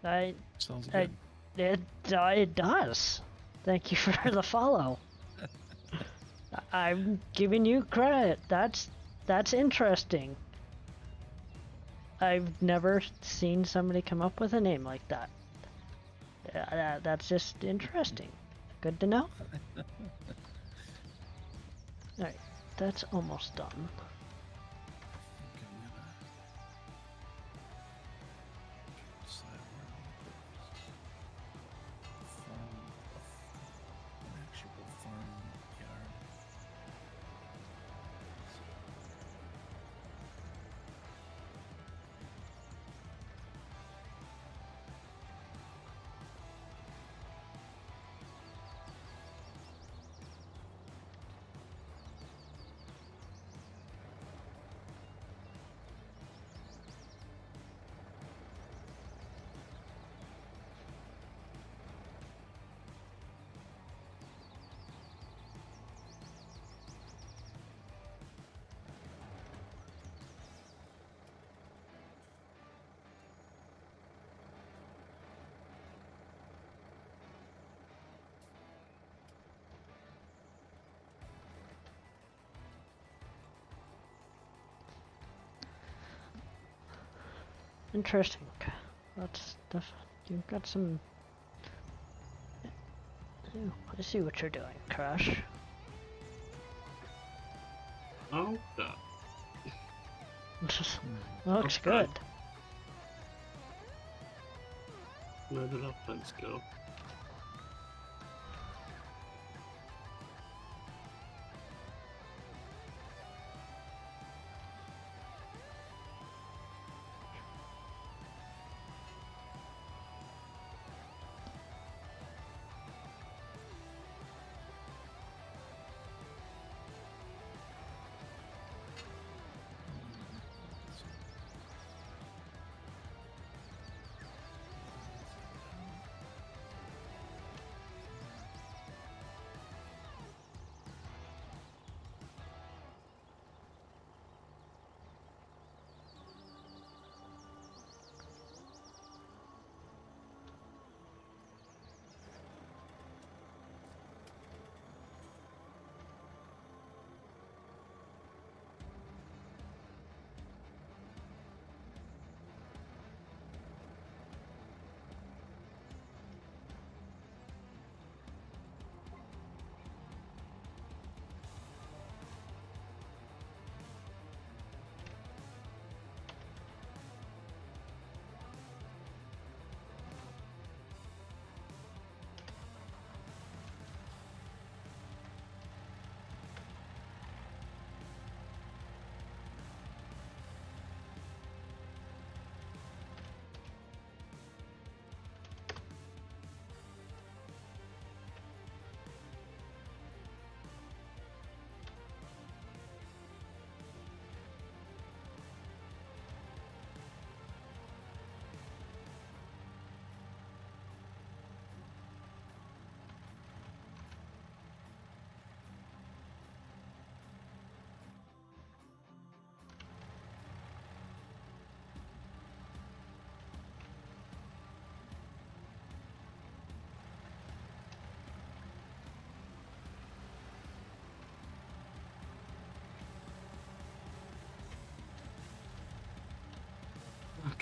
I. sounds I. good. It does. Thank you for the follow. I'm giving you credit. That's interesting. I've never seen somebody come up with a name like that. That's just interesting. Good to know. Alright, that's almost done. I think I'm gonna decide where I'm gonna put this an actual farm yard. Interesting. That's you've got some. Ooh, I see what you're doing, Crash. Oh, that. Looks Okay. good. Where did our fence go?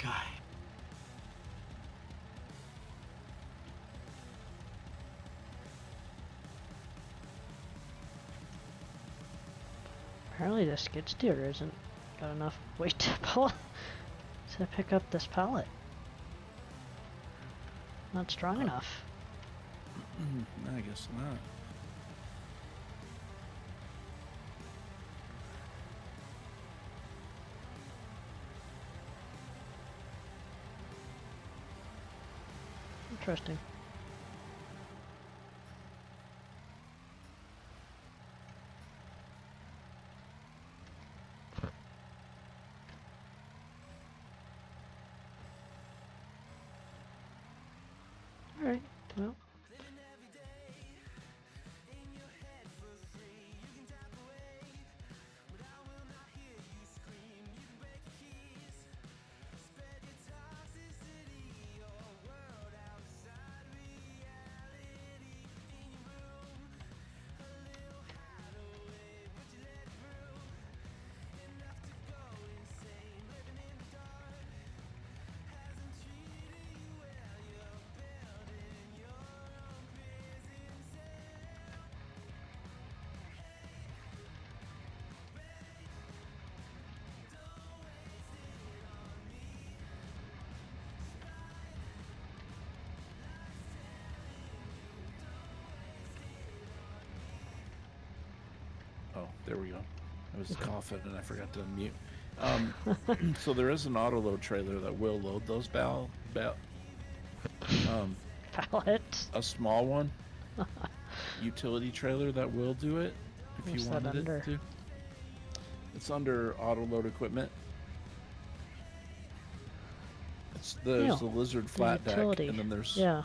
Okay. Apparently the skid steer isn't got enough weight to pull to pick up this pallet. Not strong enough. I guess not. Interesting. Alright, well. Oh, there we go. I was coughing and I forgot to unmute. So there is an auto load trailer that will load those Pallets. a small one, utility trailer that will do it if What's you that wanted under? it to. It's under auto load equipment. There's the Lizard flat deck, utility. and then there's Yeah.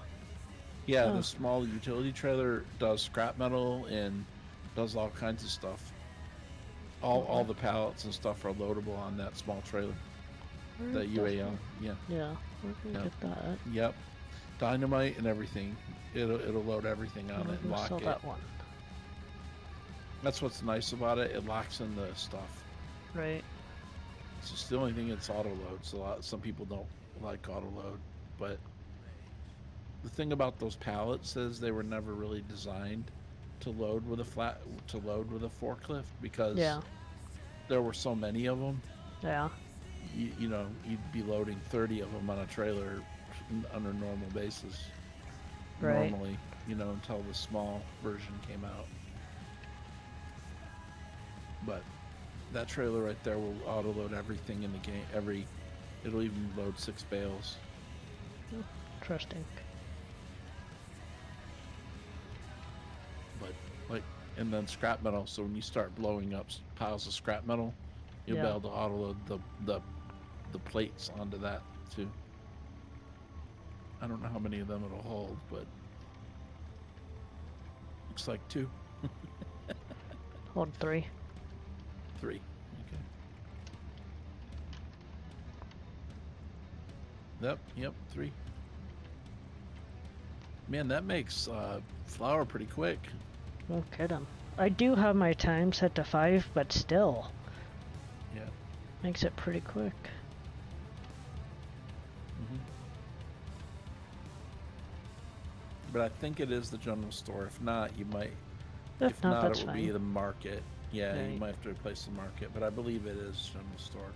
yeah, Oh. the small utility trailer does scrap metal and does all kinds of stuff. All the pallets and stuff are loadable on that small trailer. That UAL, yeah. Yeah, we can Yeah. get that. Yep. Dynamite and everything. It'll load everything on it and We'll lock sell it. that one. That's what's nice about it. It locks in the stuff. Right. It's just the only thing it's auto loads. Some people don't like auto load, but the thing about those pallets is they were never really designed to load with a forklift because Yeah. there were so many of them. Yeah. You know, you'd be loading 30 of them on a trailer on a normal basis. Right. Normally, until the small version came out. But that trailer right there will auto load everything in the game. It'll even load 6 bales. Interesting. But and then scrap metal. So when you start blowing up piles of scrap metal, you'll be able to auto load the plates onto that too. I don't know how many of them it'll hold, but looks like 2. Hold 3. 3. Okay. Yep, 3. Man, that makes flour pretty quick. Won't get him. I do have my time set to 5, but still. Yeah. Makes it pretty quick. Mm-hmm. But I think it is the general store. If not, you might. If not, that's it will fine. be the market. Yeah, Right. you might have to replace the market, but I believe it is general store.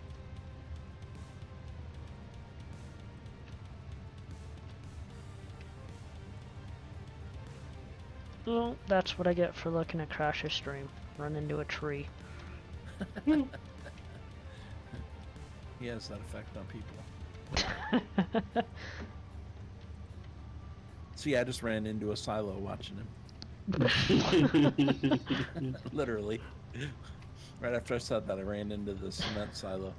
Well, that's what I get for looking at Crash's stream. Run into a tree. He has that effect on people. See, I just ran into a silo watching him. Literally. Right after I said that, I ran into the cement silo.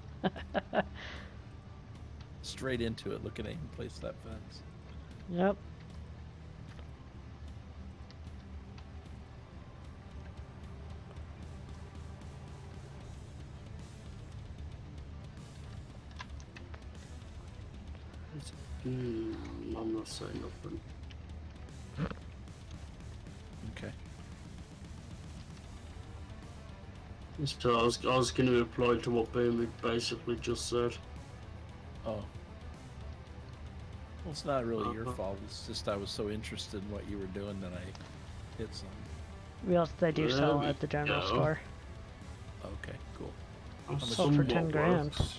Straight into it, looking at him place that fence. Yep. I'm not saying nothing. Okay. So I was going to reply to what Boomig basically just said. Oh, Well, it's not really your fault. It's just I was so interested in what you were doing that I hit some. We also they do There sell we at the general go. store. Okay, cool. Sold for 10 grand. works.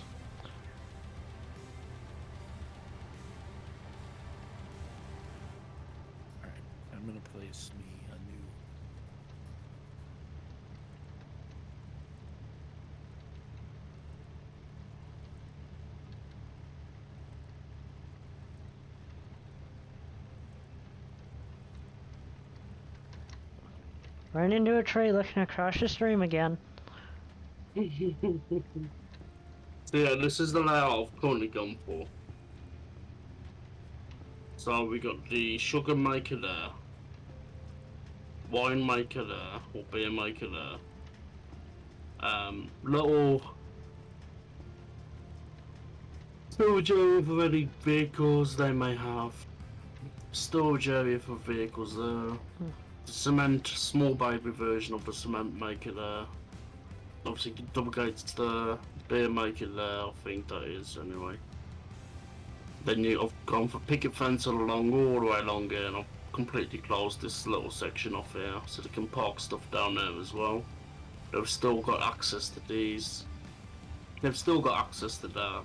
All right, I'm gonna place me a new. Ran into a tree looking across the stream again. So yeah, this is the layout I've currently gone for. So we got the sugar maker there, wine maker there, or beer maker there. Little storage area for any vehicles they may have. Storage area for vehicles there. The cement, small baby version of the cement maker there. Obviously double gates there, beer maker there, I think that is anyway. Then I've gone for picket fence along all the way along here, and I've completely closed this little section off here so they can park stuff down there as well. They've still got access to these. They've still got access to that.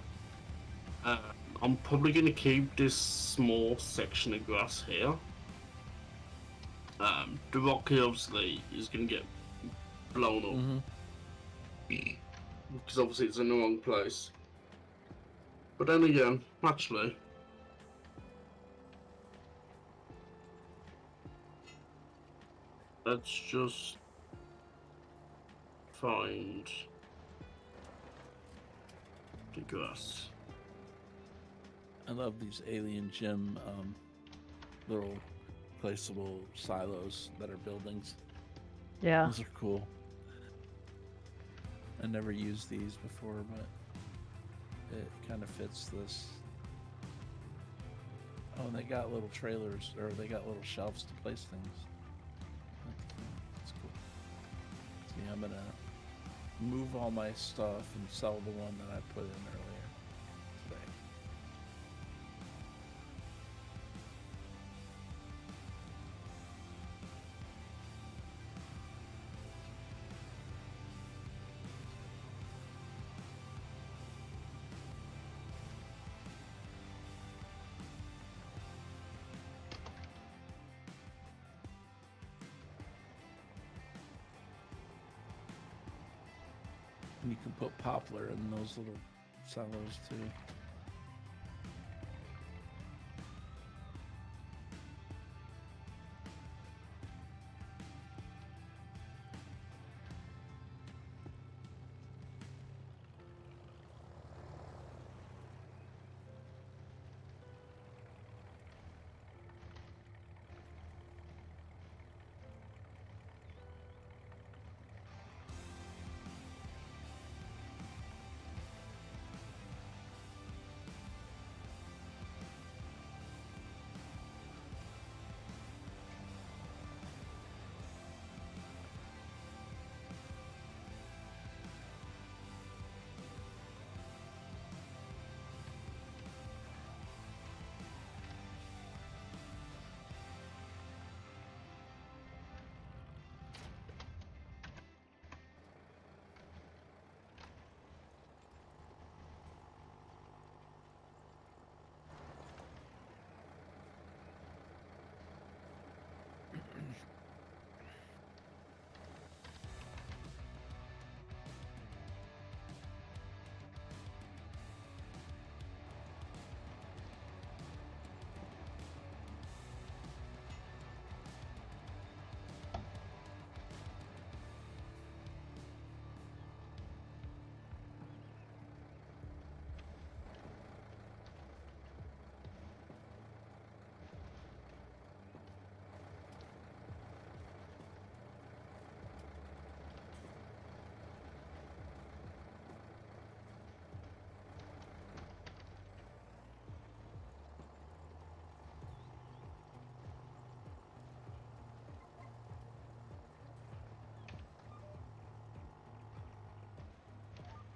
I'm probably going to keep this small section of grass here. The rock here obviously is going to get blown up. Because obviously it's in the wrong place. But then again, actually, let's just find the grass. I love these alien gym little placeable silos that are buildings. Yeah. Those are cool. I never used these before, but it kind of fits this. Oh, and they got little trailers, or they got little shelves to place things. That's cool. See, I'm gonna move all my stuff and sell the one that I put in earlier today. And you can put poplar in those little silos too.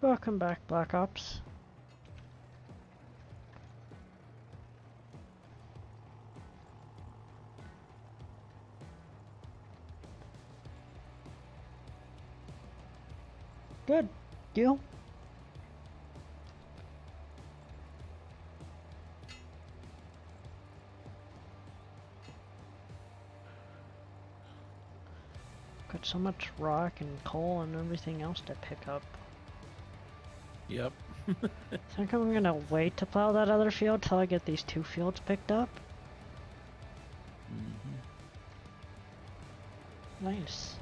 Welcome back, Black Ops. Good. You? Got so much rock and coal and everything else to pick up. Yep. I think I'm gonna wait to plow that other field till I get these 2 fields picked up. Nice.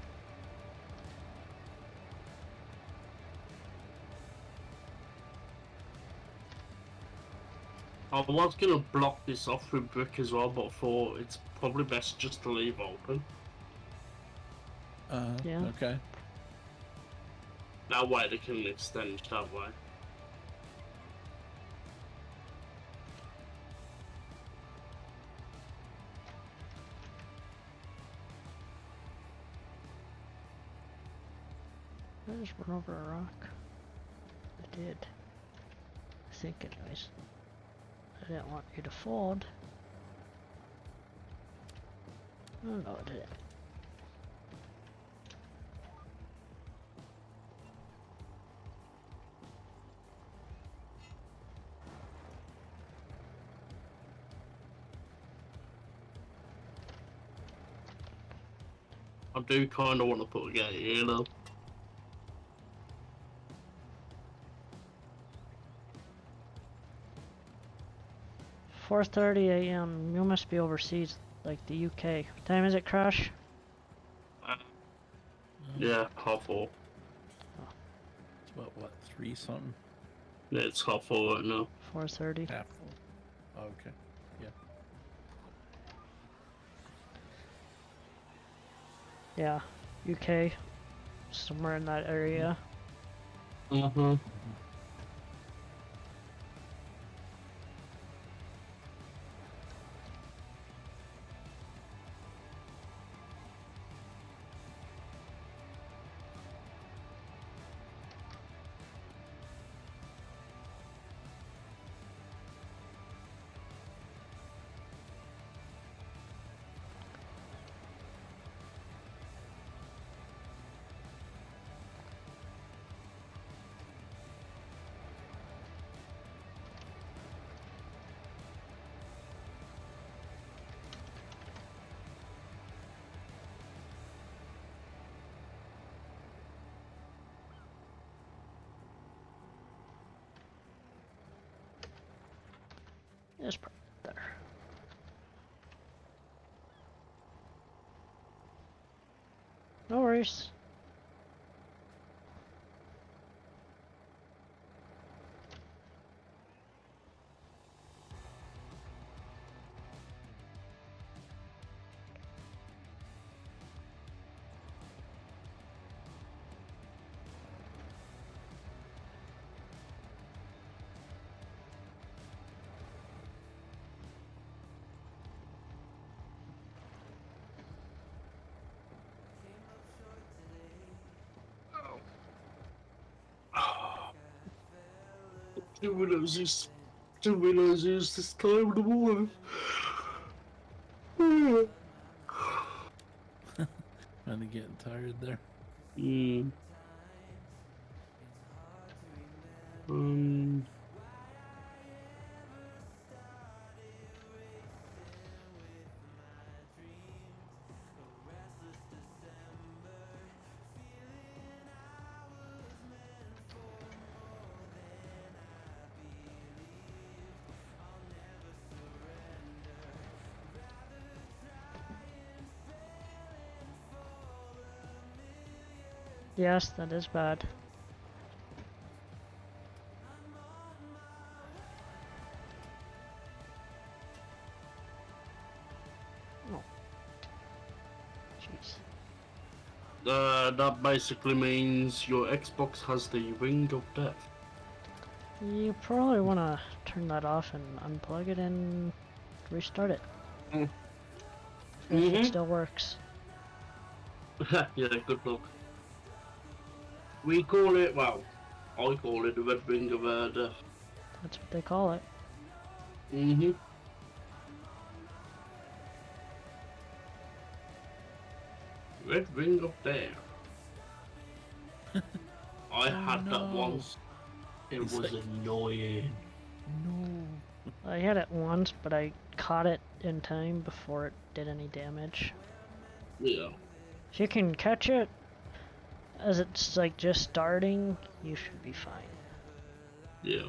I was gonna block this off with brick as well, but thought it's probably best just to leave open. Yeah. Okay. That way they can extend that way. I just run over a rock. I did. I think anyways. I didn't want you to fold. Oh no, I didn't. I do kind of want to put a gate here though. .30 a.m. You must be overseas, like the UK. What time is it, Crash? Yeah, half 4. It's about what, 3 something? Yeah, it's half 4 right now. 4:30. Half full. Okay. Yeah. Yeah, UK. Somewhere in that area. Mm-hmm. It's probably there. No worries. Didn't realize it's this time of the morning. Kind of getting tired there. Mm. Um. Yes, that is bad. Oh. Jeez. That basically means your Xbox has the ring of death. You probably want to turn that off and unplug it and restart it. Mm. If it still works. Yeah, good luck. We call it, well, I call it the red ring of death. That's what they call it. Mm-hmm. Red ring of death. I had that no. once. It He's was like- annoying. No. I had it once, but I caught it in time before it did any damage. Yeah. If you can catch it as it's like just starting, you should be fine. Yeah.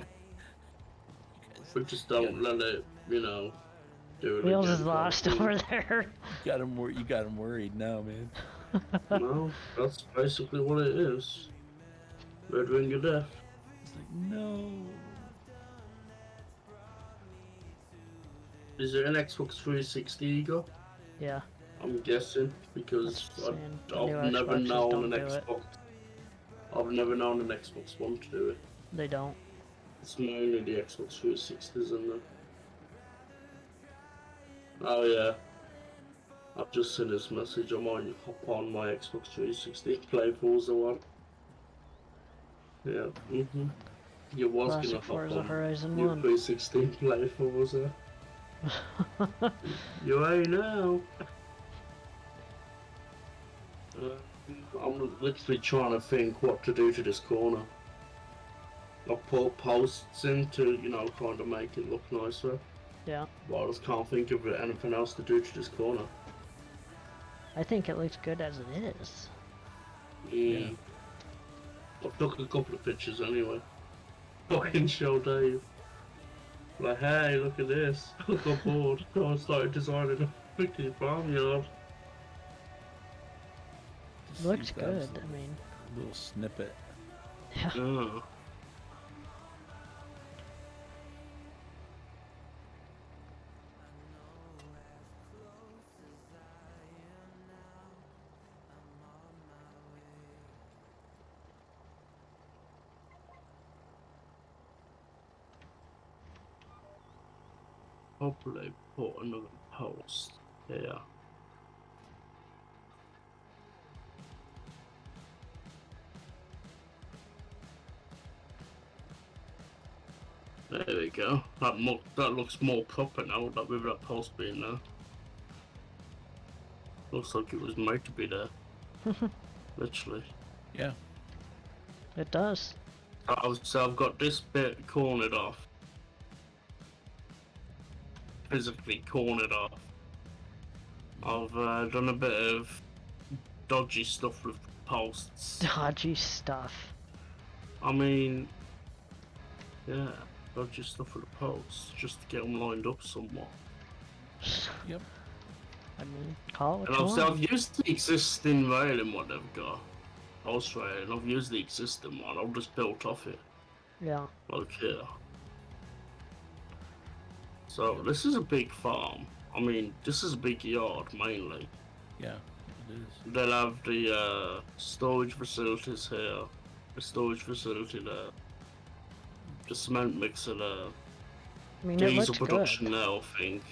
Guys, But just don't let it, do it Wheels again. is lost kind of thing. over there. you got him worried now, man. No, that's basically what it is. Red Ring of Death. It's like, no. Is it an Xbox 360 you got? Yeah, I'm guessing because that's saying the new I've never Xboxes known don't an do it. Xbox. I've never known an Xbox One to do it. They don't. It's mainly the Xbox 360s and the. Oh yeah, I've just seen this message. I might hop on my Xbox 360 play Forza 1. Yeah. You was Classic gonna hop Forza on Horizon your 1. 360 play Forza. You ain't now. I'm literally trying to think what to do to this corner. I put posts in to, kind of make it look nicer. Yeah, But I just can't think of anything else to do to this corner. I think it looks good as it is. Yeah. I've took a couple of pictures anyway. Fucking show Dave. Like, hey, look at this. I got bored. I started designing a freaking farmyard. Just Looks use that as good. I mean, a little snippet. yeah. Yeah. Probably put another post here. There we go. That looks more proper now. That with that post being there. Looks like it was made to be there. Literally. Yeah. It does. So I've got this bit cornered off. Physically cornered off. I've done a bit of dodgy stuff with posts. Dodgy stuff. I mean, yeah, dodgy stuff with the posts just to get them lined up somewhat. Yep. I mean, call it what And you obviously, want. I've used the existing railing what they've got. Post railing, I've used the existing one. I've just built off it, Yeah. like here. So this is a big farm. I mean, this is a big yard mainly. Yeah, it is. They'll have the storage facilities here, the storage facility there, the cement mixer there, I mean, it diesel looks production good. there, I think.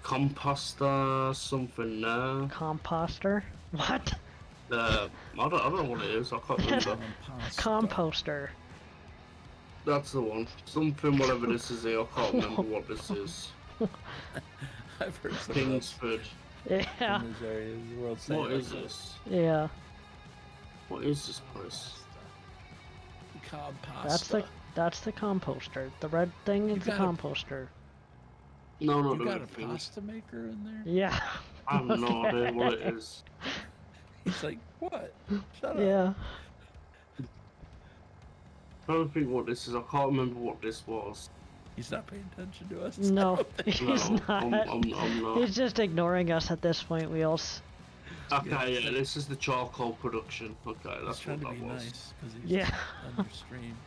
Composter, something there. Composter? What? I don't know what it is. I can't remember. Composter. That's the one. Something, whatever this is here. I can't remember what this is. I've heard some of those Kingsford. Yeah. in these areas. The world What is this? Yeah. What is this place? Compasta. That's the composter. The red thing is You the got a- composter. No, no, You no. got a pasta maker in there? Yeah. I have no idea what it is. He's like, what? Shut up. Yeah. I don't think what this is. I can't remember what this was. He's not paying attention to us. No, he's No, not. I'm not. He's just ignoring us at this point, Wheels. Okay, yeah, this is the charcoal production. Okay, He's that's trying what to that be was. nice because he's Yeah. on your stream.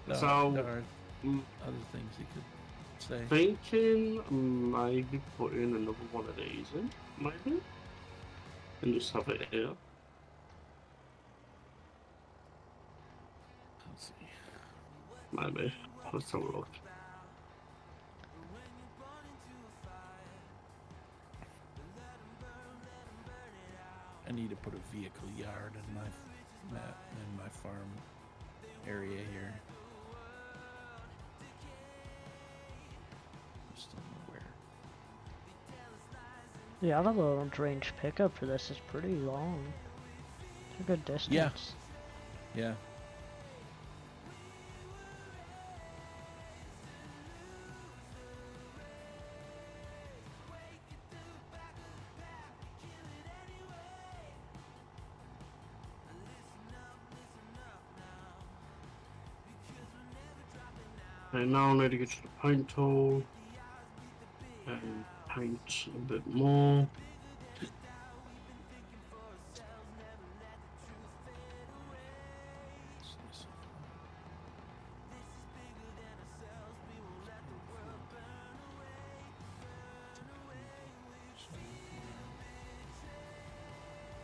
No, So- there are Mm, other things he could say. Thinking maybe putting another one of these in, maybe? And just have it here. Let's see. Maybe. Let's have a look. I need to put a vehicle yard in my farm area here. Just don't know where. Yeah, the long range pickup for this is pretty long. a good distance. Yeah. And now I need to go to the paint tool and paint a bit more.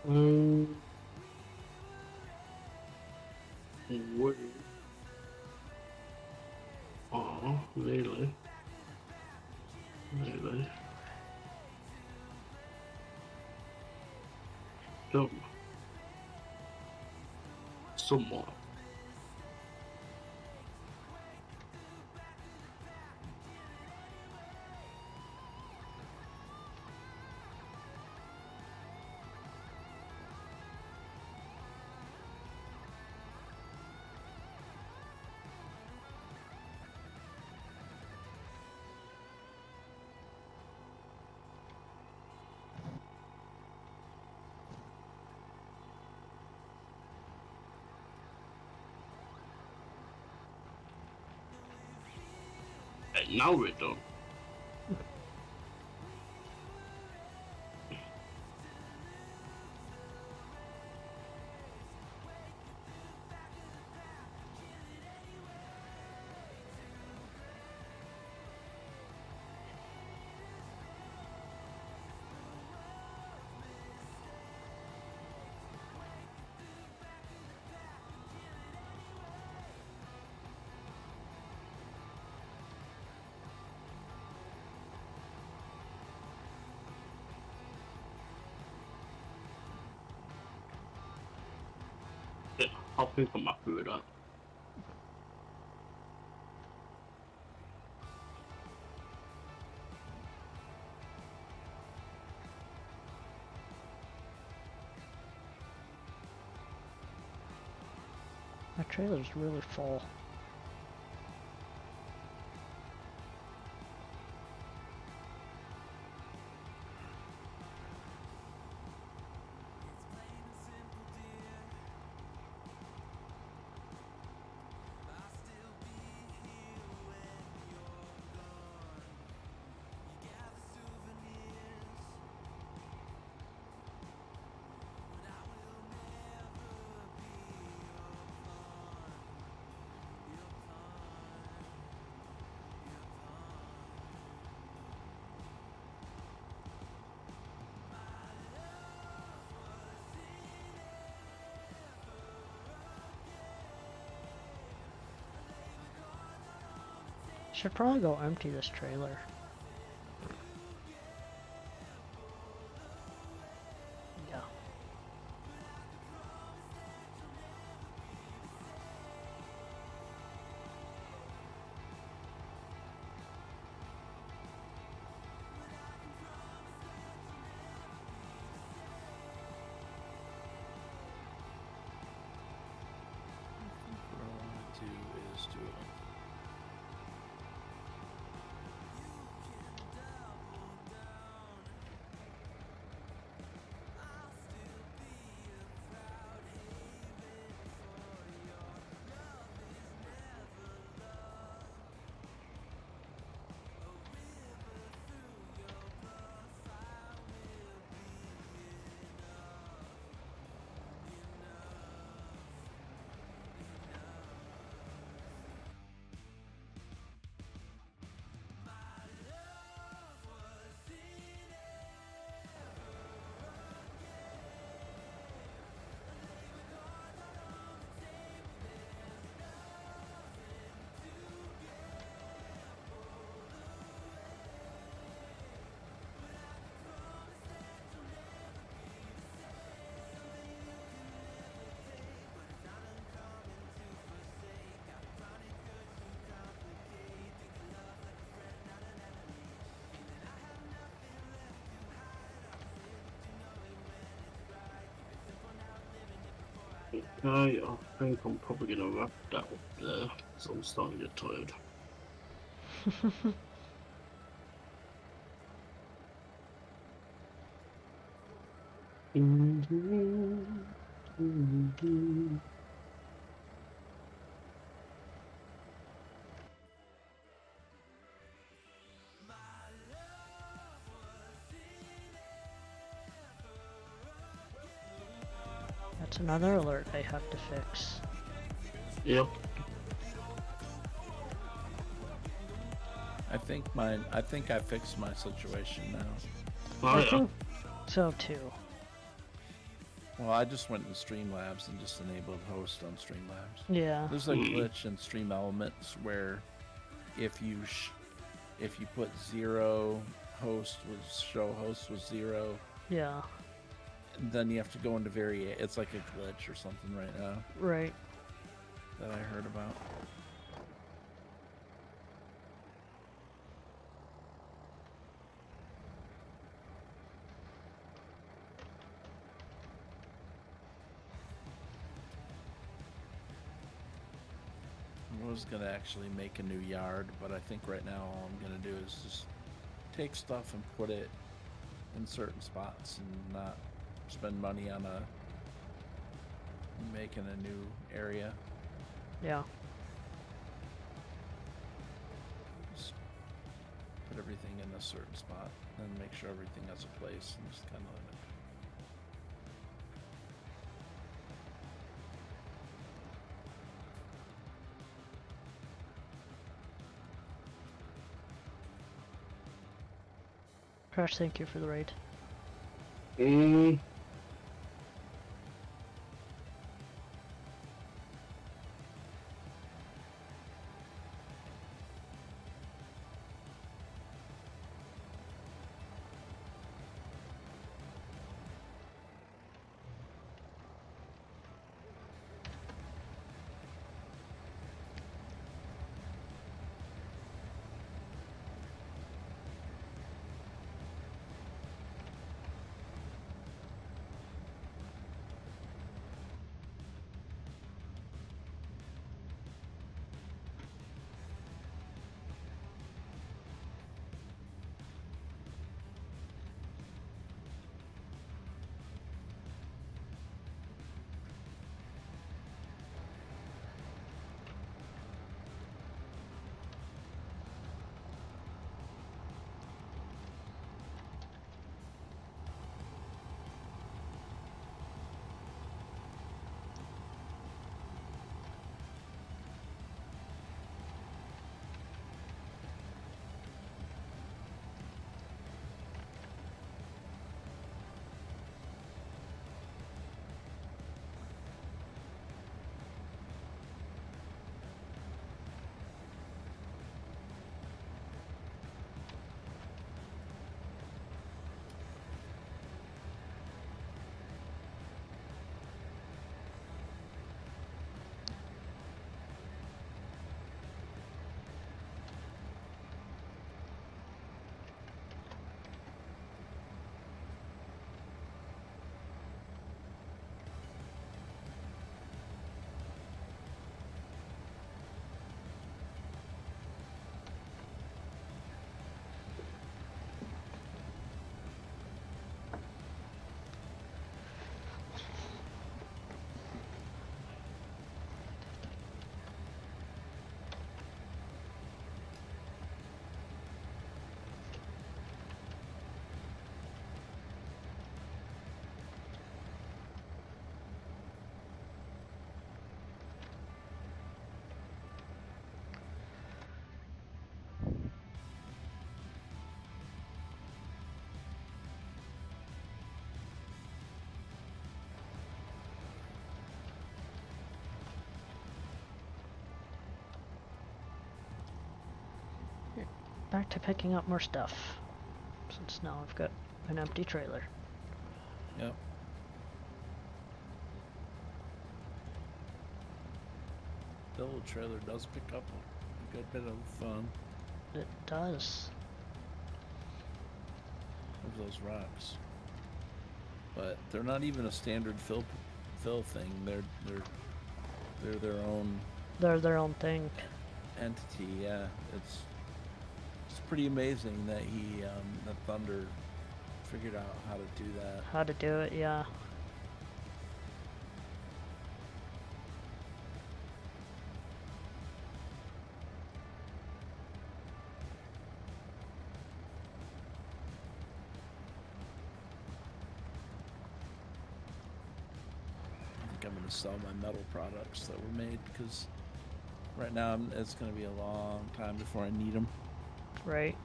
Um, we are nearly. Done. Somewhat. Okay, now we're done. Yeah, I think I'm happy with that. My trailer's really full. Should probably go empty this trailer. Yeah. What I want to do is do Okay, I think I'm probably gonna wrap that up there, so I'm starting to get tired. That's another alert I have to fix. Yep. I think I fixed my situation now. Oh, I yeah. think so too. Well, I just went in Streamlabs and just enabled host on Streamlabs. Yeah. There's a glitch in Stream Elements where if you put 0 host was 0, Yeah. then you have to go into it's like a glitch or something right now Right. that I heard about. I was gonna actually make a new yard, but I think right now all I'm gonna do is just take stuff and put it in certain spots and not spend money on making a new area. Yeah. Just put everything in a certain spot and make sure everything has a place and just kind of let it. Crash, thank you for the raid. Back to picking up more stuff. Since now I've got an empty trailer. Yep. The old trailer does pick up a good bit of It does. those rocks, but they're not even a standard fill Phil thing. They're their own They're their own thing. entity. Yeah, it's pretty amazing that that Thunder figured out how to do that. How to do it, yeah. I think I'm gonna sell my metal products that were made because right now it's gonna be a long time before I need them, Right.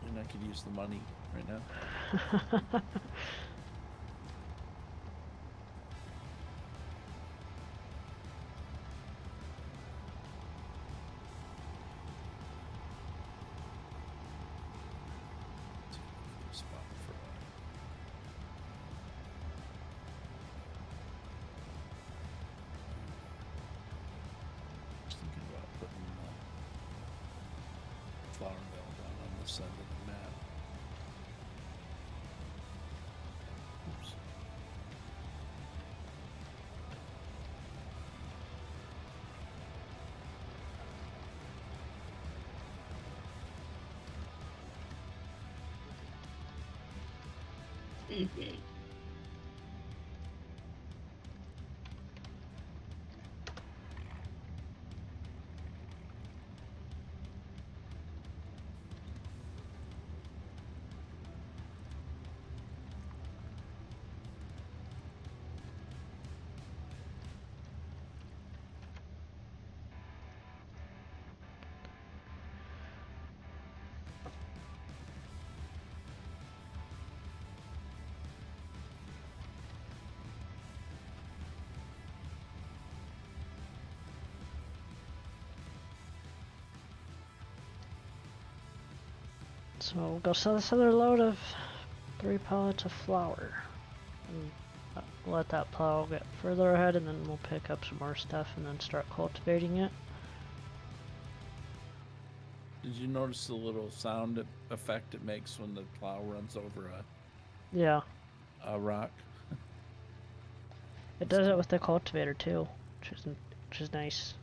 and I could use the money right now. Spot for just thinking about putting flower bell down on this side of the map. Oops. So we'll go sell this other load of 3 pallets of flour. And let that plow get further ahead, and then we'll pick up some more stuff and then start cultivating it. Did you notice the little sound effect it makes when the plow runs over Yeah, a rock? it does it with the cultivator too, which is nice.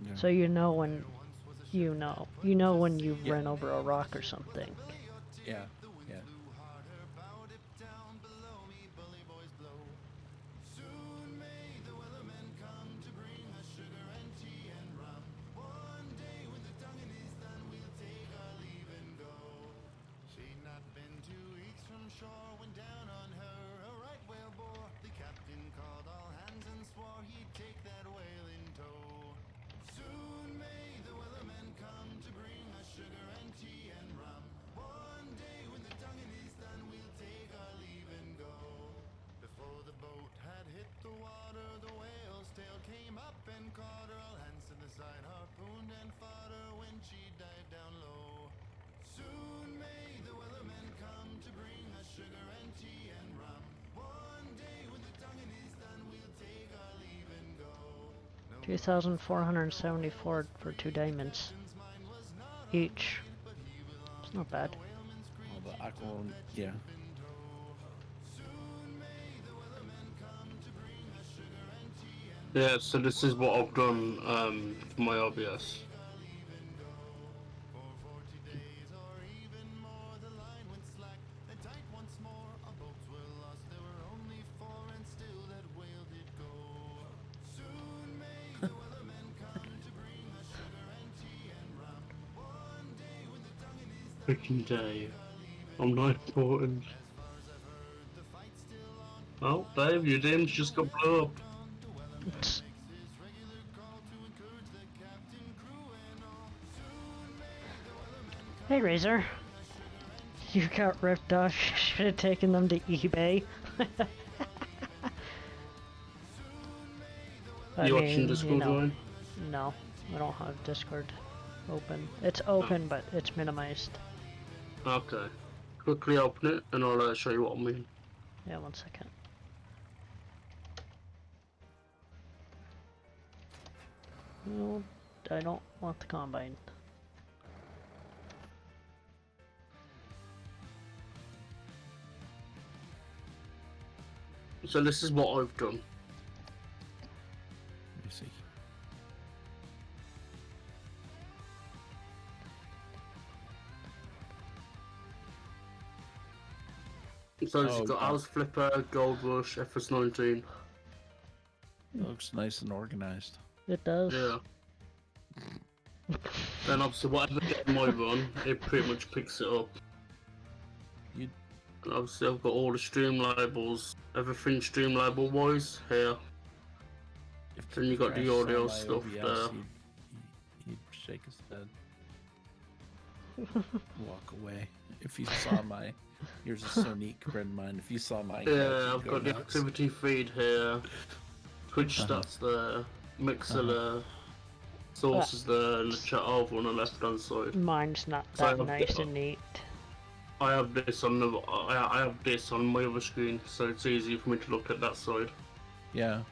Yeah. So you know when you know when you've Yeah. run over a rock or something. Yeah, yeah. Soon may the weathermen come to bring us sugar and tea and rum. One day when the tonguing is done, we'll take our leave and go. She'd not been 2 weeks from shore when down on her a right whale bore. The captain called all hands and swore he'd take that whale in tow. Soon may the weathermen come to bring us sugar and tea and rum. One day when the tonguing is done, we'll take our leave and go. Before the boat had hit the water, the whale's tail came up and caught her. All hands to the side, harpooned and fought her when she dived down low. Soon may the weathermen come to bring us sugar and tea and rum. One day when the tonguing is done, we'll take our leave and go. 2,474 for 2 diamonds each. It's not bad. All the aqua, yeah. Yeah, so this is what I've done for my OBS. For 40 days or even more, the line went slack and tight once more. Our boats were lost, there were only 4, and still that whale did go. Soon may the weathermen come to bring us sugar and tea and rum. One day when the tonguing is done, Freaking day. I'm not important. as far as I've heard, the fight's still on. Oh, Dave, your DMs just got blew up. The weatherman makes his regular call to encourage the captain, crew, and all. Soon may the weathermen come. Hey Razor, you got ripped off. You should have taken them to eBay. You watching Discord, Ryan? No, I don't have Discord open. It's open, but it's minimized. Okay. Quickly open it and I'll show you what I mean. Yeah, 1 second. No, I don't want the combine. So this is what I've done. Let me see. So Oh, you've got yeah. House Flipper, Gold Rush, FS19. It looks nice and organized. It does. Yeah. Then obviously whatever game I run, it pretty much picks it up. You And obviously I've got all the stream labels, everything stream label wise here. if Then you got the Crash saw audio my stuff OBS, there. he'd shake his head. Walk away. If he saw my, here's a Sonic friend of mine. If you saw my, Yeah, I've got the activity feed here, Twitch Uh-huh. stats there, Mixer there, sources there, and the chat over on the left hand side. Mine's not So that nice and neat. I have this on the I have this on my other screen, so it's easy for me to look at that side. Yeah.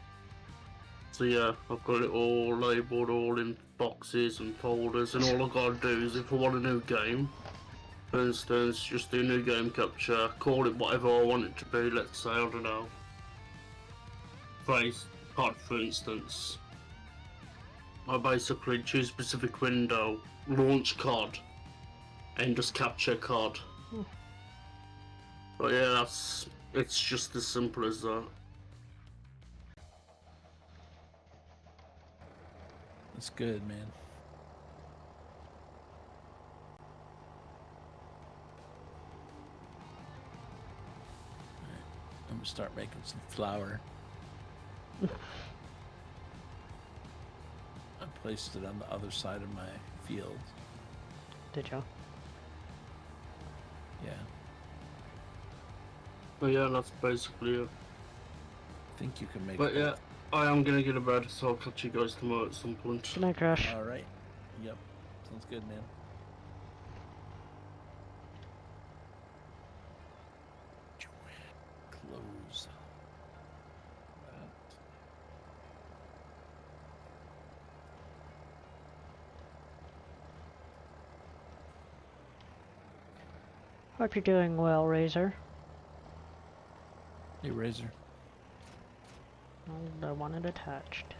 So yeah, I've got it all labelled, all in boxes and folders, and all I've got to do is if I want a new game, for instance, just do new game capture, call it whatever I want it to be, let's say, I don't know, phrase COD for instance. I basically choose a specific window, launch COD, and just capture COD. But yeah, it's just as simple as that. That's good, man. Alright, I'm gonna start making some flour. I placed it on the other side of my field. Did you? Yeah. But yeah, that's basically it. I think you can make But yeah, both. I am gonna get a bed, so I'll catch you guys tomorrow at some point. Good night, Crash. Alright. Yep. Sounds good, man. Close. That. Hope you're doing well, Razor. Hey, Razor. I want it attached.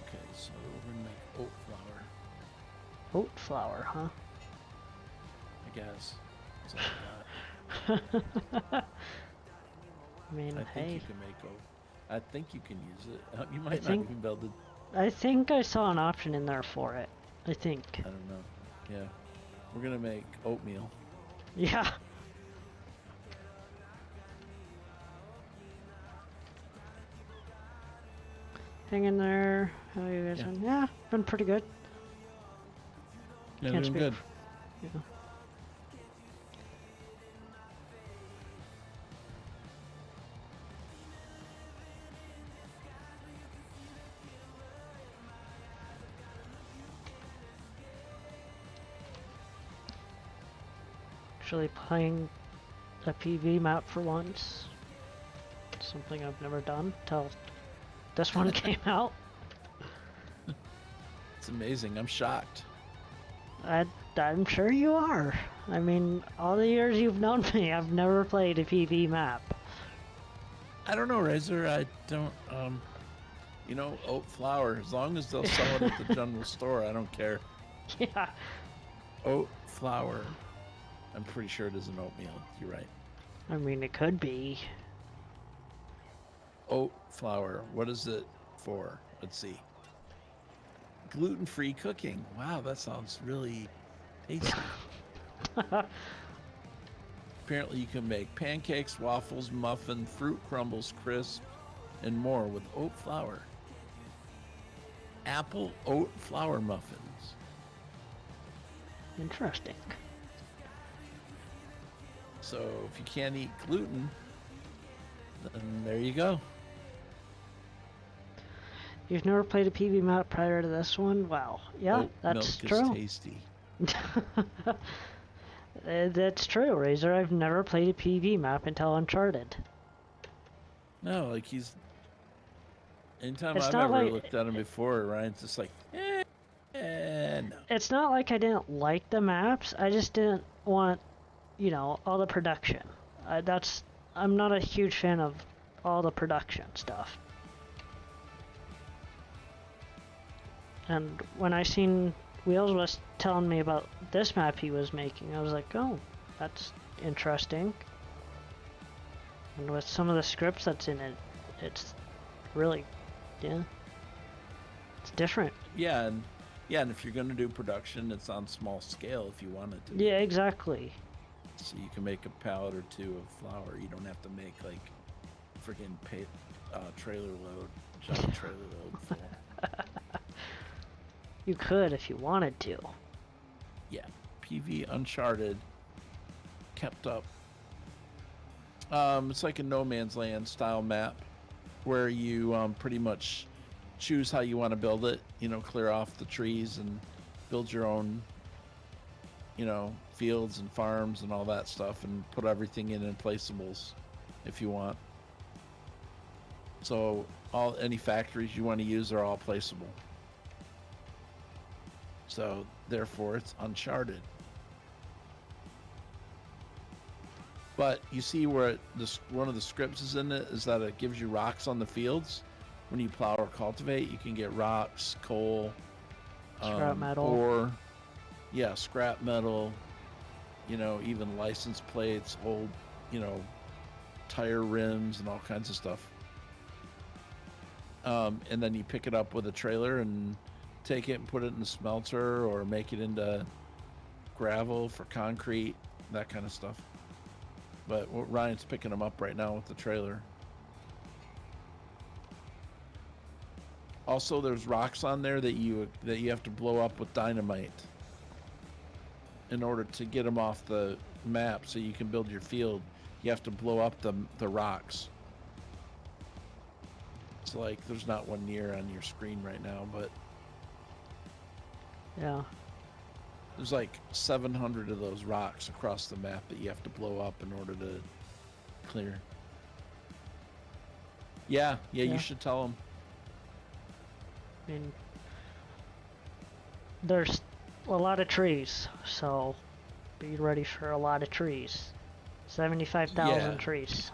Okay, so we're gonna make oat flour, Oat flour, huh? I guess. That's all I got. I mean, I think hey, you can make oat. I think you can use it. You might not think- even be able to. I think I saw an option in there for it. I think. I don't know. Yeah. We're gonna make oatmeal. Yeah. Hang in there. How you guys Yeah. doing? Yeah, been pretty good. Yeah, Can't doing speak good. Yeah. Actually playing a PV map for once. Something I've never done till this one came out. It's amazing. I'm shocked. I'm sure you are. I mean, all the years you've known me, I've never played a PV map. I don't know, Razor. I don't. You know, oat flour. As long as they'll sell it at the general store, I don't care. Yeah. Oat flour. I'm pretty sure it is an oatmeal. You're right. I mean, it could be. Oat flour. What is it for? Let's see. Gluten-free cooking. Wow, that sounds really tasty. Apparently, you can make pancakes, waffles, muffin, fruit crumbles, crisp, and more with oat flour. Apple oat flour muffins. Interesting. So if you can't eat gluten, then there you go. You've never played a PV map prior to this one? Wow. Yeah, Oat that's milk true. is tasty. That's true, Razor. I've never played a PV map until Uncharted. No, like he's. Anytime It's I've not ever like- looked at him before, Ryan's just like, no. It's not like I didn't like the maps. I just didn't want, all the production. I'm not a huge fan of all the production stuff. And when I seen Wheels was telling me about this map he was making, I was like, oh, that's interesting. And with some of the scripts that's in it, it's really, it's different. Yeah, and if you're gonna do production, it's on small scale if you want it to be. Yeah, exactly. So you can make a pallet or two of flour. You don't have to make like freaking trailer load, giant trailer load full. You could if you wanted to. Yeah, PV Uncharted kept up. It's like a No Man's Land style map where you pretty much choose how you want to build it. Clear off the trees and build your own, fields and farms and all that stuff, and put everything in placeables if you want. So any factories you want to use are all placeable. So therefore, it's Uncharted. But you see where one of the scripts is in it is that it gives you rocks on the fields. When you plow or cultivate, you can get rocks, coal, Scrap metal. Ore, scrap metal, even license plates, old, tire rims and all kinds of stuff. And then you pick it up with a trailer and take it and put it in the smelter or make it into gravel for concrete, that kind of stuff. But Ryan's picking them up right now with the trailer. Also, there's rocks on there that you have to blow up with dynamite in order to get them off the map so you can build your field. You have to blow up the rocks. It's like there's not one near on your screen right now, but Yeah. there's like 700 of those rocks across the map that you have to blow up in order to clear. Yeah, you should tell them. I mean, there's a lot of trees, so be ready for a lot of trees. 75,000 Yeah. trees.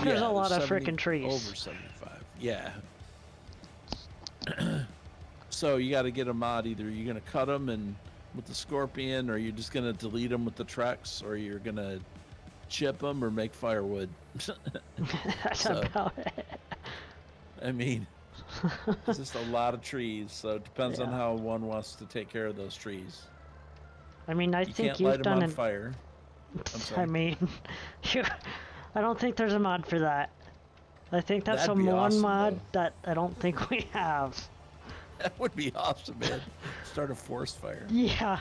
There's a lot of 70 freaking trees. Over 75. Yeah. So you got to get a mod. Either you're going to cut them and with the Scorpion, or you're just going to delete them with the Trex, or you're going to chip them or make firewood. That's So- about it. I mean, it's just a lot of trees. So it depends on Yeah. how one wants to take care of those trees. I mean, I You think can't you've light them done on it. fire. I'm sorry. I mean, I don't think there's a mod for that. I think that's That'd a be one awesome, mod though. that I don't think we have. That would be awesome, man. Start a forest fire. Yeah.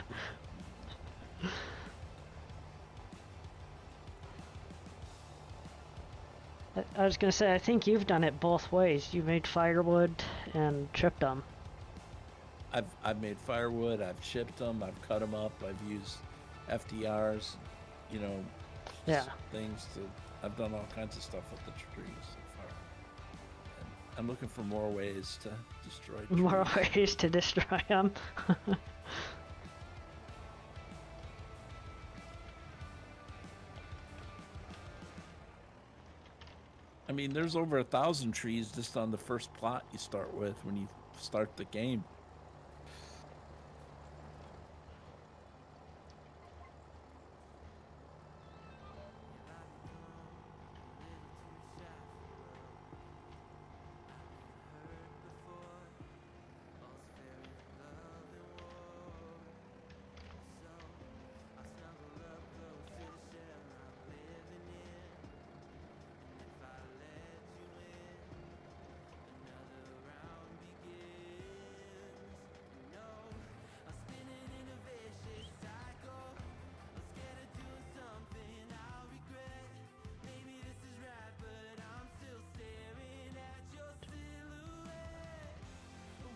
I was gonna say, I think you've done it both ways. You made firewood and chipped them. I've made firewood. I've chipped them. I've cut them up. I've used FDRs. Yeah. Things to. I've done all kinds of stuff with the trees so far. And I'm looking for more ways to destroy trees. More ways to destroy them. I mean, there's over 1,000 trees just on the first plot you start with when you start the game.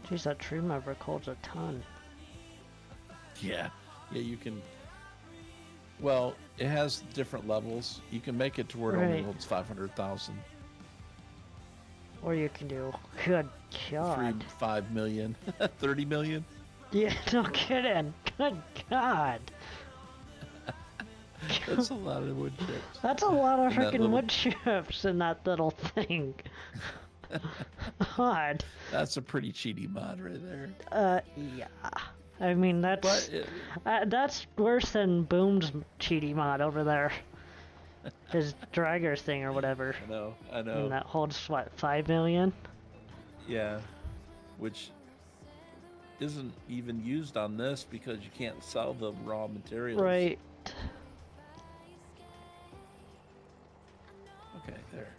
Jeez, that tree member holds a ton. Yeah, you can. Well, it has different levels. You can make it to where it only Right. holds 500,000. Or you can do, good God. 5 million, 30 million. Yeah, no kidding. Good God. That's a lot of wood chips. That's a lot of And that freaking little- wood chips in that little thing. God. That's a pretty cheaty mod right there. Yeah. I mean, that's that's worse than Boom's cheaty mod over there. His dragger thing or whatever. I know. And that holds, what, 5 million? Yeah, which isn't even used on this because you can't sell the raw materials. Right. Okay, there.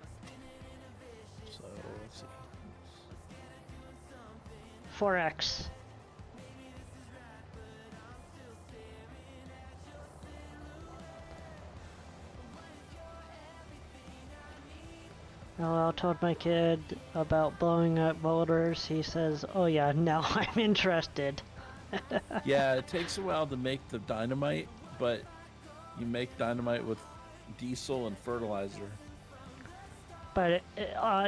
So, let's see. 4x. Oh, I told my kid about blowing up motors. He says, oh yeah, now I'm interested. Yeah, it takes a while to make the dynamite, but you make dynamite with diesel and fertilizer. But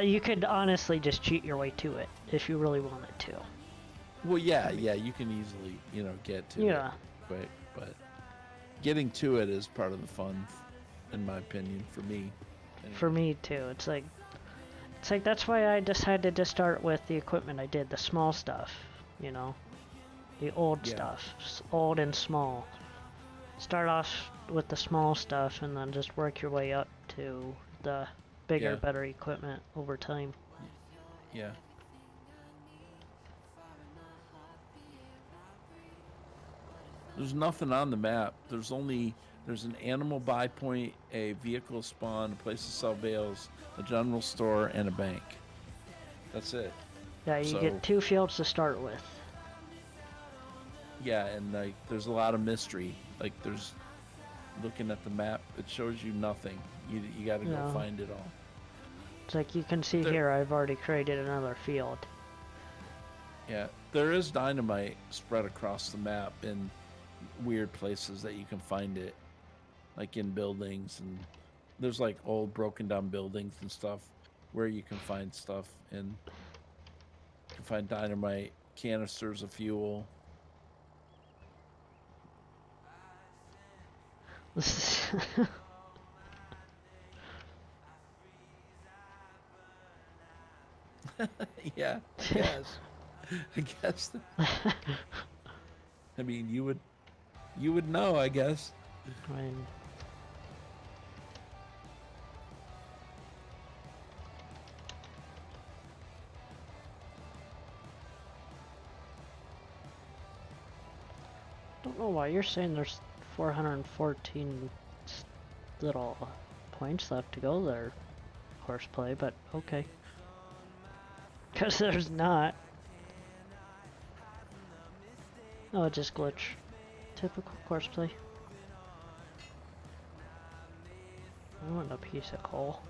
you could honestly just cheat your way to it if you really wanted to. Well, yeah, you can easily, get to it quick, but getting to it is part of the fun, in my opinion, for me. Anyway. For me too. It's like that's why I decided to start with the equipment I did, the small stuff, the old stuff, old and small. Start off with the small stuff and then just work your way up to the bigger, better equipment over time. Yeah. There's nothing on the map. There's an animal buy point, a vehicle spawn, a place to sell bales, a general store, and a bank. That's it. Yeah, you get 2 fields to start with. Yeah, and there's a lot of mystery. There's looking at the map, it shows you nothing. You got to go find it all. It's like you can see here, I've already created another field. Yeah, there is dynamite spread across the map in weird places that you can find it, like in buildings, and there's old broken down buildings and stuff where you can find stuff, and you can find dynamite, canisters of fuel. Yeah, I guess. I mean, you would know, I guess. I mean, don't know why you're saying there's 414 little points left to go there, horseplay, but okay. Because there's not. Oh, it just glitch. Typical horseplay. I want a piece of coal.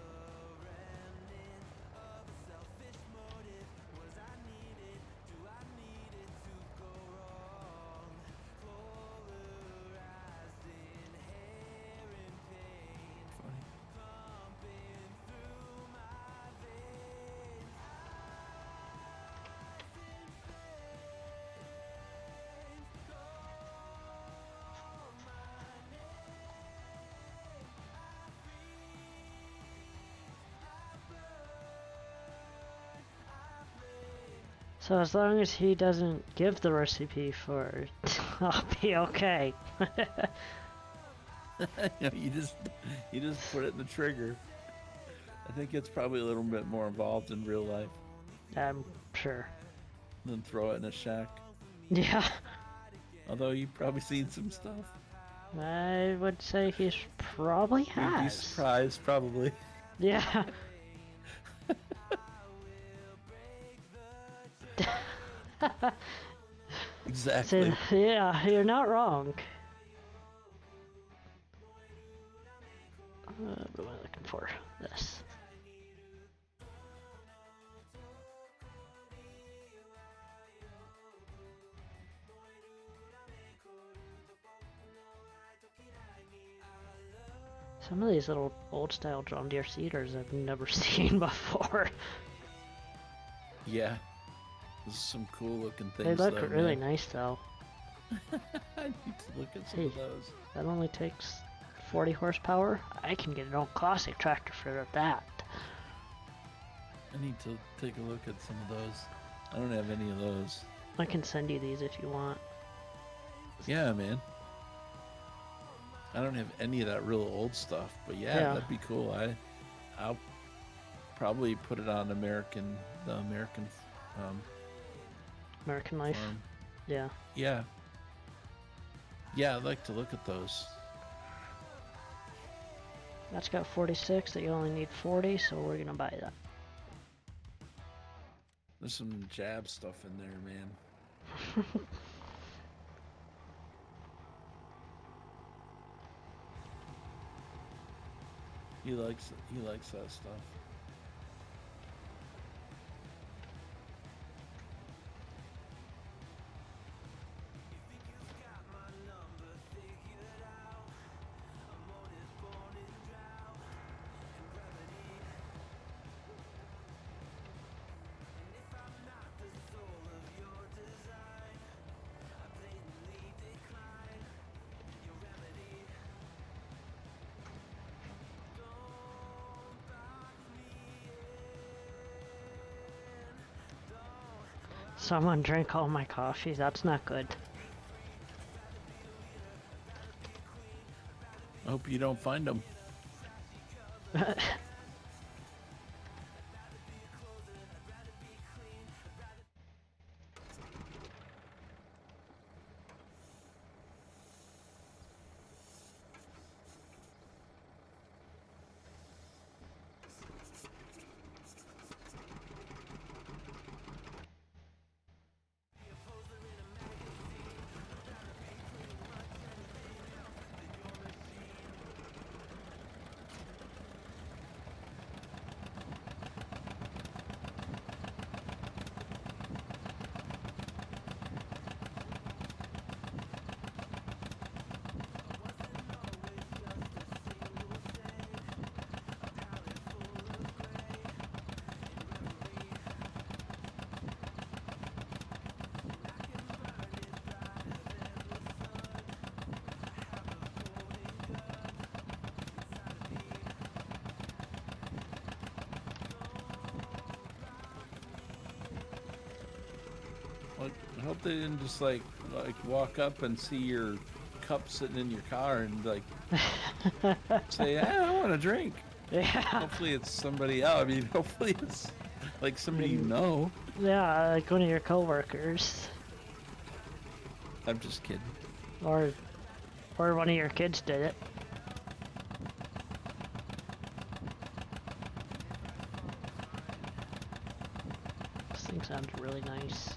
So as long as he doesn't give the recipe for it, I'll be okay. You just put it in the trigger. I think it's probably a little bit more involved in real life I'm sure. than throw it in a shack. Yeah. Although you've probably seen some stuff. I would say he probably has. You'd be surprised, probably. Yeah. Exactly. So, yeah, you're not wrong. What am I looking for? This. Some of these little old style John Deere seeders I've never seen before. Yeah. This is some cool looking things. They look though, really man. nice though. I need to look at some Hey. of those. That only takes 40 horsepower. I can get an old classic tractor for that. I need to take a look at some of those. I don't have any of those. I can send you these if you want. Yeah, man. I don't have any of that real old stuff, but yeah, Yeah. that'd be cool. I'll probably put it on the American American Life. farm. Yeah. Yeah. Yeah, I'd like to look at those. That's got 46, that you only need 40, so we're gonna buy that. There's some jab stuff in there, man. He likes that stuff. Someone drank all my coffee. That's not good. I hope you don't find them. Well, I hope they didn't just like walk up and see your cup sitting in your car and like say, I want a drink. Yeah. Hopefully it's somebody else. I mean, hopefully it's like somebody you know. Yeah, like one of your coworkers. I'm just kidding. Or one of your kids did it. This thing sounds really nice.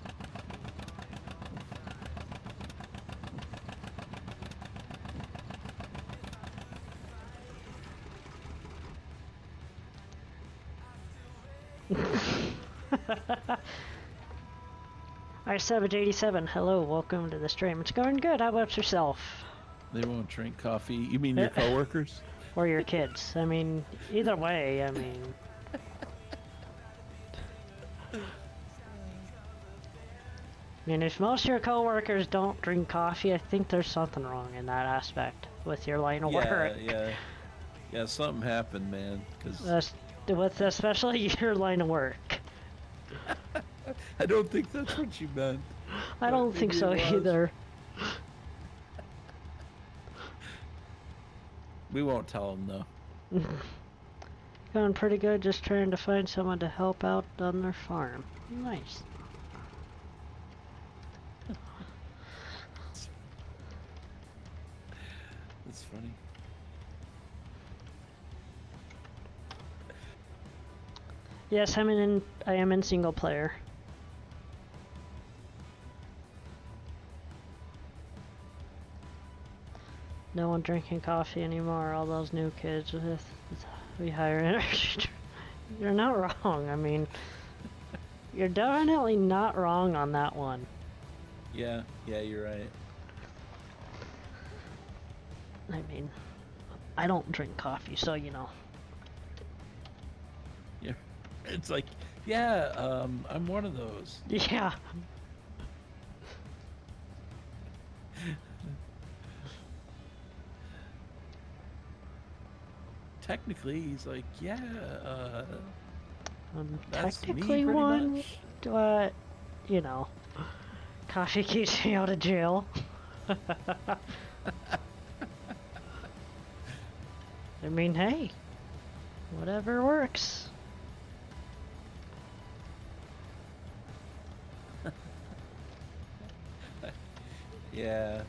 Alright, Savage87, hello, welcome to the stream. It's going good, how about yourself? They won't drink coffee. You mean your coworkers? Or your kids. I mean, either way, I mean... I mean, if most of your coworkers don't drink coffee, I think there's something wrong in that aspect with your line of work. Yeah, something happened, man. Cause With especially your line of work. I don't think that's what you meant. I don't think so either. We won't tell them though. Going pretty good, just trying to find someone to help out on their farm. Nice. That's funny. Yes, I am in single player. No one drinking coffee anymore. All those new kids with higher energy. You're not wrong. I mean, you're definitely not wrong on that one. Yeah, you're right. I mean, I don't drink coffee, so you know. Yeah. It's like, yeah, I'm one of those. Yeah. Technically, he's like, yeah, I'm that's me technically pretty one, much. but, you know, coffee keeps me out of jail. I mean, hey, whatever works. Yeah.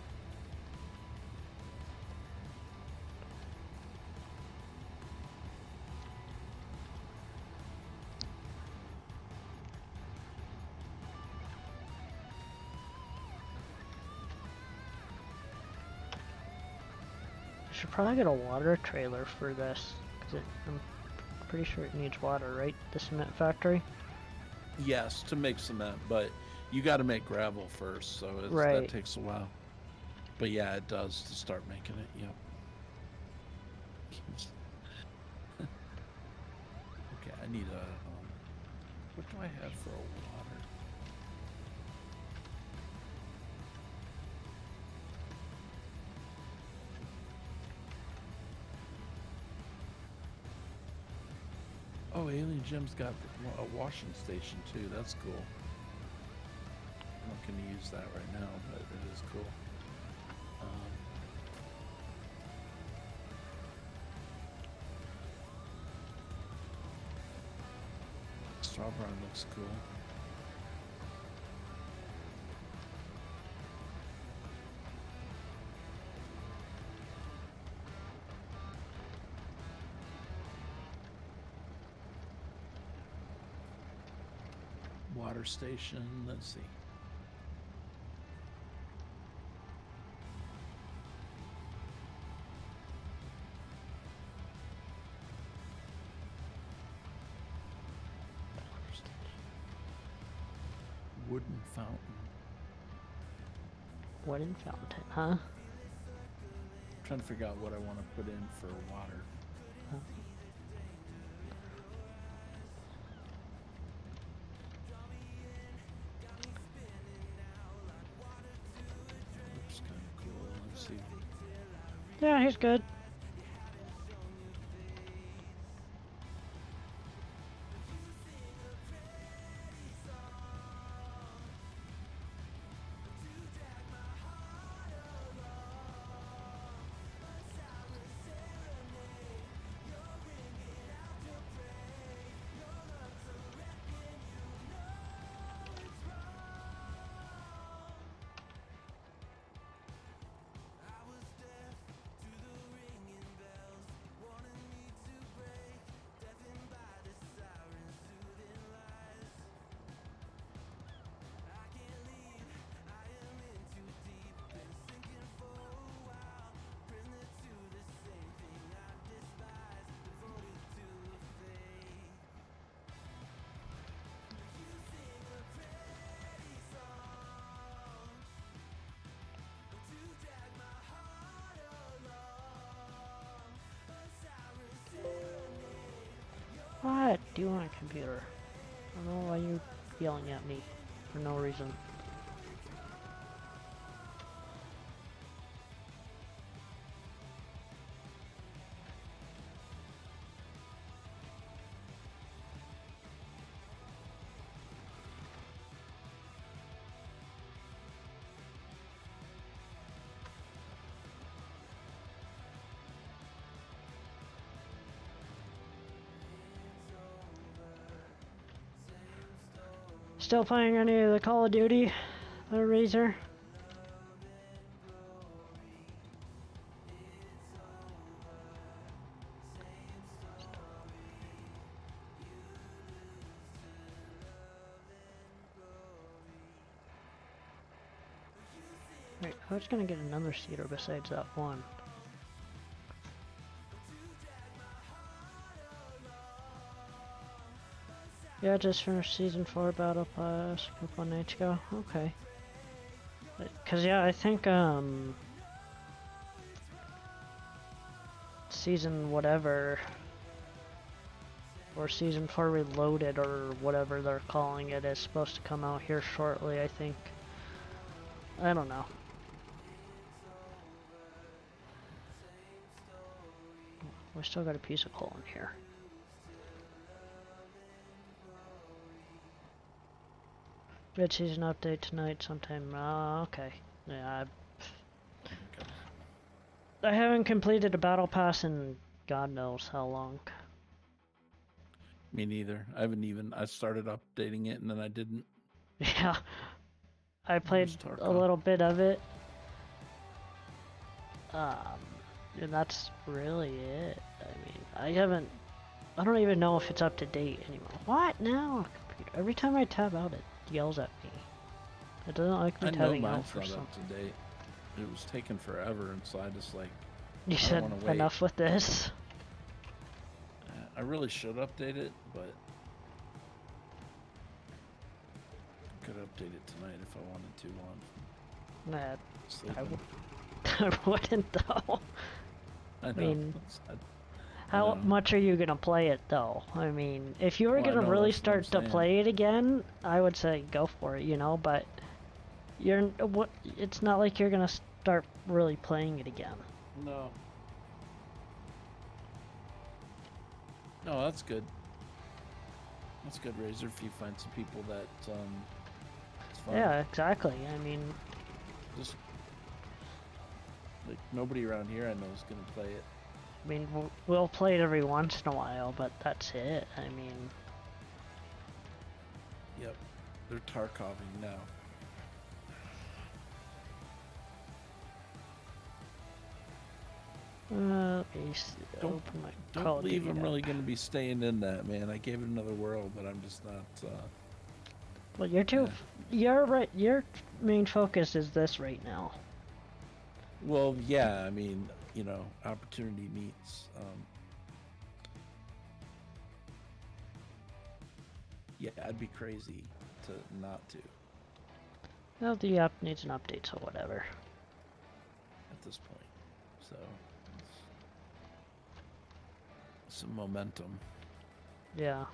I should probably get a water trailer for this, because I'm pretty sure it needs water, right? The cement factory? Yes, to make cement, but you got to make gravel first, so that Right. takes a while. But yeah, it does to start making it. Yep. Okay, I need a. What do I have for a water? Oh, Alien Gem's got a washing station too. That's cool. I'm not going to use that right now, but it is cool. Strawberry looks cool. Water station, let's see. Water station. Wooden fountain. Wooden fountain, huh? I'm trying to figure out what I want to put in for water. Looks kind of cool. Let's see. Yeah, he's good. What do you want, computer? I don't know why you're yelling at me for no reason. Still playing any of the Call of Duty, the Razor? Wait, I was gonna get another cedar besides that one. Yeah, just finished season 4 Battle Pass a couple nights ago. Okay. Cause yeah, I think season whatever or Season 4 Reloaded, or whatever they're calling it, is supposed to come out here shortly, I think. I don't know. We still got a piece of coal in here. Mid-season update tonight sometime. Okay. Yeah, Okay. I haven't completed a battle pass in God knows how long. Me neither. I started updating it and then I didn't. Yeah. I played Where's a Tarkov? little bit of it. And that's really it. I don't even know if it's up to date anymore. What? No, computer. Every time I tab out, it yells at me. It doesn't like me I know tabbing out mine's for not some. up to date. It was taking forever, and so I just like You I don't said wanna wait. enough with this. I really should update it, but I could update it tonight if I wanted to while Nah, I'm sleeping. I wouldn't though. I know. mean, I How know. much are you gonna play it though? I mean, if you were Well, I gonna know, really that's what I'm start to saying. play it again, I would say go for it, you know, but it's not like you're gonna start really playing it again. No. No, that's good. That's good, Razor, if you find some people that it's fun. Yeah, exactly. I mean, Just like nobody around here I know is gonna play it. we'll play it every once in a while, but that's it. I mean, Yep. They're Tarkoving now. let me Don't- open my Don't Call of believe Duty I'm app. really gonna be staying in that, man. I gave it another whirl, but I'm just not Well, you're too. You're right. Your main focus is this right now. well, yeah, I mean, you know, opportunity meets yeah, I'd be crazy to not to Well, the app needs an update, so whatever. at this point. So it's some momentum. Yeah.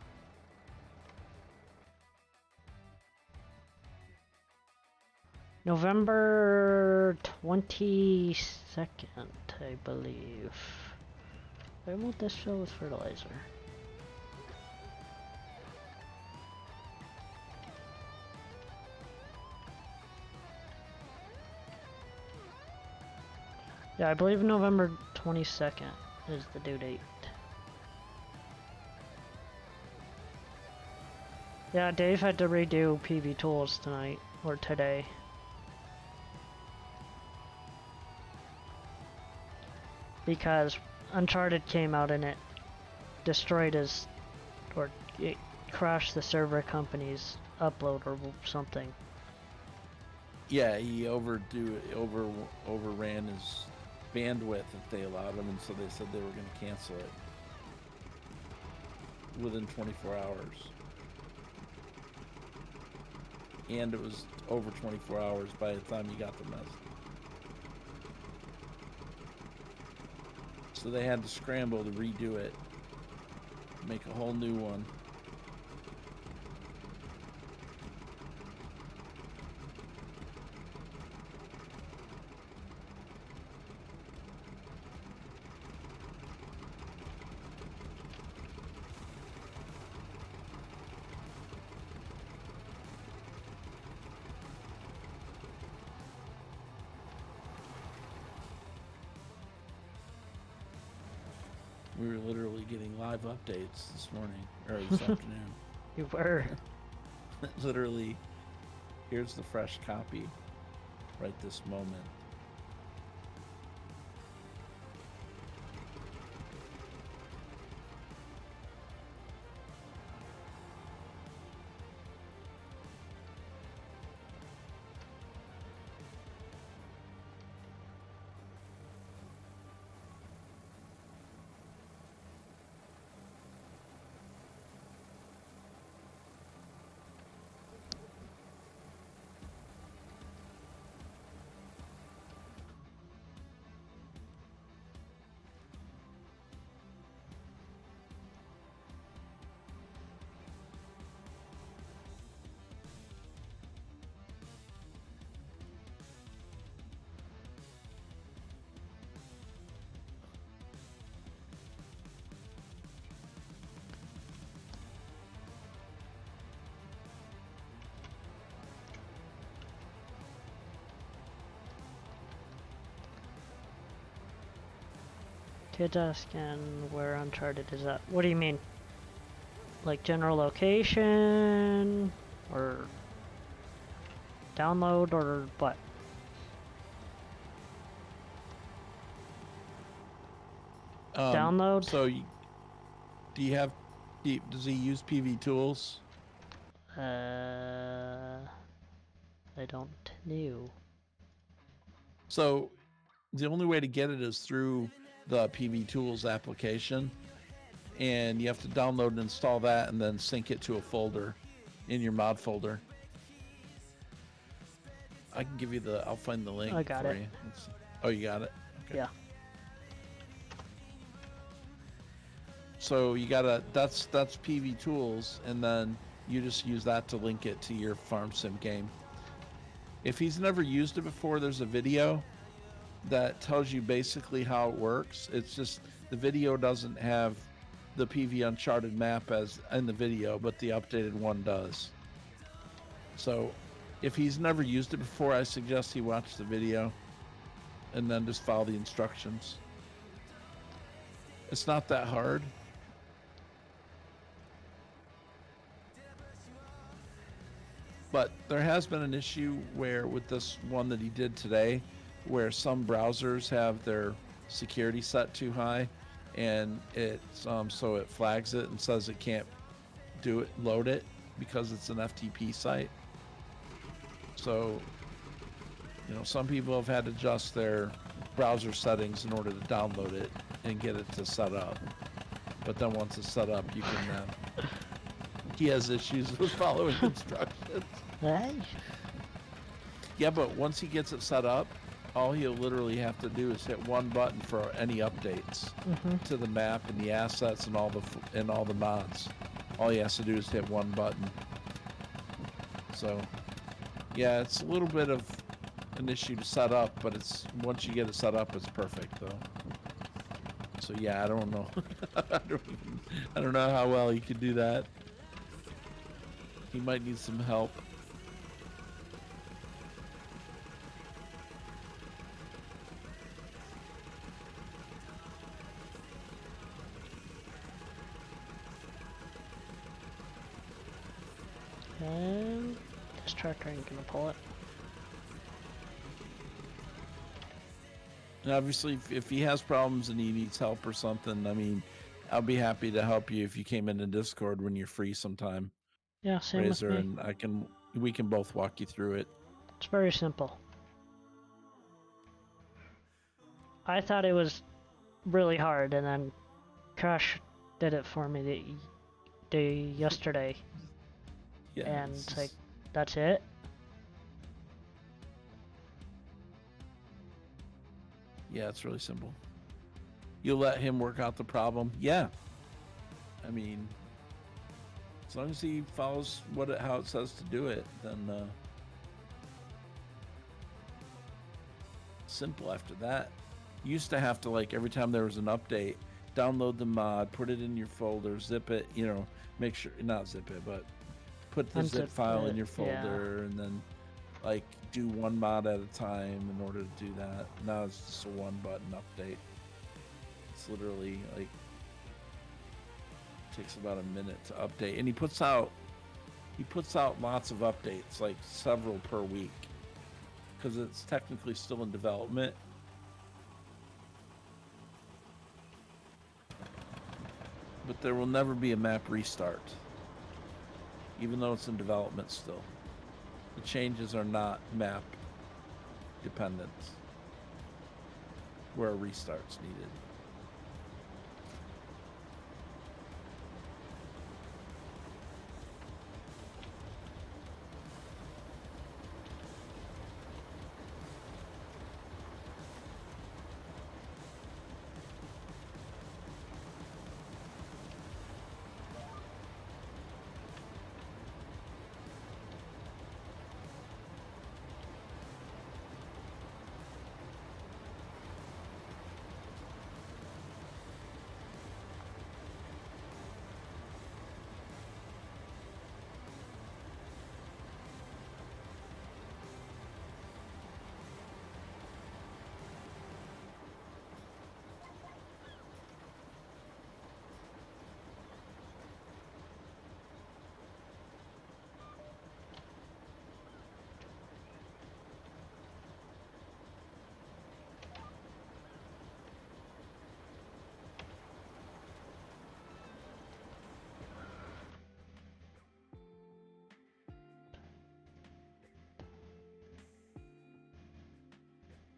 November 22nd, I believe. Why won't this fill with fertilizer? Yeah, I believe November 22nd is the due date. Yeah, Dave had to redo PV tools tonight, or today. Because Uncharted came out and it destroyed his, or it crashed the server company's upload or something. Yeah, he overran his bandwidth that they allowed him, and so they said they were going to cancel it within 24 hours. And it was over 24 hours by the time you got the message. So they had to scramble to redo it, make a whole new one. We were literally getting live updates this morning, or this afternoon. You were. Literally, here's the fresh copy right this moment. Kid's asking where Uncharted is at. What do you mean? Like general location? Or download or what? Download? So, do you have? Does he use PV tools? I don't know. So, the only way to get it is through the PV Tools application, and you have to download and install that, and then sync it to a folder in your mod folder. I can give you I'll find the link. I got for it. you. Oh, you got it? Okay. Yeah. So you gotta that's PV Tools, and then you just use that to link it to your farm sim game. If he's never used it before, there's a video that tells you basically how it works. It's just the video doesn't have the PV Uncharted map as in the video, but the updated one does. So if he's never used it before, I suggest he watch the video and then just follow the instructions. It's not that hard. But there has been an issue where with this one that he did today, where some browsers have their security set too high, and it's so it flags it and says it can't load it because it's an FTP site. So, some people have had to adjust their browser settings in order to download it and get it to set up. But then once it's set up, you can. He has issues with following instructions. Hey. Yeah, but once he gets it set up, all he'll literally have to do is hit one button for any updates to the map and the assets and all the mods. All he has to do is hit one button. So, yeah, it's a little bit of an issue to set up, but once you get it set up, it's perfect though. So yeah, I don't know. I don't know how well he could do that. He might need some help. And this tractor ain't gonna pull it. And obviously, if he has problems and he needs help or something, I mean, I'll be happy to help you if you came into Discord when you're free sometime. Yeah, same Razor, with me. and we can both walk you through it. It's very simple. I thought it was really hard, and then Crash did it for me yesterday. Yeah, And it's like, that's it? Yeah, it's really simple. You'll let him work out the problem? Yeah. I mean, as long as he follows how it says to do it, then simple after that. You used to have to, like, every time there was an update, download the mod, put it in your folder, zip it, make sure, not zip it, but put the zip file in your folder, and then, like, do one mod at a time in order to do that. Now it's just a one button update. It's literally, like, takes about a minute to update, and he puts out lots of updates, like several per week, because it's technically still in development. But there will never be a map restart, even though it's in development still. The changes are not map dependent, where a restart's needed.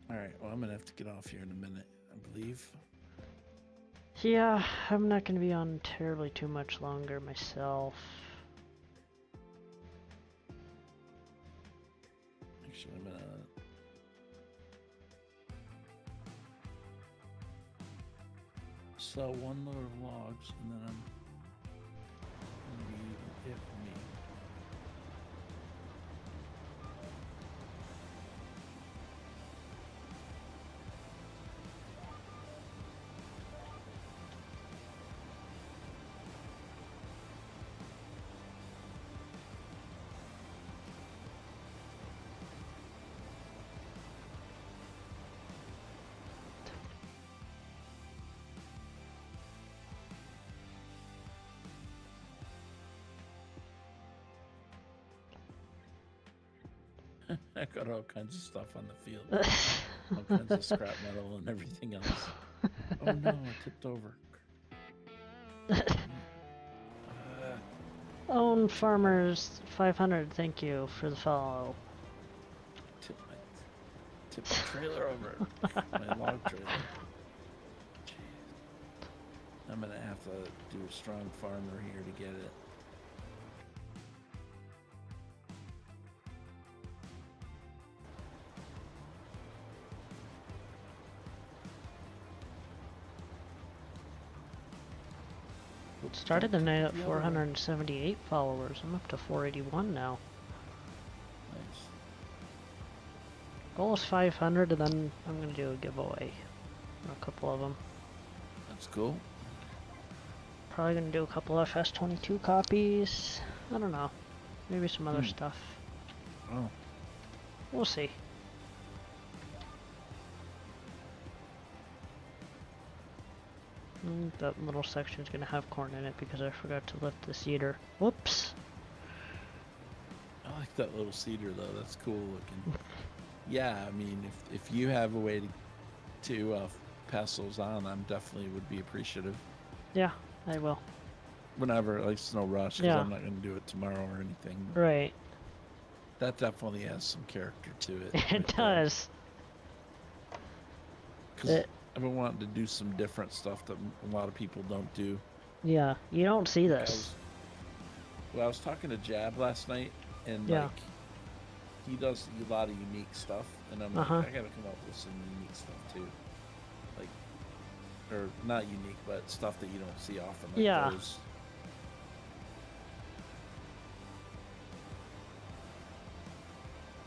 All right. Well, I'm gonna have to get off here in a minute, I believe. Yeah, I'm not gonna be on terribly too much longer myself. Actually, I'm gonna. Sell one load of logs, and then I'm gonna be it for me. I got all kinds of stuff on the field. All kinds of scrap metal and everything else. Oh no, I tipped over. Own Farmers 500, thank you for the follow. Tip my trailer over. My log trailer. Jeez. I'm gonna have to do a strong farmer here to get it. Started the night at 478 followers. I'm up to 481 now. Nice. Goal is 500, and then I'm gonna do a giveaway. A couple of them. That's cool. Probably gonna do a couple FS22 copies. I don't know. Maybe some other stuff. Oh. We'll see. That little section's gonna have corn in it because I forgot to lift the cedar. Whoops. I like that little cedar though. That's cool looking. Yeah, I mean, if you have a way to pass those on, I'm definitely would be appreciative. Yeah, I will. Whenever, like, it's no rush because Yeah. I'm not going to do it tomorrow or anything. Right. That definitely has some character to it. It right does. Because I've been wanting to do some different stuff that a lot of people don't do. Yeah, you don't see this. I was talking to Jab last night, and Yeah. like, he does a lot of unique stuff, and I'm like, I gotta come up with some unique stuff too. Like, or not unique, but stuff that you don't see often. Like Yeah. those.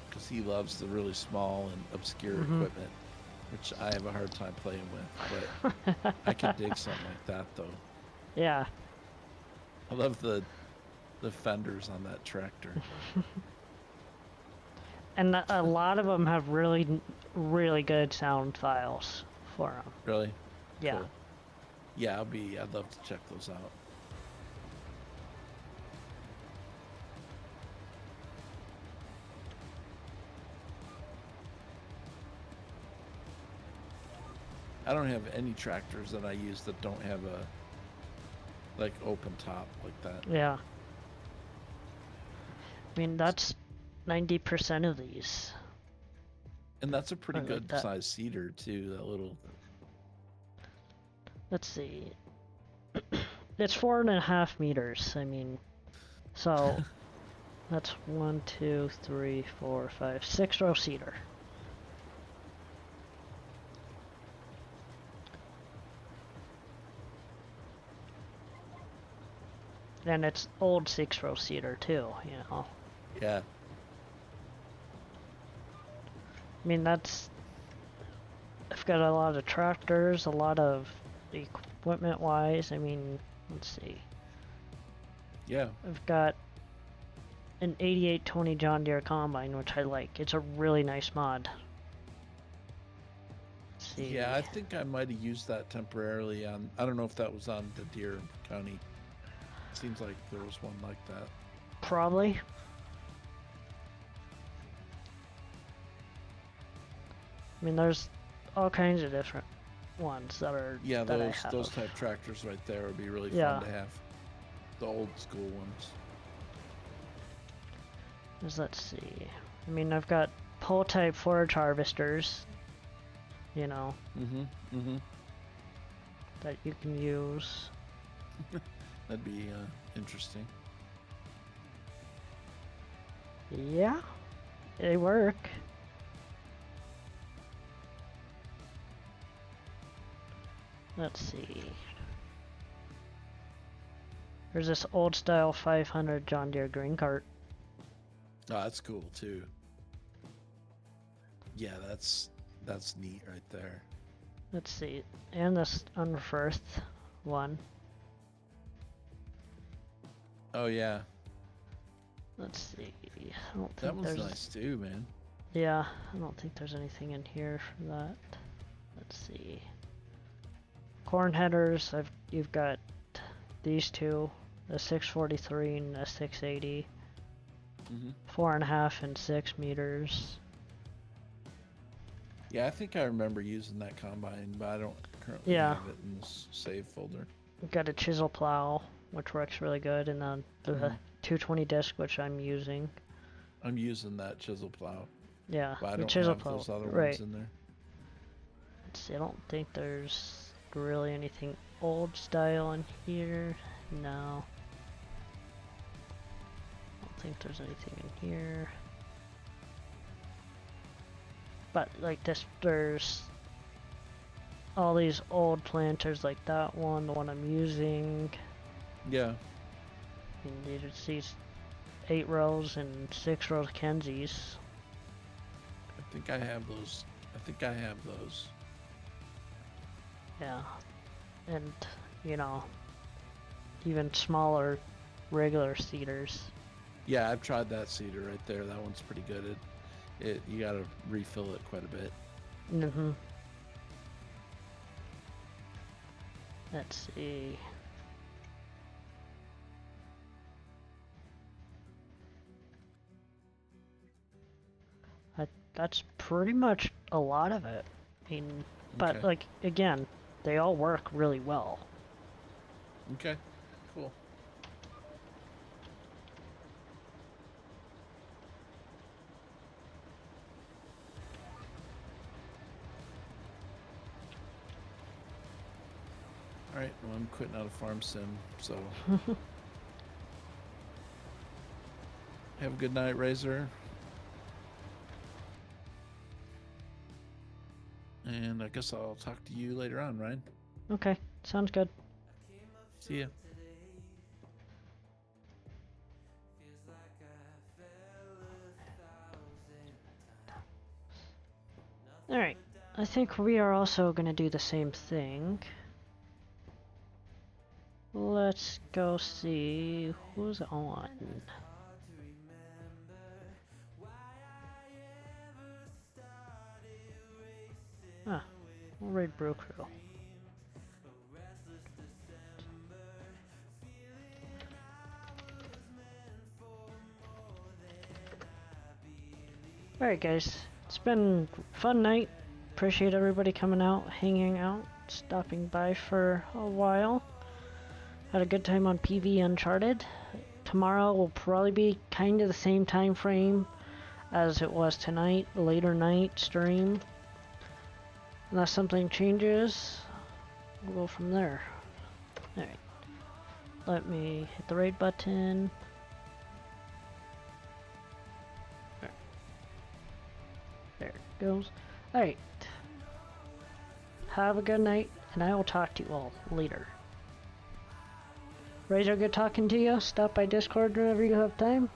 Because he loves the really small and obscure equipment, which I have a hard time playing with. But I could dig something like that, though. Yeah. I love the fenders on that tractor. And a lot of them have really, really good sound files for them. Really? Yeah. Cool. Yeah, I'd love to check those out. I don't have any tractors that I use that don't have a, like, open top like that. Yeah. I mean, that's 90% of these. And that's a pretty I like good that. size cedar too, that little. Let's see. It's 4.5 meters. I mean, so that's 1, 2, 3, 4, 5, 6 row cedar. And it's old 6 row cedar too, you know. Yeah. I mean, that's. I've got a lot of tractors, a lot of equipment wise. I mean, let's see. Yeah. I've got an 8820 John Deere combine, which I like. It's a really nice mod. Let's see. Yeah, I think I might have used that temporarily on. I don't know if that was on the Deere County. Seems like there was one like that. Probably. I mean, there's all kinds of different ones that are. Yeah, that those type tractors right there would be really Yeah. fun to have. The old school ones. Let's see. I mean, I've got pole type forage harvesters. you know, that you can use. That'd be interesting. Yeah, they work. Let's see. There's this old style 500 John Deere green cart. Oh, that's cool too. Yeah, that's neat right there. Let's see. And this unreversed one. Oh yeah, Let's see. I don't think that one's there's... nice too, man. Yeah, I don't think there's anything in here for that. Let's see. Corn headers, you've got these two, the 643 and the 680. 4.5 and 6 meters. Yeah, I think I remember using that combine, but I don't currently have it in this save folder. We've got a chisel plow, which works really good, and then the 220 disc, which I'm using. I'm using that chisel plow. Yeah, but I the don't chisel have plow. those other Right. ones in there. Let's see, I don't think there's really anything old style in here. No. I don't think there's anything in here. But like this, there's all these old planters like that one, the one I'm using. Yeah. And there's these 8 rows and 6 rows Kenzies. I think I have those. Yeah. And, you know, even smaller regular cedars. Yeah, I've tried that cedar right there. That one's pretty good. You gotta refill it quite a bit. Let's see. That's pretty much a lot of it. I mean, but Okay. like, again, they all work really well. Okay, cool. Alright, well, I'm quitting out of Farm Sim, so... Have a good night, Razor. And I guess I'll talk to you later on, Ryan. Okay, sounds good. See ya. Alright, I think we are also going to do the same thing. Let's go see who's on. Ah, we'll raid Brew Crew. Alright guys, it's been a fun night. Appreciate everybody coming out, hanging out, stopping by for a while. Had a good time on PV Uncharted. Tomorrow will probably be kind of the same time frame as it was tonight, later night stream. Unless something changes, we'll go from there. Alright. Let me hit the raid button. There it goes. Alright. Have a good night, and I will talk to you all later. Razor, good talking to you. Stop by Discord whenever you have time.